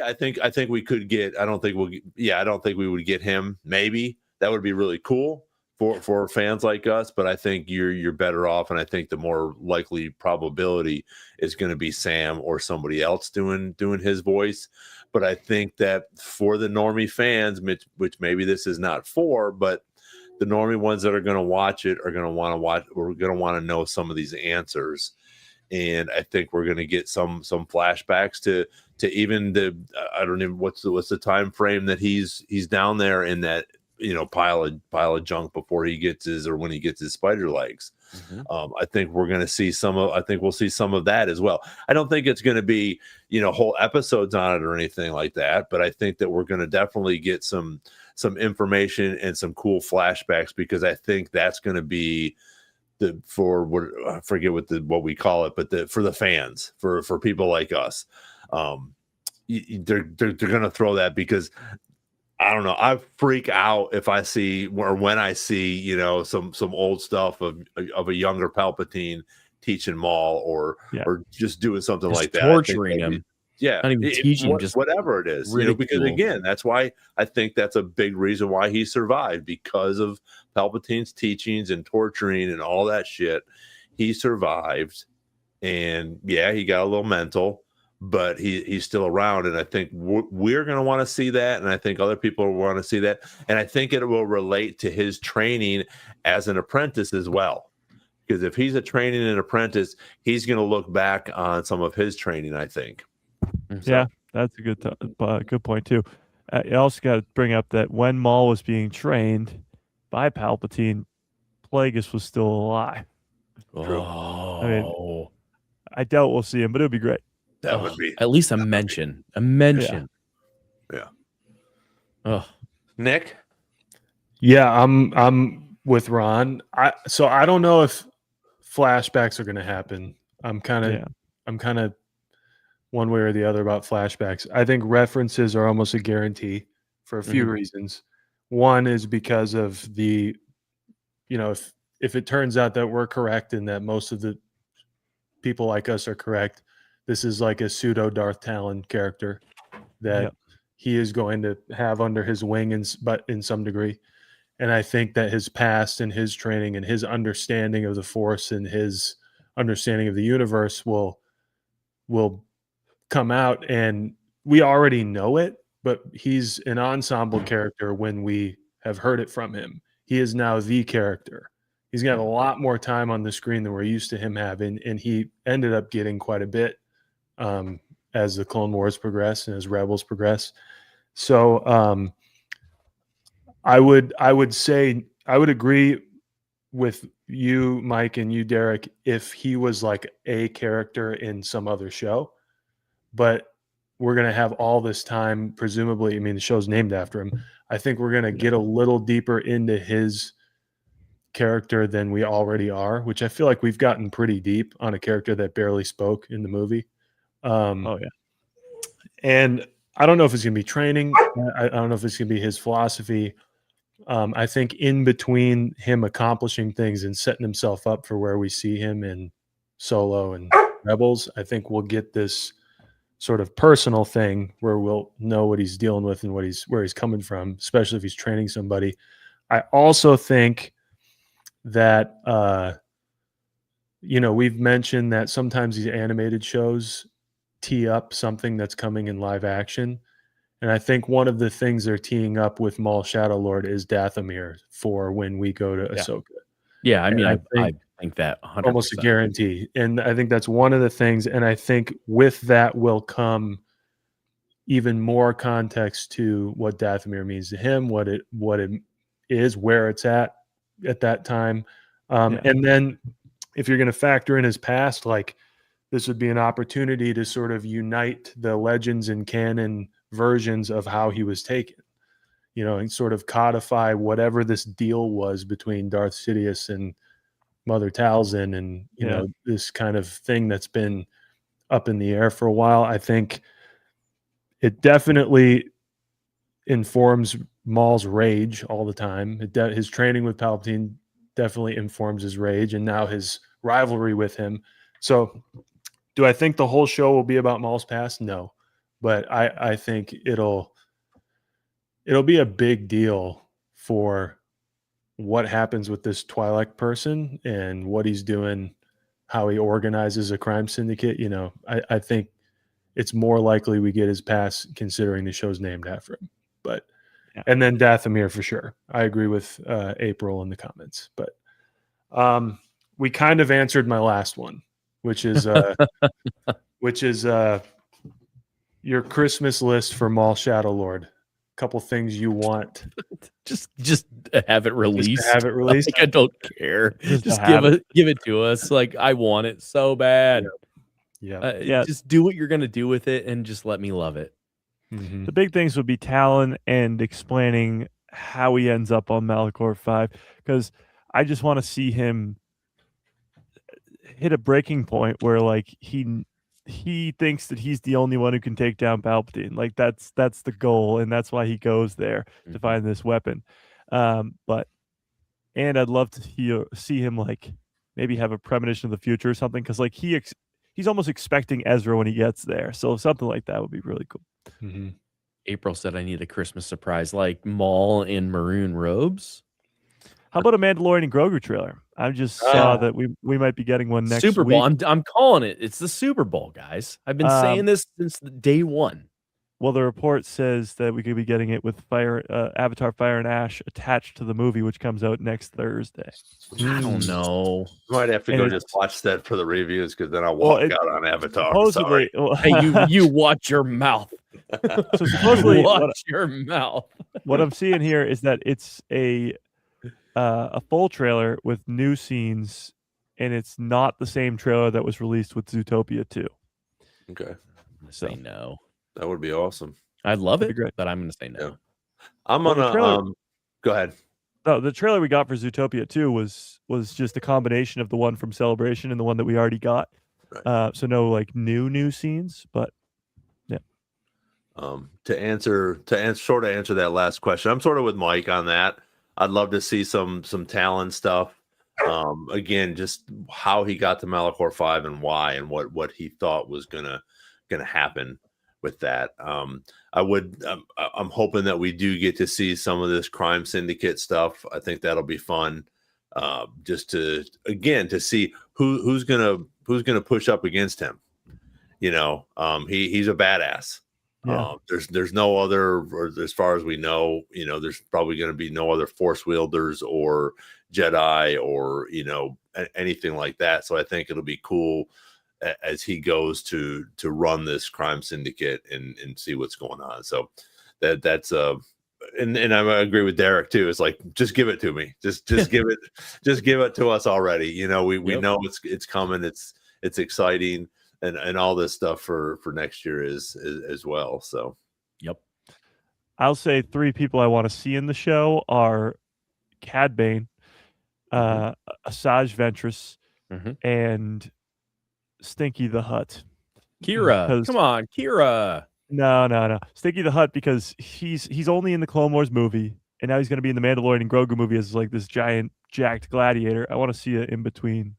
I think we could get. I don't think we would get him. Maybe that would be really cool for fans like us. But I think you're better off, and I think the more likely probability is going to be Sam or somebody else doing his voice. But I think that for the normie fans, which maybe this is not for, but the normie ones that are going to watch it are going to want to watch. We're going to want to know some of these answers, and I think we're going to get some flashbacks to even the. I don't even what's the time frame that he's down there in that pile of junk before he gets when he gets his spider legs. Mm-hmm. I think we're going to see we'll see some of that as well. I don't think it's going to be whole episodes on it or anything like that, but I think that we're going to definitely get some information and some cool flashbacks, because I think that's going to be I forget what we call it, but for the fans, for people like us, they're going to throw that, because I don't know. I freak out if I see or when I see some old stuff of a younger Palpatine teaching Maul or just doing something like that, torturing him. Not even teaching, just whatever it is. Because again, that's why I think that's a big reason why he survived, because of Palpatine's teachings and torturing and all that shit. He survived, and he got a little mental, but he's still around, and I think we're going to want to see that, and I think other people will want to see that, and I think it will relate to his training as an apprentice as well, because if he's training an apprentice, he's going to look back on some of his training, I think. Yeah, that's a good point too. You also got to bring up that when Maul was being trained by Palpatine, Plagueis was still alive. Oh, I mean, I doubt we'll see him, but it would be great. That would be at least a mention. A mention. Yeah. Oh, Nick. Yeah, I'm with Ron. I don't know if flashbacks are going to happen. I'm kind of one way or the other about flashbacks. I think references are almost a guarantee for a few reasons. One is because of the, if it turns out that we're correct and that most of the people like us are correct, this is like a pseudo Darth Talon character that he is going to have under his wing, but in some degree. And I think that his past and his training and his understanding of the Force and his understanding of the universe will come out, and we already know it, but he's an ensemble character when we have heard it from him. He is now the character. He's got a lot more time on the screen than we're used to him having, and he ended up getting quite a bit as the Clone Wars progress and as Rebels progress. So I would say I would agree with you, Mike, and you, Derek, if he was like a character in some other show. But we're going to have all this time, presumably. I mean, the show's named after him. I think we're going to get a little deeper into his character than we already are, which I feel like we've gotten pretty deep on a character that barely spoke in the movie. And I don't know if it's going to be training. I don't know if it's going to be his philosophy. I think in between him accomplishing things and setting himself up for where we see him in Solo and Rebels, I think we'll get this sort of personal thing where we'll know what he's dealing with and where he's coming from, especially if he's training somebody. I also think that we've mentioned that sometimes these animated shows tee up something that's coming in live action. And I think one of the things they're teeing up with Maul Shadow Lord is Dathomir for when we go to Ahsoka. Yeah, I mean, I think that 100%. Almost a guarantee. And I think that's one of the things. And I think with that will come even more context to what Dathomir means to him, what it is, where it's at that time. And then if you're going to factor in his past, like this would be an opportunity to sort of unite the legends and canon versions of how he was taken, and sort of codify whatever this deal was between Darth Sidious and Mother Talzin, and this kind of thing that's been up in the air for a while. I think it definitely informs Maul's rage all the time. His training with Palpatine definitely informs his rage, and now his rivalry with him. So do I think the whole show will be about Maul's past? No. But I think it'll be a big deal for what happens with this Twi'lek person and what he's doing, how he organizes a crime syndicate. I think it's more likely we get his past considering the show's named after him. But and then Dathomir for sure. I agree with April in the comments. But we kind of answered my last one, which is your Christmas list for Maul Shadow Lord. A couple things you want. Just have it released. Just have it released. Like, I don't care. Just give it to us. Like, I want it so bad. Yeah. Just do what you're gonna do with it, and just let me love it. Mm-hmm. The big things would be Talon and explaining how he ends up on Malachor 5, because I just want to see him hit a breaking point where like he thinks that he's the only one who can take down Palpatine. Like that's the goal, and that's why he goes there to find this weapon. And I'd love to see him like maybe have a premonition of the future or something, because like he's almost expecting Ezra when he gets there. So something like that would be really cool. Mm-hmm. April said I need a Christmas surprise, like Maul in maroon robes. How about a Mandalorian and Grogu trailer? I just saw that we might be getting one next Super Bowl. week. I'm calling it. It's the Super Bowl, guys. I've been saying this since day one. Well, the report says that we could be getting it with Avatar Fire and Ash attached to the movie, which comes out next Thursday. I don't know. Might have to go just watch that for the reviews, because then I'll walk out on Avatar. Supposedly, hey, you watch your mouth. So supposedly, watch your mouth. What I'm seeing here is that it's a full trailer with new scenes, and it's not the same trailer that was released with Zootopia 2. Okay. I'm gonna say no. That would be awesome. I'd love That'd it, be great. but I'm going to say no. I'm gonna go ahead. No, the trailer we got for Zootopia 2 was just a combination of the one from Celebration and the one that we already got. Right. So no like new scenes, but yeah. To sort of answer that last question, I'm sort of with Mike on that. I'd love to see some Talon stuff. Again, just how he got to Malachor 5 and why, and what he thought was gonna happen with that. I'm hoping that we do get to see some of this crime syndicate stuff. I think that'll be fun. Just to see who's gonna push up against him. He's a badass. Yeah. There's no other, or as far as we know, there's probably going to be no other force wielders or Jedi or anything like that. So I think it'll be cool as he goes to run this crime syndicate and see what's going on. So that's and I agree with Derek too. It's like, just give it to me. Just give it to us already. We know it's coming. It's exciting. And all this stuff for next year is as well. So, yep. I'll say 3 people I want to see in the show are Cad Bane, Asajj Ventress, and Stinky the Hutt. Kira, come on, Kira. No. Stinky the Hutt, because he's only in the Clone Wars movie, and now he's going to be in the Mandalorian and Grogu movie as like this giant jacked gladiator. I want to see it in between,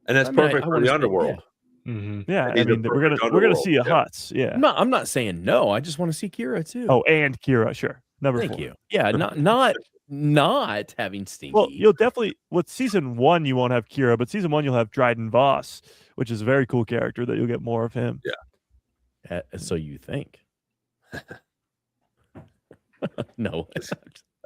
and that's perfect for the underworld. Yeah. Yeah, I mean, we're gonna see a Hutts. Yeah, I'm not saying no. I just want to see Kira too. Oh, and Kira, sure. Thank 4. You. Yeah, not having Stinky. Well, you'll definitely with season 1 you won't have Kira, but season 1 you'll have Dryden Voss, which is a very cool character that you'll get more of him. Yeah. So you think? No.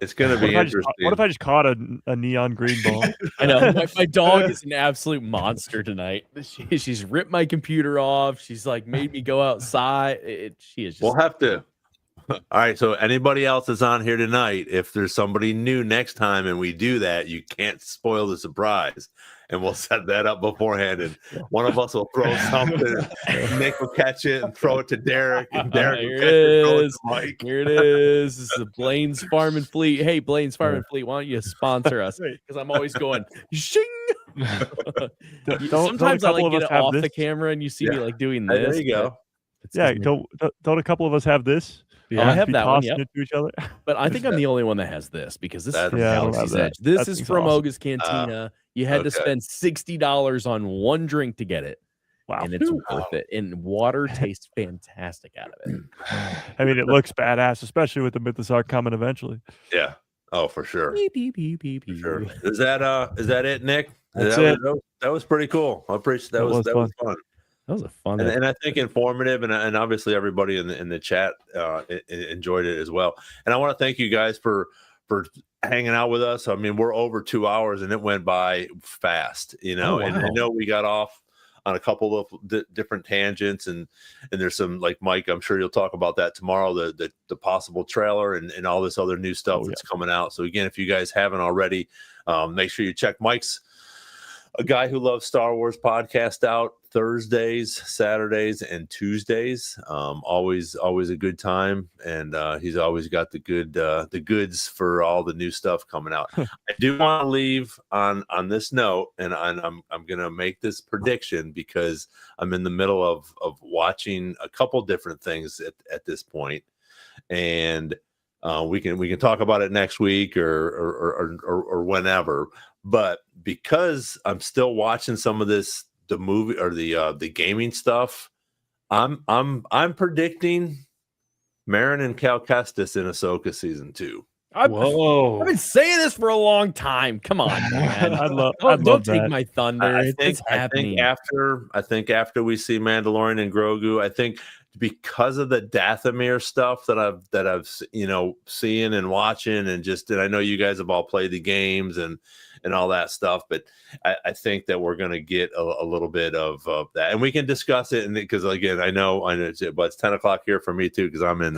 It's going to be interesting. What if I just caught a neon green ball? I know. My dog is an absolute monster tonight. She's ripped my computer off. She's like made me go outside. She is just... We'll have to. All right. So anybody else that's on here tonight, if there's somebody new next time and we do that, you can't spoil the surprise. And we'll set that up beforehand. And one of us will throw something. Nick will catch it and throw it to Derek. And Derek will catch it and throw it to Mike. Here it is. This is Blaine's Farm and Fleet. Hey, Blaine's Farm and Fleet, why don't you sponsor us? Because I'm always going, shing. Sometimes I like get it off the camera and you see me like doing this. There you go. Yeah, don't a couple of us have this? Yeah, I have that one. Yep. It to each other. But I think I'm the only one that has this, because this is from Yeah, Galaxy's Edge. This is from awesome. Oga's Cantina. You had to spend $60 on one drink to get it. Wow. And it's worth it. And water tastes fantastic out of it. I mean, it looks badass, especially with the Mythosaur coming eventually. Yeah. Oh, for sure. Beep, beep, beep, beep, beep. For sure. Is that it, Nick? That's it. That was pretty cool. I appreciate that. Was fun. That was a fun and I think informative, and obviously everybody in the chat enjoyed it as well. And I want to thank you guys for hanging out with us. I mean, we're over 2 hours, and it went by fast, And I know we got off on a couple of different tangents, and there's some, like Mike, I'm sure you'll talk about that tomorrow, the possible trailer and all this other new stuff that's coming out. So again, if you guys haven't already, make sure you check Mike's A Guy Who Loves Star Wars podcast out Thursdays, Saturdays, and Tuesdays. Always a good time, and he's always got the goods for all the new stuff coming out. I do want to leave on this note, and I'm gonna make this prediction because I'm in the middle of watching a couple different things at this point, and we can talk about it next week or whenever. But because I'm still watching some of the movie or the gaming stuff, I'm predicting Marin and Cal Kestis in Ahsoka season 2. Whoa! I've been saying this for a long time. Come on, man. Don't take my thunder. It's happening. I think after we see Mandalorian and Grogu, I think because of the Dathomir stuff that I've seeing and watching, and I know you guys have all played the games and all that stuff, but I think that we're going to get a little bit of that, and we can discuss it. And because again, I know, but it's 10 o'clock here for me too, because I'm in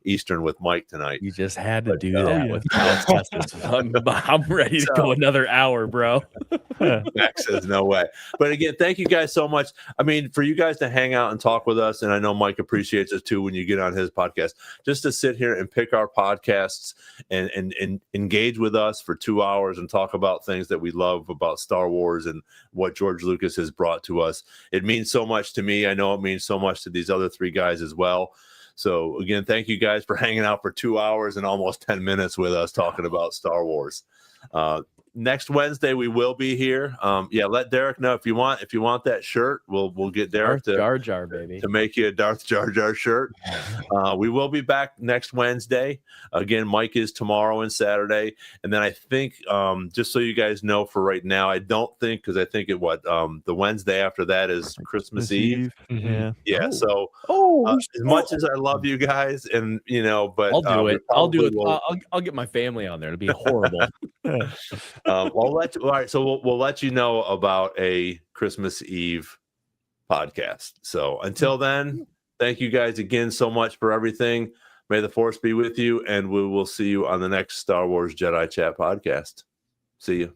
Eastern with Mike tonight. You just had to do oh, that yeah. with Alex Kestis. I'm ready to go another hour, bro. Max says no way. But again, thank you guys so much. I mean, for you guys to hang out and talk with us, and I know Mike appreciates it too when you get on his podcast, just to sit here and pick our podcasts and engage with us for 2 hours and talk about things that we love about Star Wars and what George Lucas has brought to us. It means so much to me. I know it means so much to these other three guys as well. So again, thank you guys for hanging out for 2 hours and almost 10 minutes with us talking about Star Wars. Next Wednesday we will be here. Let Derek know if you want that shirt. We'll get Derek Darth Jar Jar, baby, to make you a Darth Jar Jar shirt. We will be back next Wednesday. Again, Mike is tomorrow and Saturday, and then I think just so you guys know for right now, I don't think because I think the Wednesday after that is Christmas Eve. Yeah. Yeah. So as much as I love you guys, and but I'll do it. I'll do it. Will... I'll get my family on there. It'll be horrible. All right. So we'll let you know about a Christmas Eve podcast. So until then, thank you guys again so much for everything. May the Force be with you, and we will see you on the next Star Wars Jedi Chat podcast. See you.